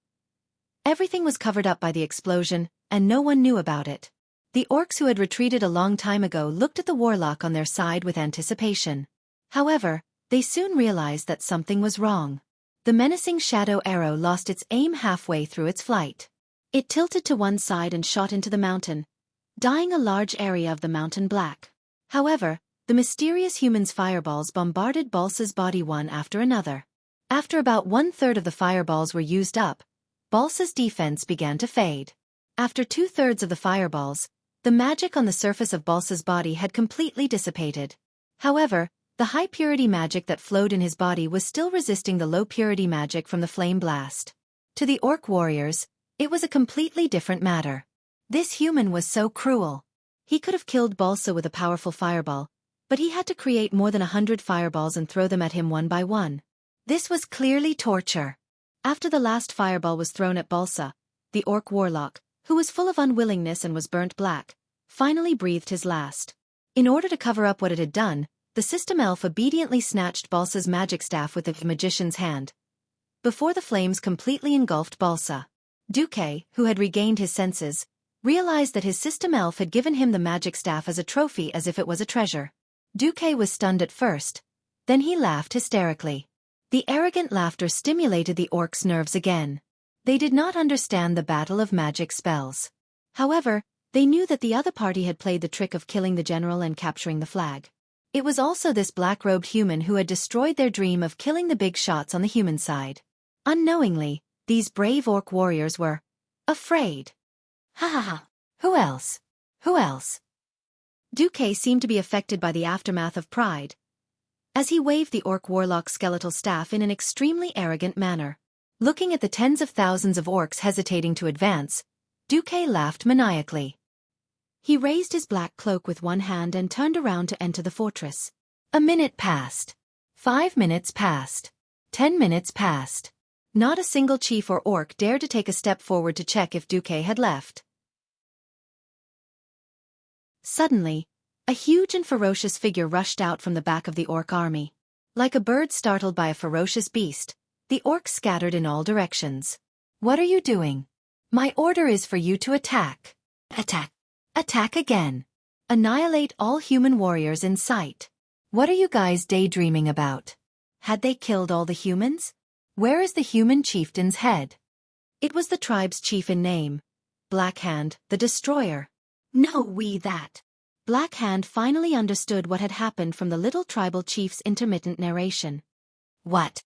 Everything was covered up by the explosion, and no one knew about it. The orcs who had retreated a long time ago looked at the warlock on their side with anticipation. However, they soon realized that something was wrong. The menacing shadow arrow lost its aim halfway through its flight. It tilted to one side and shot into the mountain, dyeing a large area of the mountain black. However, the mysterious human's fireballs bombarded Balsa's body one after another. After about 1/3 of the fireballs were used up, Balsa's defense began to fade. After 2/3 of the fireballs, the magic on the surface of Balsa's body had completely dissipated. However, the high-purity magic that flowed in his body was still resisting the low-purity magic from the flame blast. To the orc warriors, it was a completely different matter. This human was so cruel. He could have killed Balsa with a powerful fireball, but he had to create more than 100 fireballs and throw them at him one by one. This was clearly torture. After the last fireball was thrown at Balsa, the orc warlock, who was full of unwillingness and was burnt black, finally breathed his last. In order to cover up what it had done, the System Elf obediently snatched Balsa's magic staff with the magician's hand. Before the flames completely engulfed Balsa, Xueqi, who had regained his senses, realized that his System Elf had given him the magic staff as a trophy as if it was a treasure. Xueqi was stunned at first, then he laughed hysterically. The arrogant laughter stimulated the orcs' nerves again. They did not understand the battle of magic spells. However, they knew that the other party had played the trick of killing the general and capturing the flag. It was also this black-robed human who had destroyed their dream of killing the big shots on the human side. Unknowingly, these brave orc warriors were afraid. Ha ha ha. Who else? Who else? Xueqi seemed to be affected by the aftermath of pride, as he waved the orc warlock's skeletal staff in an extremely arrogant manner. Looking at the tens of thousands of orcs hesitating to advance, Xueqi laughed maniacally. He raised his black cloak with one hand and turned around to enter the fortress. A minute passed. 5 minutes passed. 10 minutes passed. Not a single chief or orc dared to take a step forward to check if Xueqi had left. Suddenly, a huge and ferocious figure rushed out from the back of the orc army. Like a bird startled by a ferocious beast, The orcs scattered in all directions. What are you doing? My order is for you to attack. Attack. Attack again. Annihilate all human warriors in sight. What are you guys daydreaming about? Had they killed all the humans? Where is the human chieftain's head? It was the tribe's chief in name, Black Hand, the Destroyer. No, we that. Black Hand finally understood what had happened from the little tribal chief's intermittent narration. What?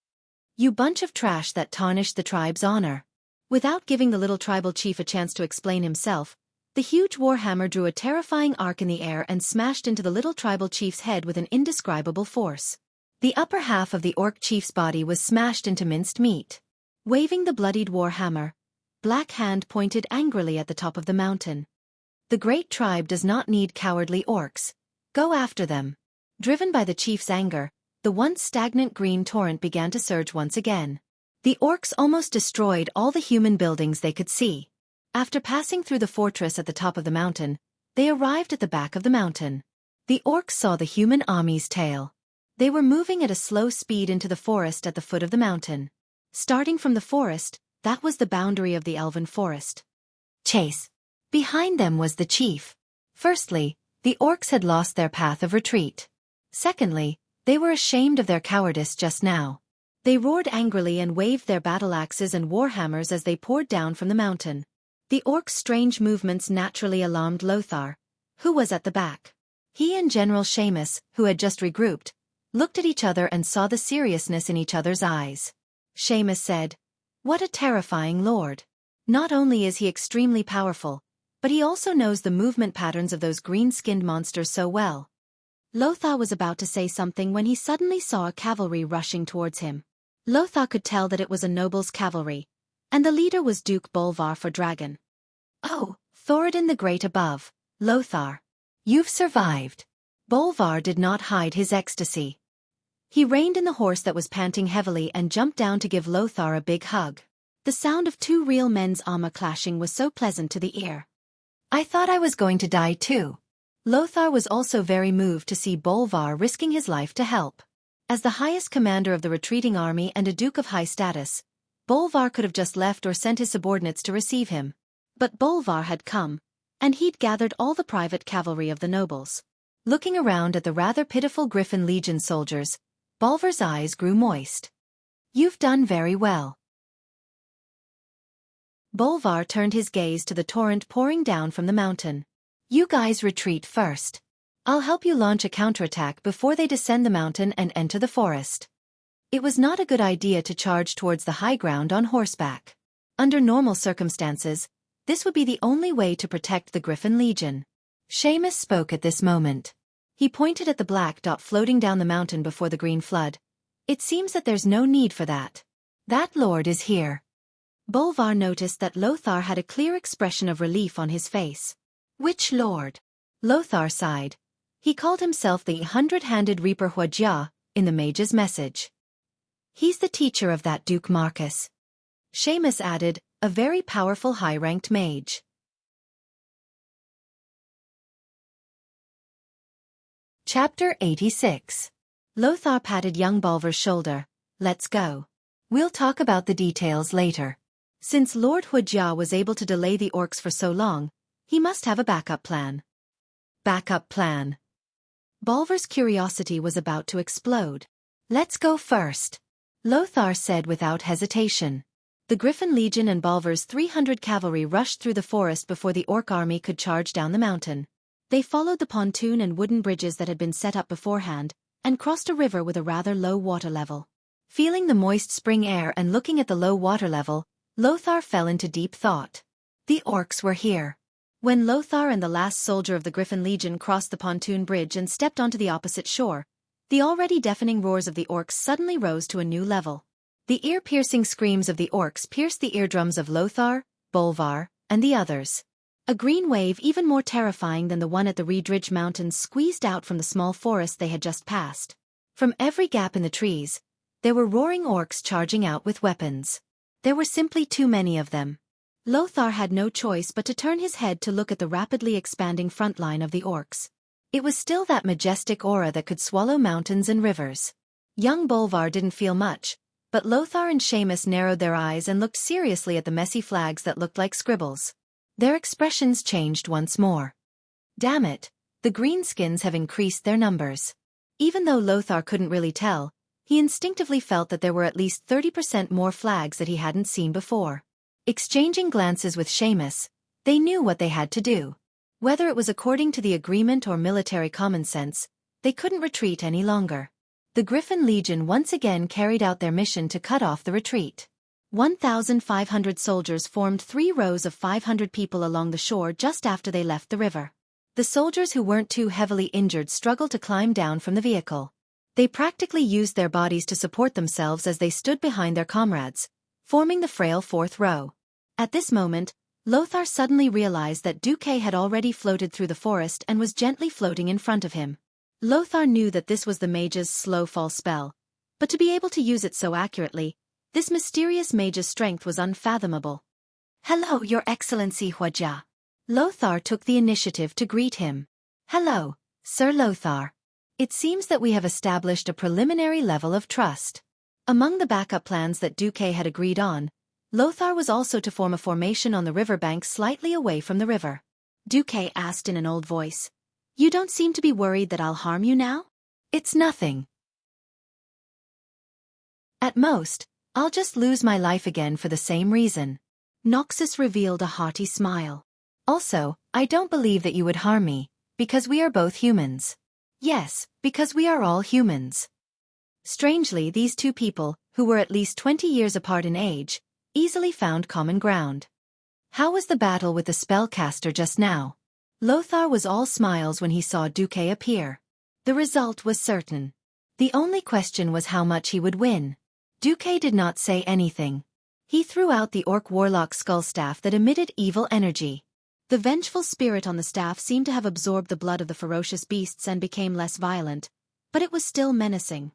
You bunch of trash that tarnished the tribe's honor. Without giving the little tribal chief a chance to explain himself, the huge warhammer drew a terrifying arc in the air and smashed into the little tribal chief's head with an indescribable force. The upper half of the orc chief's body was smashed into minced meat. Waving the bloodied warhammer, Black Hand pointed angrily at the top of the mountain. The great tribe does not need cowardly orcs. Go after them. Driven by the chief's anger, the once stagnant green torrent began to surge once again. The orcs almost destroyed all the human buildings they could see. After passing through the fortress at the top of the mountain, they arrived at the back of the mountain. The orcs saw the human army's tail. They were moving at a slow speed into the forest at the foot of the mountain. Starting from the forest, that was the boundary of the elven forest. Chase. Behind them was the chief. Firstly, the orcs had lost their path of retreat. Secondly, they were ashamed of their cowardice just now. They roared angrily and waved their battle axes and warhammers as they poured down from the mountain. The orcs' strange movements naturally alarmed Lothar, who was at the back. He and General Seamus, who had just regrouped, looked at each other and saw the seriousness in each other's eyes. Seamus said, "What a terrifying lord. Not only is he extremely powerful, but he also knows the movement patterns of those green-skinned monsters so well." Lothar was about to say something when he suddenly saw a cavalry rushing towards him. Lothar could tell that it was a noble's cavalry, and the leader was Duke Bolvar for Dragon. "Oh, Thoradin the Great above, Lothar. You've survived." Bolvar did not hide his ecstasy. He reined in the horse that was panting heavily and jumped down to give Lothar a big hug. The sound of two real men's armor clashing was so pleasant to the ear. "I thought I was going to die too." Lothar was also very moved to see Bolvar risking his life to help. As the highest commander of the retreating army and a duke of high status, Bolvar could have just left or sent his subordinates to receive him. But Bolvar had come, and he'd gathered all the private cavalry of the nobles. Looking around at the rather pitiful Griffin Legion soldiers, Bolvar's eyes grew moist. "You've done very well." Bolvar turned his gaze to the torrent pouring down from the mountain. "You guys retreat first. I'll help you launch a counterattack before they descend the mountain and enter the forest." It was not a good idea to charge towards the high ground on horseback. Under normal circumstances, this would be the only way to protect the Griffin Legion. Seamus spoke at this moment. He pointed at the black dot floating down the mountain before the green flood. "It seems that there's no need for that. That lord is here." Bolvar noticed that Lothar had a clear expression of relief on his face. "Which lord?" Lothar sighed. He called himself the 100-handed Reaper Xueqi in the mage's message. "He's the teacher of that Duke Marcus." Seamus added, "A very powerful high-ranked mage." Chapter 86. Lothar patted young Bolvar's shoulder. "Let's go. We'll talk about the details later." Since Lord Xueqi was able to delay the orcs for so long, he must have a backup plan. Backup plan. Bolvar's curiosity was about to explode. "Let's go first," Lothar said without hesitation. The Griffin Legion and Bolvar's 300 cavalry rushed through the forest before the orc army could charge down the mountain. They followed the pontoon and wooden bridges that had been set up beforehand, and crossed a river with a rather low water level. Feeling the moist spring air and looking at the low water level, Lothar fell into deep thought. The orcs were here. When Lothar and the last soldier of the Griffin Legion crossed the pontoon bridge and stepped onto the opposite shore, the already deafening roars of the orcs suddenly rose to a new level. The ear-piercing screams of the orcs pierced the eardrums of Lothar, Bolvar, and the others. A green wave even more terrifying than the one at the Reed Ridge Mountains squeezed out from the small forest they had just passed. From every gap in the trees, there were roaring orcs charging out with weapons. There were simply too many of them. Lothar had no choice but to turn his head to look at the rapidly expanding front line of the orcs. It was still that majestic aura that could swallow mountains and rivers. Young Bolvar didn't feel much, But Lothar and Seamus narrowed their eyes and looked seriously at the messy flags that looked like scribbles. Their expressions changed once more. Damn it, the greenskins have increased their numbers. Even though Lothar couldn't really tell, he instinctively felt that there were at least 30% more flags that he hadn't seen before. Exchanging glances with Seamus, they knew what they had to do. Whether it was according to the agreement or military common sense, they couldn't retreat any longer. The Griffin Legion once again carried out their mission to cut off the retreat. 1,500 soldiers formed 3 rows of 500 people along the shore just after they left the river. The soldiers who weren't too heavily injured struggled to climb down from the vehicle. They practically used their bodies to support themselves as they stood behind their comrades, forming the frail 4th row. At this moment, Lothar suddenly realized that Xueqi had already floated through the forest and was gently floating in front of him. Lothar knew that this was the mage's slow fall spell, but to be able to use it so accurately, this mysterious mage's strength was unfathomable. "Hello, Your Excellency Xueqi." Lothar took the initiative to greet him. "Hello, Sir Lothar. It seems that we have established a preliminary level of trust." Among the backup plans that Xueqi had agreed on, Lothar was also to form a formation on the riverbank slightly away from the river. Xueqi asked in an old voice, "You don't seem to be worried that I'll harm you now?" "It's nothing. At most, I'll just lose my life again for the same reason." Noxus revealed a hearty smile. "Also, I don't believe that you would harm me, because we are both humans." "Yes, because we are all humans." Strangely, these two people, who were at least 20 years apart in age, easily found common ground. "How was the battle with the spellcaster just now?" Lothar was all smiles when he saw Xueqi appear. The result was certain. The only question was how much he would win. Xueqi did not say anything. He threw out the orc warlock skull staff that emitted evil energy. The vengeful spirit on the staff seemed to have absorbed the blood of the ferocious beasts and became less violent, but it was still menacing.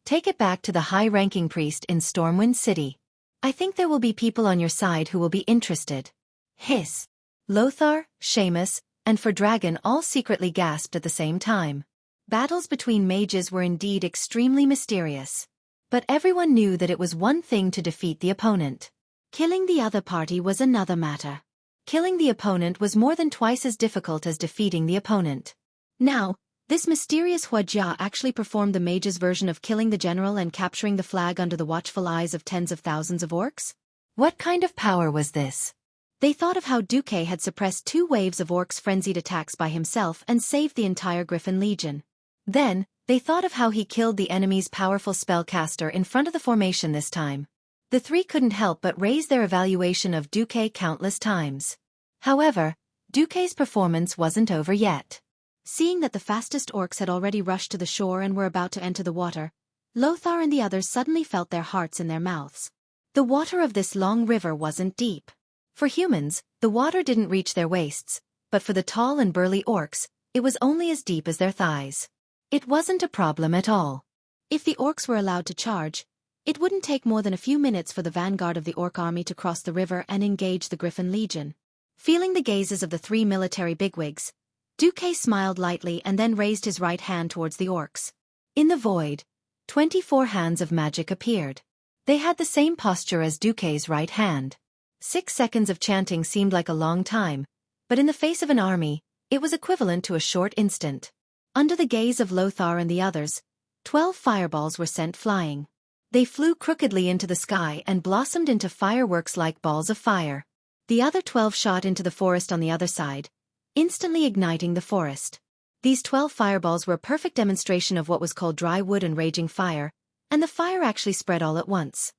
"Take it back to the high-ranking priest in Stormwind City. I think there will be people on your side who will be interested." Hiss. Lothar, Seamus, and Dragon all secretly gasped at the same time. Battles between mages were indeed extremely mysterious. But everyone knew that it was one thing to defeat the opponent. Killing the other party was another matter. Killing the opponent was more than twice as difficult as defeating the opponent. Now, this mysterious Xueqi actually performed the mage's version of killing the general and capturing the flag under the watchful eyes of tens of thousands of orcs? What kind of power was this? They thought of how Xueqi had suppressed 2 waves of orcs' frenzied attacks by himself and saved the entire Griffin Legion. Then, they thought of how he killed the enemy's powerful spellcaster in front of the formation this time. The 3 couldn't help but raise their evaluation of Xueqi countless times. However, Xueqi's performance wasn't over yet. Seeing that the fastest orcs had already rushed to the shore and were about to enter the water, Lothar and the others suddenly felt their hearts in their mouths. The water of this long river wasn't deep. For humans, the water didn't reach their waists, but for the tall and burly orcs, it was only as deep as their thighs. It wasn't a problem at all. If the orcs were allowed to charge, it wouldn't take more than a few minutes for the vanguard of the orc army to cross the river and engage the Griffin Legion. Feeling the gazes of the 3 military bigwigs, Xueqi smiled lightly and then raised his right hand towards the orcs. In the void, 24 hands of magic appeared. They had the same posture as Xueqi's right hand. 6 seconds of chanting seemed like a long time, but in the face of an army, it was equivalent to a short instant. Under the gaze of Lothar and the others, 12 fireballs were sent flying. They flew crookedly into the sky and blossomed into fireworks-like balls of fire. The other 12 shot into the forest on the other side, instantly igniting the forest. These 12 fireballs were a perfect demonstration of what was called dry wood and raging fire, and the fire actually spread all at once.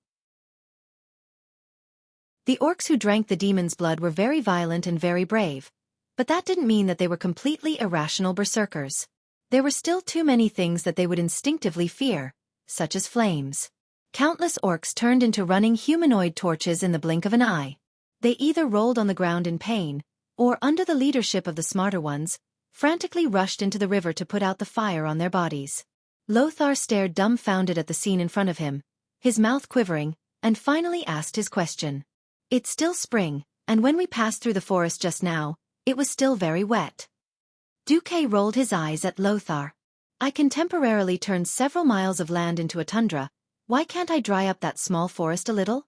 The orcs who drank the demon's blood were very violent and very brave, but that didn't mean that they were completely irrational berserkers. There were still too many things that they would instinctively fear, such as flames. Countless orcs turned into running humanoid torches in the blink of an eye. They either rolled on the ground in pain, or under the leadership of the smarter ones, frantically rushed into the river to put out the fire on their bodies. Lothar stared dumbfounded at the scene in front of him, his mouth quivering, and finally asked his question. "It's still spring, and when we passed through the forest just now, it was still very wet." Xueqi rolled his eyes at Lothar. "I can temporarily turn several miles of land into a tundra, Why can't I dry up that small forest a little?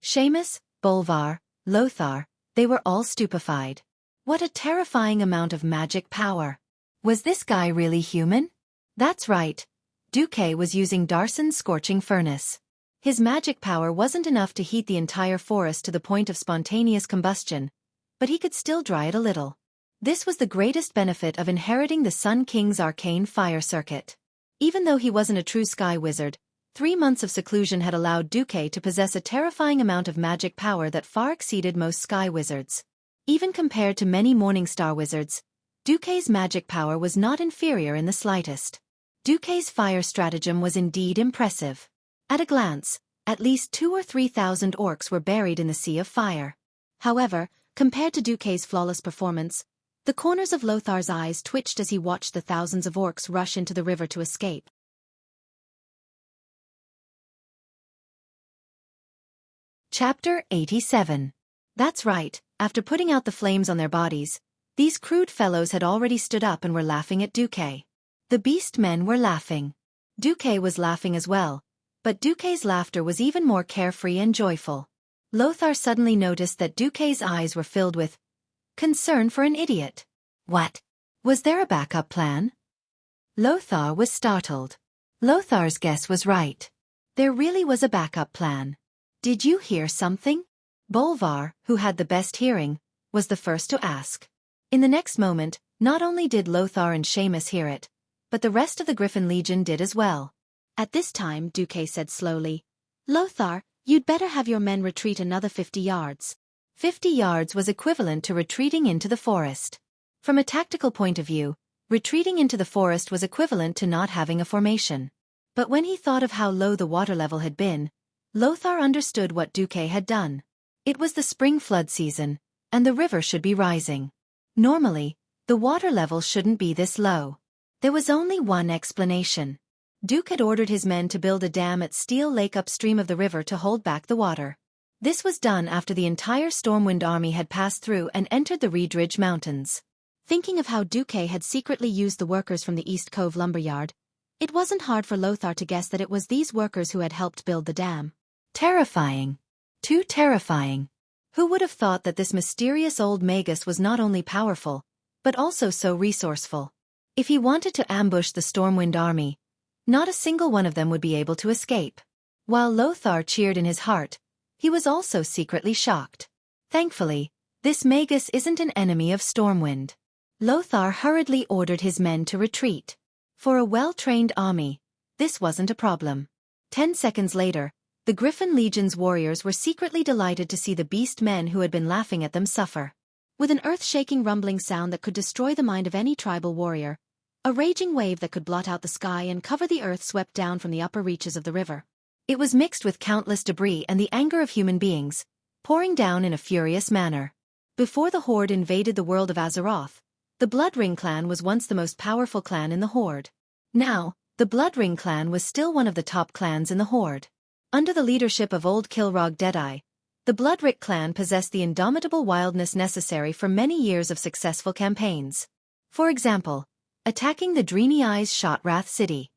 Seamus, Bolvar, Lothar, they were all stupefied. What a terrifying amount of magic power. Was this guy really human? That's right. Xueqi was using Darson's scorching furnace. His magic power wasn't enough to heat the entire forest to the point of spontaneous combustion, but he could still dry it a little. This was the greatest benefit of inheriting the Sun King's arcane fire circuit. Even though he wasn't a true sky wizard, 3 months of seclusion had allowed Xueqi to possess a terrifying amount of magic power that far exceeded most sky wizards. Even compared to many Morningstar wizards, Xueqi's magic power was not inferior in the slightest. Xueqi's fire stratagem was indeed impressive. At a glance, at least 2,000 or 3,000 orcs were buried in the sea of fire. However, compared to Xueqi's flawless performance, the corners of Lothar's eyes twitched as he watched the thousands of orcs rush into the river to escape. Chapter 87. That's right, after putting out the flames on their bodies, these crude fellows had already stood up and were laughing at Xueqi. The beast men were laughing. Xueqi was laughing as well, but Xueqi's laughter was even more carefree and joyful. Lothar suddenly noticed that Xueqi's eyes were filled with concern for an idiot. What? Was there a backup plan? Lothar was startled. Lothar's guess was right. There really was a backup plan. Did you hear something? Bolvar, who had the best hearing, was the first to ask. In the next moment, not only did Lothar and Seamus hear it, but the rest of the Griffin Legion did as well. At this time, Xueqi said slowly, Lothar, you'd better have your men retreat another 50 yards. 50 yards was equivalent to retreating into the forest. From a tactical point of view, retreating into the forest was equivalent to not having a formation. But when he thought of how low the water level had been, Lothar understood what Xueqi had done. It was the spring flood season, and the river should be rising. Normally, the water level shouldn't be this low. There was only one explanation. Xueqi had ordered his men to build a dam at Steel Lake upstream of the river to hold back the water. This was done after the entire Stormwind army had passed through and entered the Reedridge Mountains. Thinking of how Xueqi had secretly used the workers from the East Cove lumberyard, it wasn't hard for Lothar to guess that it was these workers who had helped build the dam. Terrifying. Too terrifying. Who would have thought that this mysterious old magus was not only powerful, but also so resourceful? If he wanted to ambush the Stormwind army, not a single one of them would be able to escape. While Lothar cheered in his heart, he was also secretly shocked. Thankfully, this magus isn't an enemy of Stormwind. Lothar hurriedly ordered his men to retreat. For a well-trained army, this wasn't a problem. 10 seconds later, the Griffin Legion's warriors were secretly delighted to see the beast men who had been laughing at them suffer. With an earth-shaking rumbling sound that could destroy the mind of any tribal warrior, a raging wave that could blot out the sky and cover the earth swept down from the upper reaches of the river. It was mixed with countless debris and the anger of human beings, pouring down in a furious manner. Before the Horde invaded the world of Azeroth, the Bloodring clan was once the most powerful clan in the Horde. Now, the Bloodring clan was still one of the top clans in the Horde. Under the leadership of old Kilrog Deadeye, the Bloodrick clan possessed the indomitable wildness necessary for many years of successful campaigns. For example, attacking the Dreeny Eyes Shotrath city.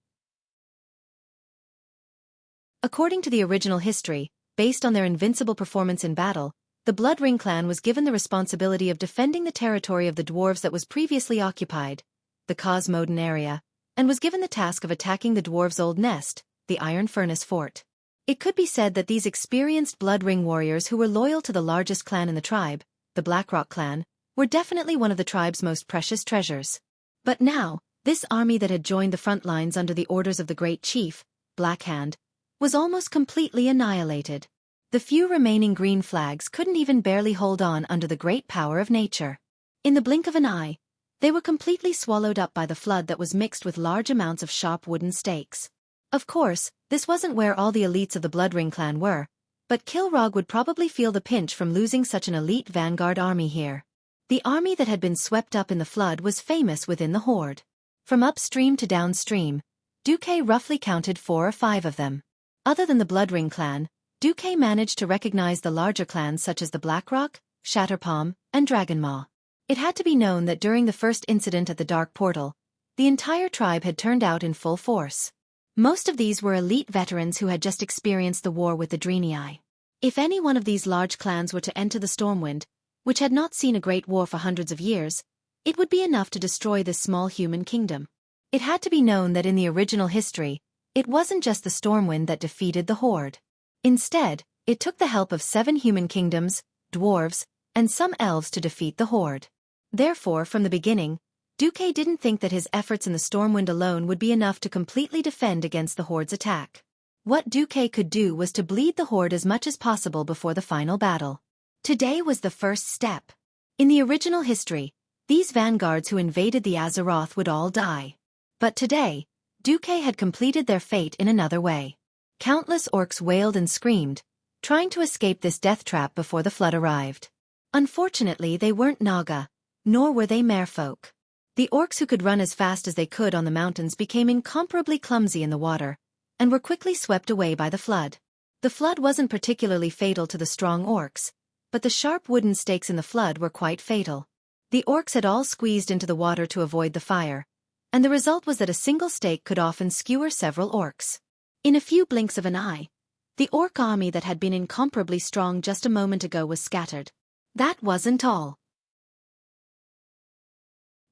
According to the original history, based on their invincible performance in battle, the Bloodring clan was given the responsibility of defending the territory of the dwarves that was previously occupied, the Cosmodan area, and was given the task of attacking the dwarves' old nest, the Iron Furnace Fort. It could be said that these experienced Bloodring warriors who were loyal to the largest clan in the tribe, the Blackrock clan, were definitely one of the tribe's most precious treasures. But now, this army that had joined the front lines under the orders of the great chief, Blackhand, was almost completely annihilated. The few remaining green flags couldn't even barely hold on under the great power of nature. In the blink of an eye, they were completely swallowed up by the flood that was mixed with large amounts of sharp wooden stakes. Of course, this wasn't where all the elites of the Bloodring clan were, but Kilrog would probably feel the pinch from losing such an elite vanguard army here. The army that had been swept up in the flood was famous within the Horde. From upstream to downstream, Xueqi roughly counted 4 or 5 of them. Other than the Bloodring clan, Xueqi managed to recognize the larger clans such as the Blackrock, Shatterpalm, and Dragonmaw. It had to be known that during the first incident at the Dark Portal, the entire tribe had turned out in full force. Most of these were elite veterans who had just experienced the war with the Draenei. If any one of these large clans were to enter the Stormwind, which had not seen a great war for hundreds of years, it would be enough to destroy this small human kingdom. It had to be known that in the original history, it wasn't just the Stormwind that defeated the Horde. Instead, it took the help of 7 human kingdoms, dwarves, and some elves to defeat the Horde. Therefore, from the beginning, Xueqi didn't think that his efforts in the Stormwind alone would be enough to completely defend against the Horde's attack. What Xueqi could do was to bleed the Horde as much as possible before the final battle. Today was the first step. In the original history, these vanguards who invaded the Azeroth would all die. But today, Xueqi had completed their fate in another way. Countless orcs wailed and screamed, trying to escape this death trap before the flood arrived. Unfortunately, they weren't Naga, nor were they merfolk. The orcs who could run as fast as they could on the mountains became incomparably clumsy in the water, and were quickly swept away by the flood. The flood wasn't particularly fatal to the strong orcs, but the sharp wooden stakes in the flood were quite fatal. The orcs had all squeezed into the water to avoid the fire, and the result was that a single stake could often skewer several orcs. In a few blinks of an eye, the orc army that had been incomparably strong just a moment ago was scattered. That wasn't all.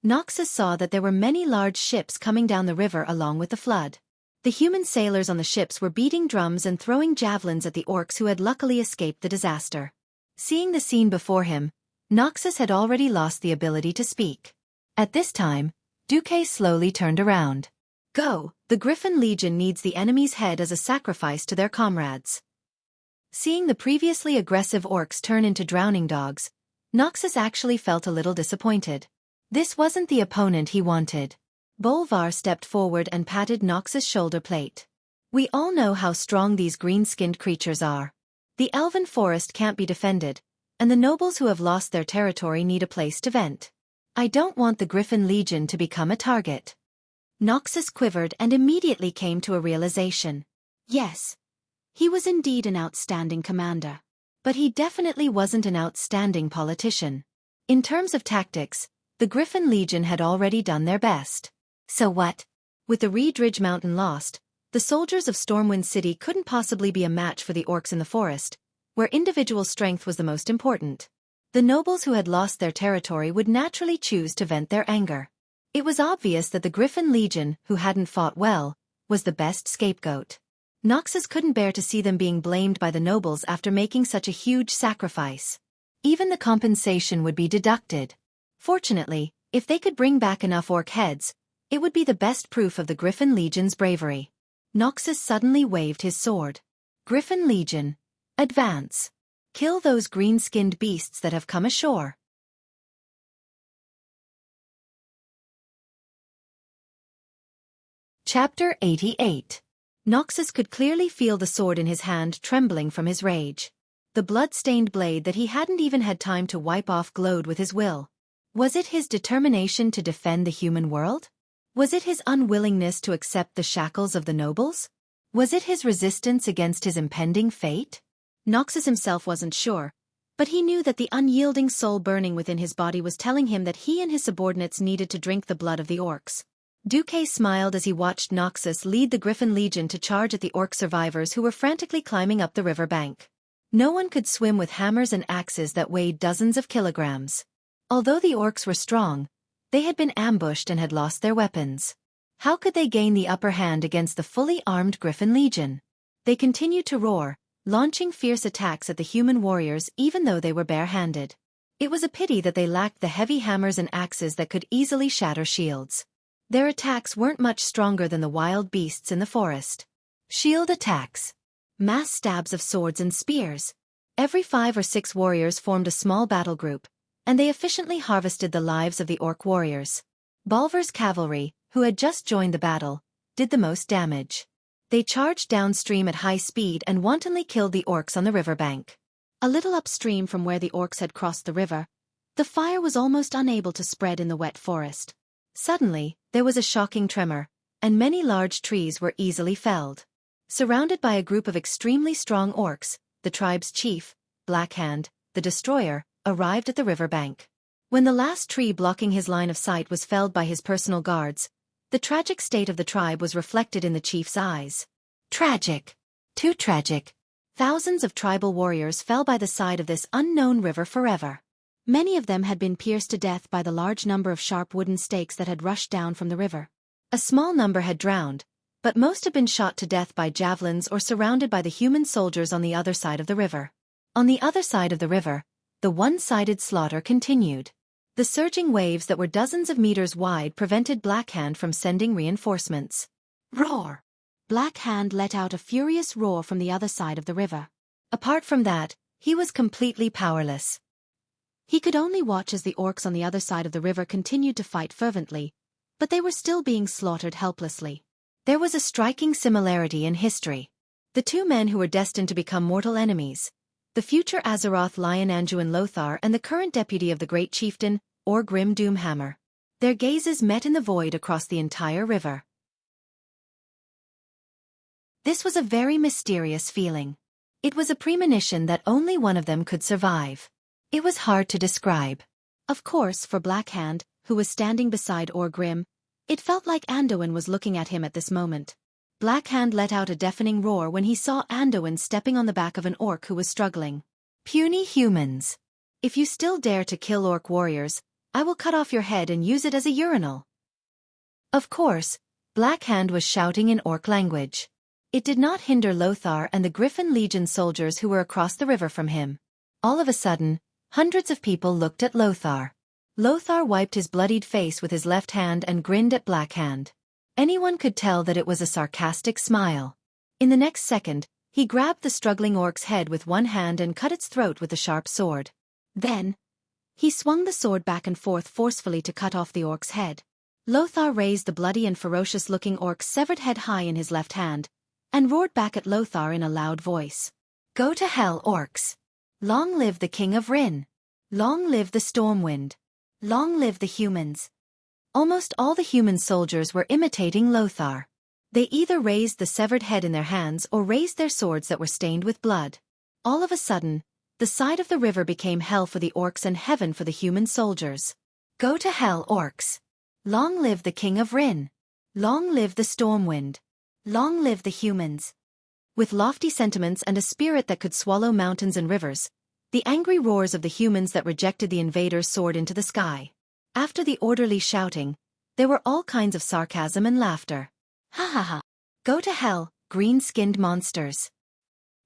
Noxus saw that there were many large ships coming down the river along with the flood. The human sailors on the ships were beating drums and throwing javelins at the orcs who had luckily escaped the disaster. Seeing the scene before him, Noxus had already lost the ability to speak. At this time, Xueqi slowly turned around. Go, the Griffin Legion needs the enemy's head as a sacrifice to their comrades. Seeing the previously aggressive orcs turn into drowning dogs, Noxus actually felt a little disappointed. This wasn't the opponent he wanted. Bolvar stepped forward and patted Noxus' shoulder plate. We all know how strong these green-skinned creatures are. The elven forest can't be defended, and the nobles who have lost their territory need a place to vent. I don't want the Griffin Legion to become a target. Noxus quivered and immediately came to a realization. Yes, he was indeed an outstanding commander. But he definitely wasn't an outstanding politician. In terms of tactics, the Griffin Legion had already done their best. So what? With the Reed Ridge Mountain lost, the soldiers of Stormwind City couldn't possibly be a match for the orcs in the forest, where individual strength was the most important. The nobles who had lost their territory would naturally choose to vent their anger. It was obvious that the Griffin Legion, who hadn't fought well, was the best scapegoat. Noxus couldn't bear to see them being blamed by the nobles after making such a huge sacrifice. Even the compensation would be deducted. Fortunately, if they could bring back enough orc heads, it would be the best proof of the Griffin Legion's bravery. Noxus suddenly waved his sword. Griffin Legion, advance. Kill those green-skinned beasts that have come ashore. Chapter 88. Noxus could clearly feel the sword in his hand trembling from his rage. The blood-stained blade that he hadn't even had time to wipe off glowed with his will. Was it his determination to defend the human world? Was it his unwillingness to accept the shackles of the nobles? Was it his resistance against his impending fate? Noxus himself wasn't sure, but he knew that the unyielding soul burning within his body was telling him that he and his subordinates needed to drink the blood of the orcs. Xueqi smiled as he watched Noxus lead the Griffin Legion to charge at the orc survivors who were frantically climbing up the river bank. No one could swim with hammers and axes that weighed dozens of kilograms. Although the orcs were strong, they had been ambushed and had lost their weapons. How could they gain the upper hand against the fully armed Griffin Legion? They continued to roar, launching fierce attacks at the human warriors even though they were bare-handed. It was a pity that they lacked the heavy hammers and axes that could easily shatter shields. Their attacks weren't much stronger than the wild beasts in the forest. Shield attacks. Mass stabs of swords and spears. Every 5 or 6 warriors formed a small battle group, and they efficiently harvested the lives of the orc warriors. Bolvar's cavalry, who had just joined the battle, did the most damage. They charged downstream at high speed and wantonly killed the orcs on the riverbank. A little upstream from where the orcs had crossed the river, the fire was almost unable to spread in the wet forest. Suddenly, there was a shocking tremor, and many large trees were easily felled. Surrounded by a group of extremely strong orcs, the tribe's chief, Blackhand, the destroyer, arrived at the riverbank. When the last tree blocking his line of sight was felled by his personal guards, The tragic state of the tribe was reflected in the chief's eyes. Tragic. Too tragic. Thousands of tribal warriors fell by the side of this unknown river forever. Many of them had been pierced to death by the large number of sharp wooden stakes that had rushed down from the river. A small number had drowned, but most had been shot to death by javelins or surrounded by the human soldiers on the other side of the river. On the other side of the river, the one-sided slaughter continued. The surging waves that were dozens of meters wide prevented Black Hand from sending reinforcements. Roar! Black Hand let out a furious roar from the other side of the river. Apart from that, he was completely powerless. He could only watch as the orcs on the other side of the river continued to fight fervently, but they were still being slaughtered helplessly. There was a striking similarity in history. The two men who were destined to become mortal enemies, the future Azeroth Lion Anduin Lothar and the current deputy of the great chieftain, Orgrim Doomhammer. Their gazes met in the void across the entire river. This was a very mysterious feeling. It was a premonition that only one of them could survive. It was hard to describe. Of course, for Black Hand, who was standing beside Orgrim, it felt like Anduin was looking at him at this moment. Black Hand let out a deafening roar when he saw Anduin stepping on the back of an orc who was struggling. Puny humans! If you still dare to kill orc warriors, I will cut off your head and use it as a urinal. Of course, Black Hand was shouting in orc language. It did not hinder Lothar and the Griffin Legion soldiers who were across the river from him. All of a sudden, hundreds of people looked at Lothar. Lothar wiped his bloodied face with his left hand and grinned at Black Hand. Anyone could tell that it was a sarcastic smile. In the next second, he grabbed the struggling orc's head with one hand and cut its throat with a sharp sword. Then, he swung the sword back and forth forcefully to cut off the orc's head. Lothar raised the bloody and ferocious-looking orc's severed head high in his left hand, and roared back at Lothar in a loud voice. Go to hell, orcs! Long live the King of Rin! Long live the Stormwind! Long live the humans! Almost all the human soldiers were imitating Lothar. They either raised the severed head in their hands or raised their swords that were stained with blood. All of a sudden, the side of the river became hell for the orcs and heaven for the human soldiers. Go to hell, orcs! Long live the King of Rin! Long live the Stormwind! Long live the humans! With lofty sentiments and a spirit that could swallow mountains and rivers, the angry roars of the humans that rejected the invaders soared into the sky. After the orderly shouting, there were all kinds of sarcasm and laughter. Ha ha ha! Go to hell, green-skinned monsters!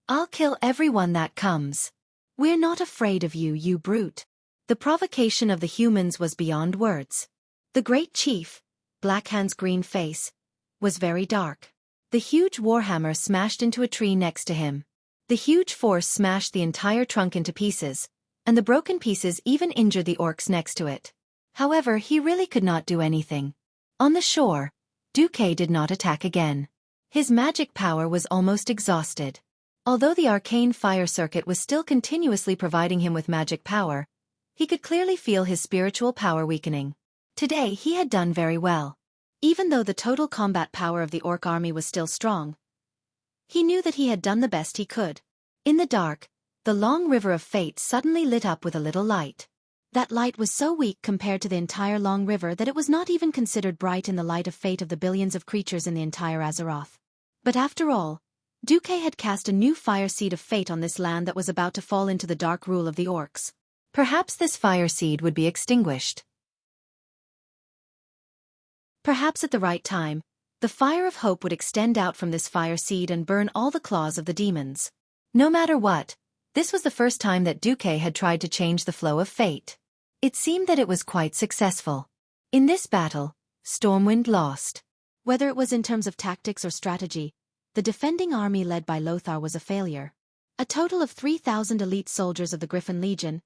I'll kill everyone that comes. We're not afraid of you, you brute. The provocation of the humans was beyond words. The great chief, Black Hand's green face, was very dark. The huge warhammer smashed into a tree next to him. The huge force smashed the entire trunk into pieces, and the broken pieces even injured the orcs next to it. However, he really could not do anything. On the shore, Xueqi did not attack again. His magic power was almost exhausted. Although the arcane fire circuit was still continuously providing him with magic power, he could clearly feel his spiritual power weakening. Today he had done very well. Even though the total combat power of the orc army was still strong, he knew that he had done the best he could. In the dark, the long river of fate suddenly lit up with a little light. That light was so weak compared to the entire long river that it was not even considered bright in the light of fate of the billions of creatures in the entire Azeroth. But after all, Xueqi had cast a new fire seed of fate on this land that was about to fall into the dark rule of the orcs. Perhaps this fire seed would be extinguished. Perhaps at the right time, the fire of hope would extend out from this fire seed and burn all the claws of the demons. No matter what, this was the first time that Xueqi had tried to change the flow of fate. It seemed that it was quite successful. In this battle, Stormwind lost. Whether it was in terms of tactics or strategy, the defending army led by Lothar was a failure. A total of 3,000 elite soldiers of the Griffin Legion,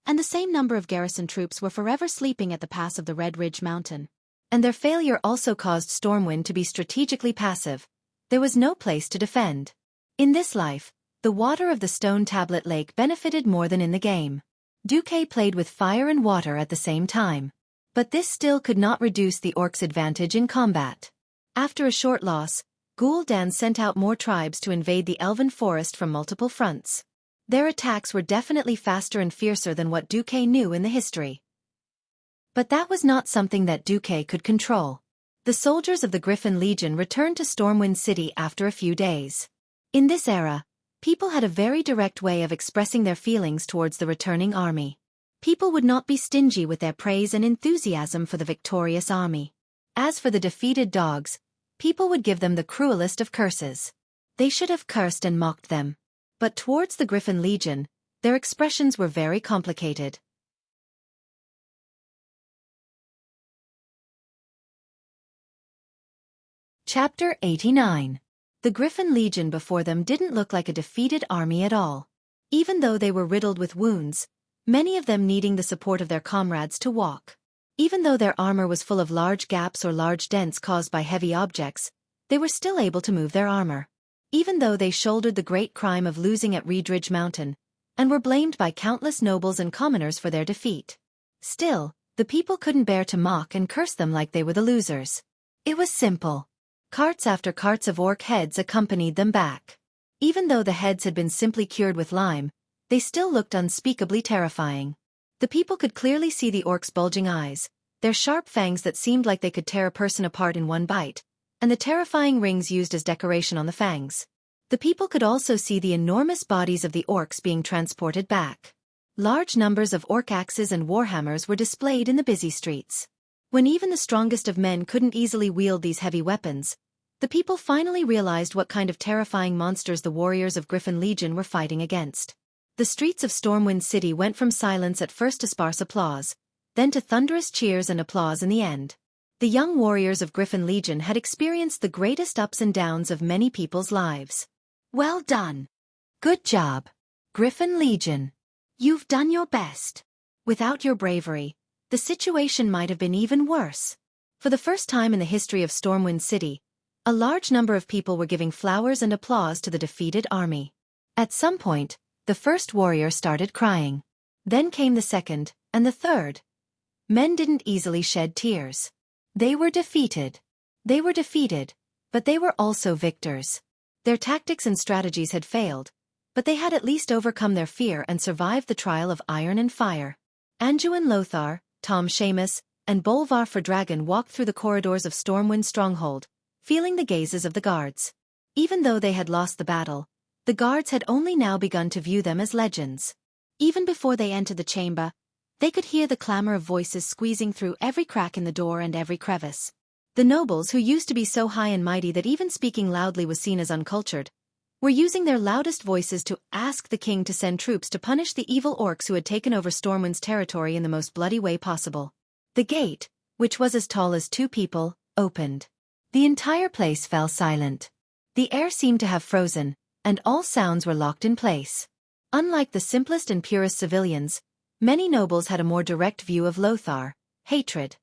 and the same number of garrison troops were forever sleeping at the pass of the Red Ridge Mountain. And their failure also caused Stormwind to be strategically passive. There was no place to defend. In this life, the water of the Stone Tablet Lake benefited more than in the game. Xueqi played with fire and water at the same time. But this still could not reduce the orcs' advantage in combat. After a short loss, Gul'dan sent out more tribes to invade the Elven Forest from multiple fronts. Their attacks were definitely faster and fiercer than what Xueqi knew in the history. But that was not something that Xueqi could control. The soldiers of the Griffin Legion returned to Stormwind City after a few days. In this era, people had a very direct way of expressing their feelings towards the returning army. People would not be stingy with their praise and enthusiasm for the victorious army. As for the defeated dogs, people would give them the cruelest of curses. They should have cursed and mocked them. But towards the Griffin Legion, their expressions were very complicated. Chapter 89. The Griffin Legion before them didn't look like a defeated army at all. Even though they were riddled with wounds, many of them needing the support of their comrades to walk. Even though their armor was full of large gaps or large dents caused by heavy objects, they were still able to move their armor. Even though they shouldered the great crime of losing at Reedridge Mountain, and were blamed by countless nobles and commoners for their defeat. Still, the people couldn't bear to mock and curse them like they were the losers. It was simple. Carts after carts of orc heads accompanied them back. Even though the heads had been simply cured with lime, they still looked unspeakably terrifying. The people could clearly see the orcs' bulging eyes, their sharp fangs that seemed like they could tear a person apart in one bite, and the terrifying rings used as decoration on the fangs. The people could also see the enormous bodies of the orcs being transported back. Large numbers of orc axes and warhammers were displayed in the busy streets. When even the strongest of men couldn't easily wield these heavy weapons, the people finally realized what kind of terrifying monsters the warriors of Griffin Legion were fighting against. The streets of Stormwind City went from silence at first to sparse applause, then to thunderous cheers and applause in the end. The young warriors of Griffin Legion had experienced the greatest ups and downs of many people's lives. Well done! Good job, Griffin Legion! You've done your best. Without your bravery, the situation might have been even worse. For the first time in the history of Stormwind City, a large number of people were giving flowers and applause to the defeated army. At some point, the first warrior started crying. Then came the second, and the third. Men didn't easily shed tears. They were defeated. They were defeated, but they were also victors. Their tactics and strategies had failed, but they had at least overcome their fear and survived the trial of iron and fire. Anduin Lothar, Tom Seamus, and Bolvar for Dragon walked through the corridors of Stormwind Stronghold, feeling the gazes of the guards. Even though they had lost the battle, the guards had only now begun to view them as legends. Even before they entered the chamber, they could hear the clamor of voices squeezing through every crack in the door and every crevice. The nobles, who used to be so high and mighty that even speaking loudly was seen as uncultured, were using their loudest voices to ask the king to send troops to punish the evil orcs who had taken over Stormwind's territory in the most bloody way possible. The gate, which was as tall as two people, opened. The entire place fell silent. The air seemed to have frozen, and all sounds were locked in place. Unlike the simplest and purest civilians, many nobles had a more direct view of Lothar, hatred.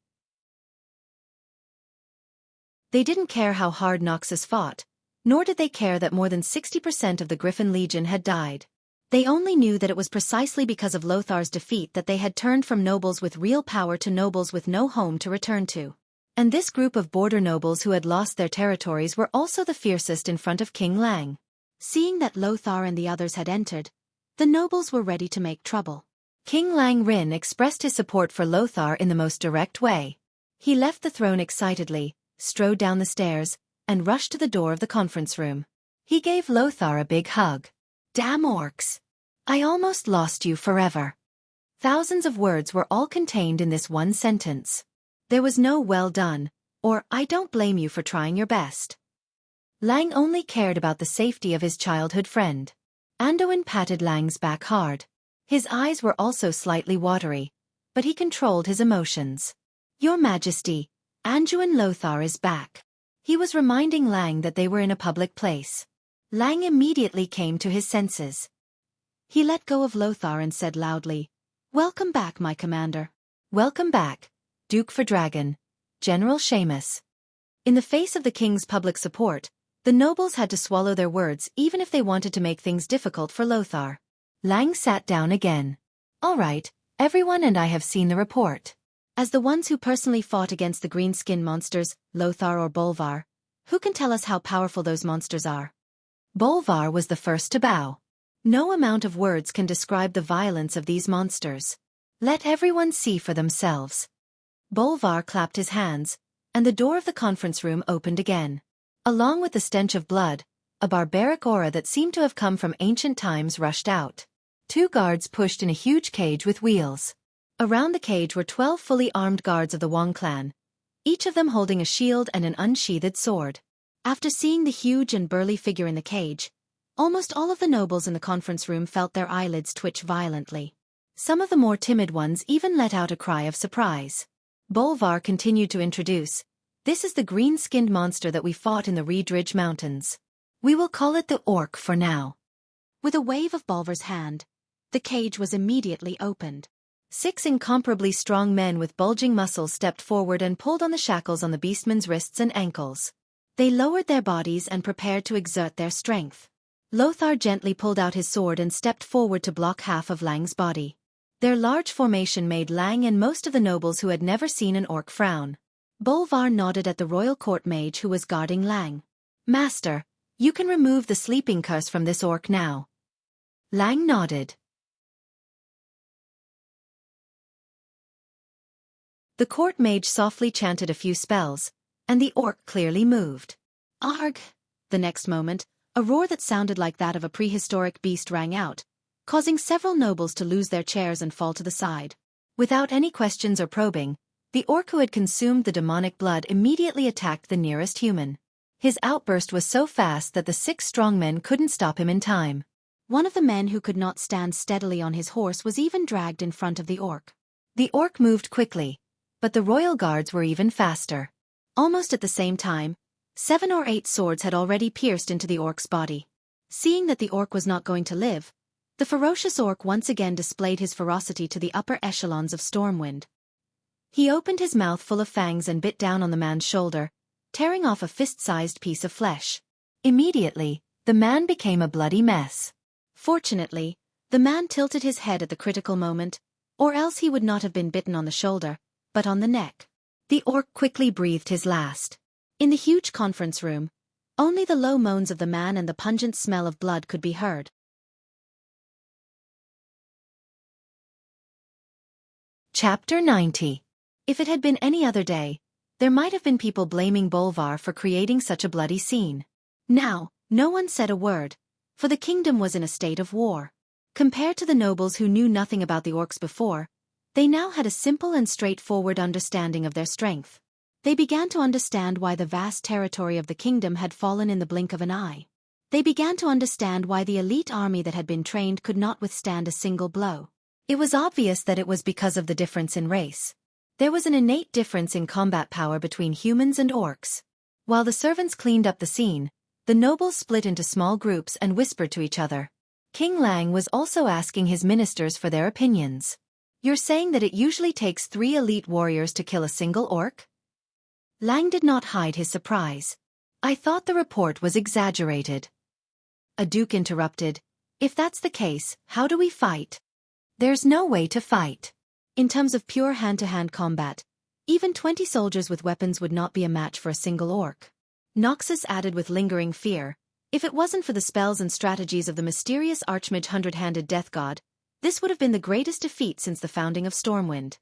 They didn't care how hard Noxus fought, nor did they care that more than 60% of the Griffin Legion had died. They only knew that it was precisely because of Lothar's defeat that they had turned from nobles with real power to nobles with no home to return to. And this group of border nobles who had lost their territories were also the fiercest in front of King Lang. Seeing that Lothar and the others had entered, the nobles were ready to make trouble. King Lang Rin expressed his support for Lothar in the most direct way. He left the throne excitedly, strode down the stairs, and rushed to the door of the conference room. He gave Lothar a big hug. Damn orcs! I almost lost you forever. Thousands of words were all contained in this one sentence. There was no well done, or I don't blame you for trying your best. Lang only cared about the safety of his childhood friend. Anduin patted Lang's back hard. His eyes were also slightly watery, but he controlled his emotions. Your Majesty, Anduin Lothar is back. He was reminding Lang that they were in a public place. Lang immediately came to his senses. He let go of Lothar and said loudly, Welcome back, my commander. Welcome back, Duke for Dragon, General Seamus. In the face of the king's public support, the nobles had to swallow their words even if they wanted to make things difficult for Lothar. Lang sat down again. All right, everyone, and I have seen the report. As the ones who personally fought against the green-skin monsters, Lothar or Bolvar, who can tell us how powerful those monsters are? Bolvar was the first to bow. No amount of words can describe the violence of these monsters. Let everyone see for themselves. Bolvar clapped his hands, and the door of the conference room opened again. Along with the stench of blood, a barbaric aura that seemed to have come from ancient times rushed out. 2 guards pushed in a huge cage with wheels. Around the cage were 12 fully armed guards of the Wang clan, each of them holding a shield and an unsheathed sword. After seeing the huge and burly figure in the cage, almost all of the nobles in the conference room felt their eyelids twitch violently. Some of the more timid ones even let out a cry of surprise. Bolvar continued to introduce, "This is the green-skinned monster that we fought in the Reed Ridge Mountains. We will call it the Orc for now." With a wave of Bolvar's hand, the cage was immediately opened. 6 incomparably strong men with bulging muscles stepped forward and pulled on the shackles on the beastman's wrists and ankles. They lowered their bodies and prepared to exert their strength. Lothar gently pulled out his sword and stepped forward to block half of Lang's body. Their large formation made Lang and most of the nobles who had never seen an orc frown. Bolvar nodded at the royal court mage who was guarding Lang. "Master, you can remove the sleeping curse from this orc now." Lang nodded. The court mage softly chanted a few spells, and the orc clearly moved. Arg! The next moment, a roar that sounded like that of a prehistoric beast rang out, causing several nobles to lose their chairs and fall to the side. Without any questions or probing, the orc who had consumed the demonic blood immediately attacked the nearest human. His outburst was so fast that the 6 strong men couldn't stop him in time. One of the men who could not stand steadily on his horse was even dragged in front of the orc. The orc moved quickly, but the royal guards were even faster. Almost at the same time, 7 or 8 swords had already pierced into the orc's body. Seeing that the orc was not going to live, the ferocious orc once again displayed his ferocity to the upper echelons of Stormwind. He opened his mouth full of fangs and bit down on the man's shoulder, tearing off a fist-sized piece of flesh. Immediately, the man became a bloody mess. Fortunately, the man tilted his head at the critical moment, or else he would not have been bitten on the shoulder, but on the neck. The orc quickly breathed his last. In the huge conference room, only the low moans of the man and the pungent smell of blood could be heard. Chapter 90. If it had been any other day, there might have been people blaming Bolvar for creating such a bloody scene. Now, no one said a word, for the kingdom was in a state of war. Compared to the nobles who knew nothing about the orcs before, they now had a simple and straightforward understanding of their strength. They began to understand why the vast territory of the kingdom had fallen in the blink of an eye. They began to understand why the elite army that had been trained could not withstand a single blow. It was obvious that it was because of the difference in race. There was an innate difference in combat power between humans and orcs. While the servants cleaned up the scene, the nobles split into small groups and whispered to each other. King Lang was also asking his ministers for their opinions. "You're saying that it usually takes 3 elite warriors to kill a single orc?" Lang did not hide his surprise. "I thought the report was exaggerated." A duke interrupted. "If that's the case, how do we fight?" "There's no way to fight. In terms of pure hand-to-hand combat, even 20 soldiers with weapons would not be a match for a single orc." Noxus added with lingering fear, "If it wasn't for the spells and strategies of the mysterious Archmage Hundred-Handed Death God, this would have been the greatest defeat since the founding of Stormwind."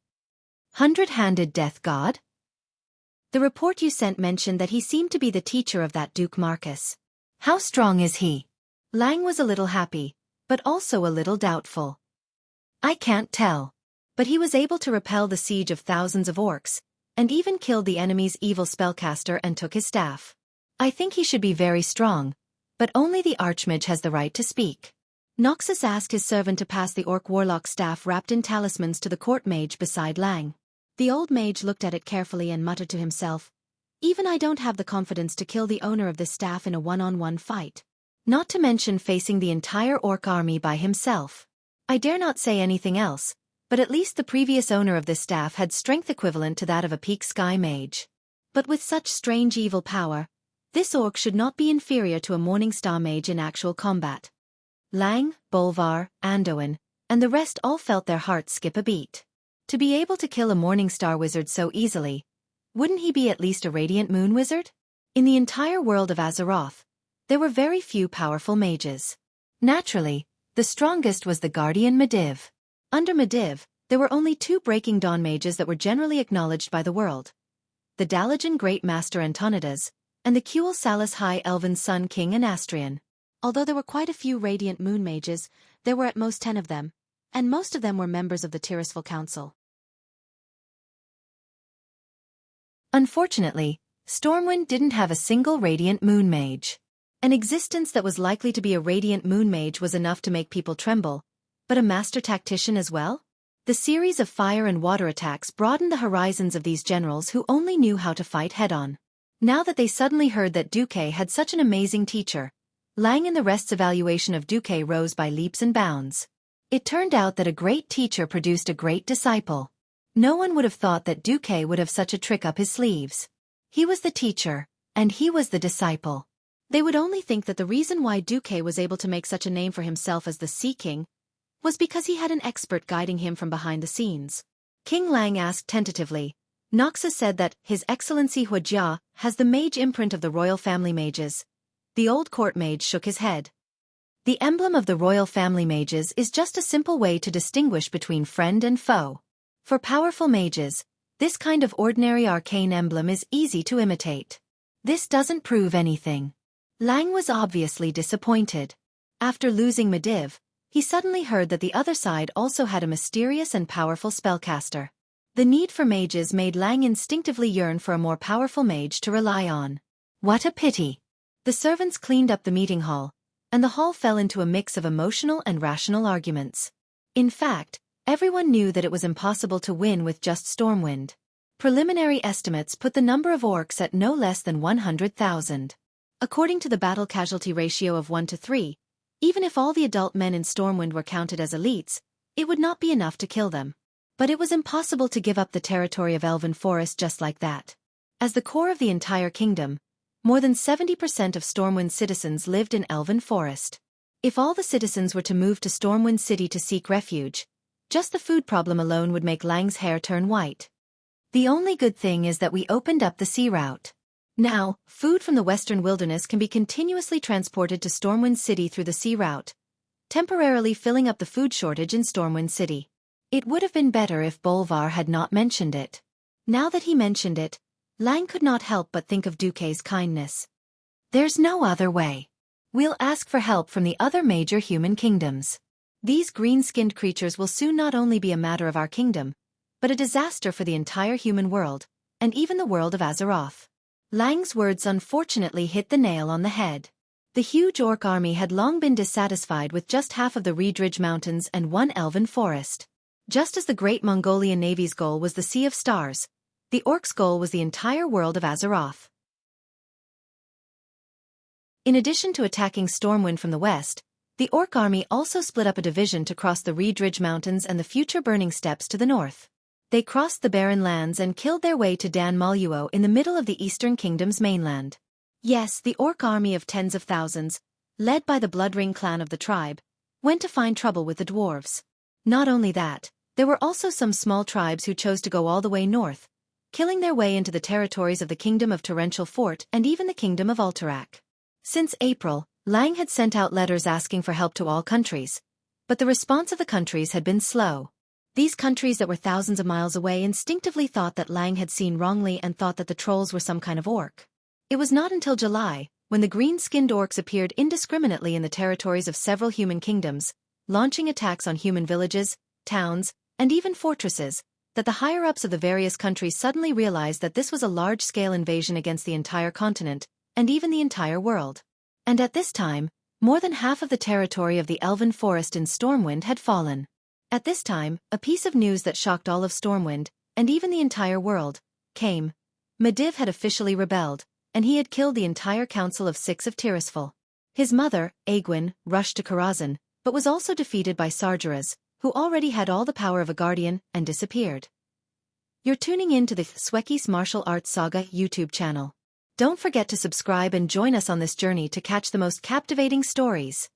"Hundred-Handed Death God?" "The report you sent mentioned that he seemed to be the teacher of that Duke Marcus. How strong is he?" Lang was a little happy, but also a little doubtful. "I can't tell. But he was able to repel the siege of thousands of orcs, and even killed the enemy's evil spellcaster and took his staff. I think he should be very strong, but only the Archmage has the right to speak." Noxus asked his servant to pass the orc warlock staff wrapped in talismans to the court mage beside Lang. The old mage looked at it carefully and muttered to himself, "Even I don't have the confidence to kill the owner of this staff in a one-on-one fight. Not to mention facing the entire orc army by himself. I dare not say anything else, but at least the previous owner of this staff had strength equivalent to that of a peak sky mage. But with such strange evil power, this orc should not be inferior to a Morning Star mage in actual combat." Lang, Bolvar, Andoin, and the rest all felt their hearts skip a beat. To be able to kill a Morning Star wizard so easily, wouldn't he be at least a Radiant Moon wizard? In the entire world of Azeroth, there were very few powerful mages. Naturally, the strongest was the Guardian Medivh. Under Medivh, there were only 2 Breaking Dawn mages that were generally acknowledged by the world. the Dalajan Great Master Antonidas, and the Kuel Salus High Elven Sun King Anastrian. Although there were quite a few radiant moon mages, there were at most 10 of them, and most of them were members of the Tirisfal Council. Unfortunately, Stormwind didn't have a single radiant moon mage. An existence that was likely to be a radiant moon mage was enough to make people tremble, but a master tactician as well? The series of fire and water attacks broadened the horizons of these generals who only knew how to fight head-on. Now that they suddenly heard that Xueqi had such an amazing teacher, Lang and the rest's evaluation of Xueqi rose by leaps and bounds. It turned out that a great teacher produced a great disciple. No one would have thought that Xueqi would have such a trick up his sleeves. He was the teacher, and he was the disciple. They would only think that the reason why Xueqi was able to make such a name for himself as the Sea King was because he had an expert guiding him from behind the scenes. King Lang asked tentatively. Noxus said that His Excellency Huijia has the mage imprint of the royal family mages. The old court mage shook his head. The emblem of the royal family mages is just a simple way to distinguish between friend and foe. For powerful mages, this kind of ordinary arcane emblem is easy to imitate. This doesn't prove anything. Lang was obviously disappointed. After losing Medivh, he suddenly heard that the other side also had a mysterious and powerful spellcaster. The need for mages made Lang instinctively yearn for a more powerful mage to rely on. What a pity! The servants cleaned up the meeting hall, and the hall fell into a mix of emotional and rational arguments. In fact, everyone knew that it was impossible to win with just Stormwind. Preliminary estimates put the number of orcs at no less than 100,000. According to the battle casualty ratio of 1 to 3, even if all the adult men in Stormwind were counted as elites, it would not be enough to kill them. But it was impossible to give up the territory of Elven Forest just like that. As the core of the entire kingdom, more than 70% of Stormwind's citizens lived in Elven Forest. If all the citizens were to move to Stormwind City to seek refuge, just the food problem alone would make Lang's hair turn white. The only good thing is that we opened up the sea route. Now, food from the western wilderness can be continuously transported to Stormwind City through the sea route, temporarily filling up the food shortage in Stormwind City. It would have been better if Bolvar had not mentioned it. Now that he mentioned it, Lang could not help but think of Xueqi's kindness. There's no other way. We'll ask for help from the other major human kingdoms. These green-skinned creatures will soon not only be a matter of our kingdom, but a disaster for the entire human world, and even the world of Azeroth. Lang's words unfortunately hit the nail on the head. The huge orc army had long been dissatisfied with just half of the Reedridge Mountains and one elven forest. Just as the Great Mongolian Navy's goal was the Sea of Stars, the orcs' goal was the entire world of Azeroth. In addition to attacking Stormwind from the west, the orc army also split up a division to cross the Reedridge Mountains and the future Burning Steppes to the north. They crossed the barren lands and killed their way to Dan Maluo in the middle of the Eastern Kingdom's mainland. Yes, the orc army of tens of thousands, led by the Bloodring clan of the tribe, went to find trouble with the dwarves. Not only that, there were also some small tribes who chose to go all the way north, killing their way into the territories of the Kingdom of Torrential Fort and even the Kingdom of Alterac. Since April, Lang had sent out letters asking for help to all countries, but the response of the countries had been slow. These countries that were thousands of miles away instinctively thought that Lang had seen wrongly and thought that the trolls were some kind of orc. It was not until July, when the green-skinned orcs appeared indiscriminately in the territories of several human kingdoms, launching attacks on human villages, towns, and even fortresses, that the higher-ups of the various countries suddenly realized that this was a large-scale invasion against the entire continent, and even the entire world. And at this time, more than half of the territory of the Elven Forest in Stormwind had fallen. At this time, a piece of news that shocked all of Stormwind, and even the entire world, came. Medivh had officially rebelled, and he had killed the entire council of 6 of Tirisfal. His mother, Aegwyn, rushed to Karazhan, but was also defeated by Sargeras, who already had all the power of a guardian, and disappeared. You're tuning in to the Xueqi's Martial Arts Saga YouTube channel. Don't forget to subscribe and join us on this journey to catch the most captivating stories.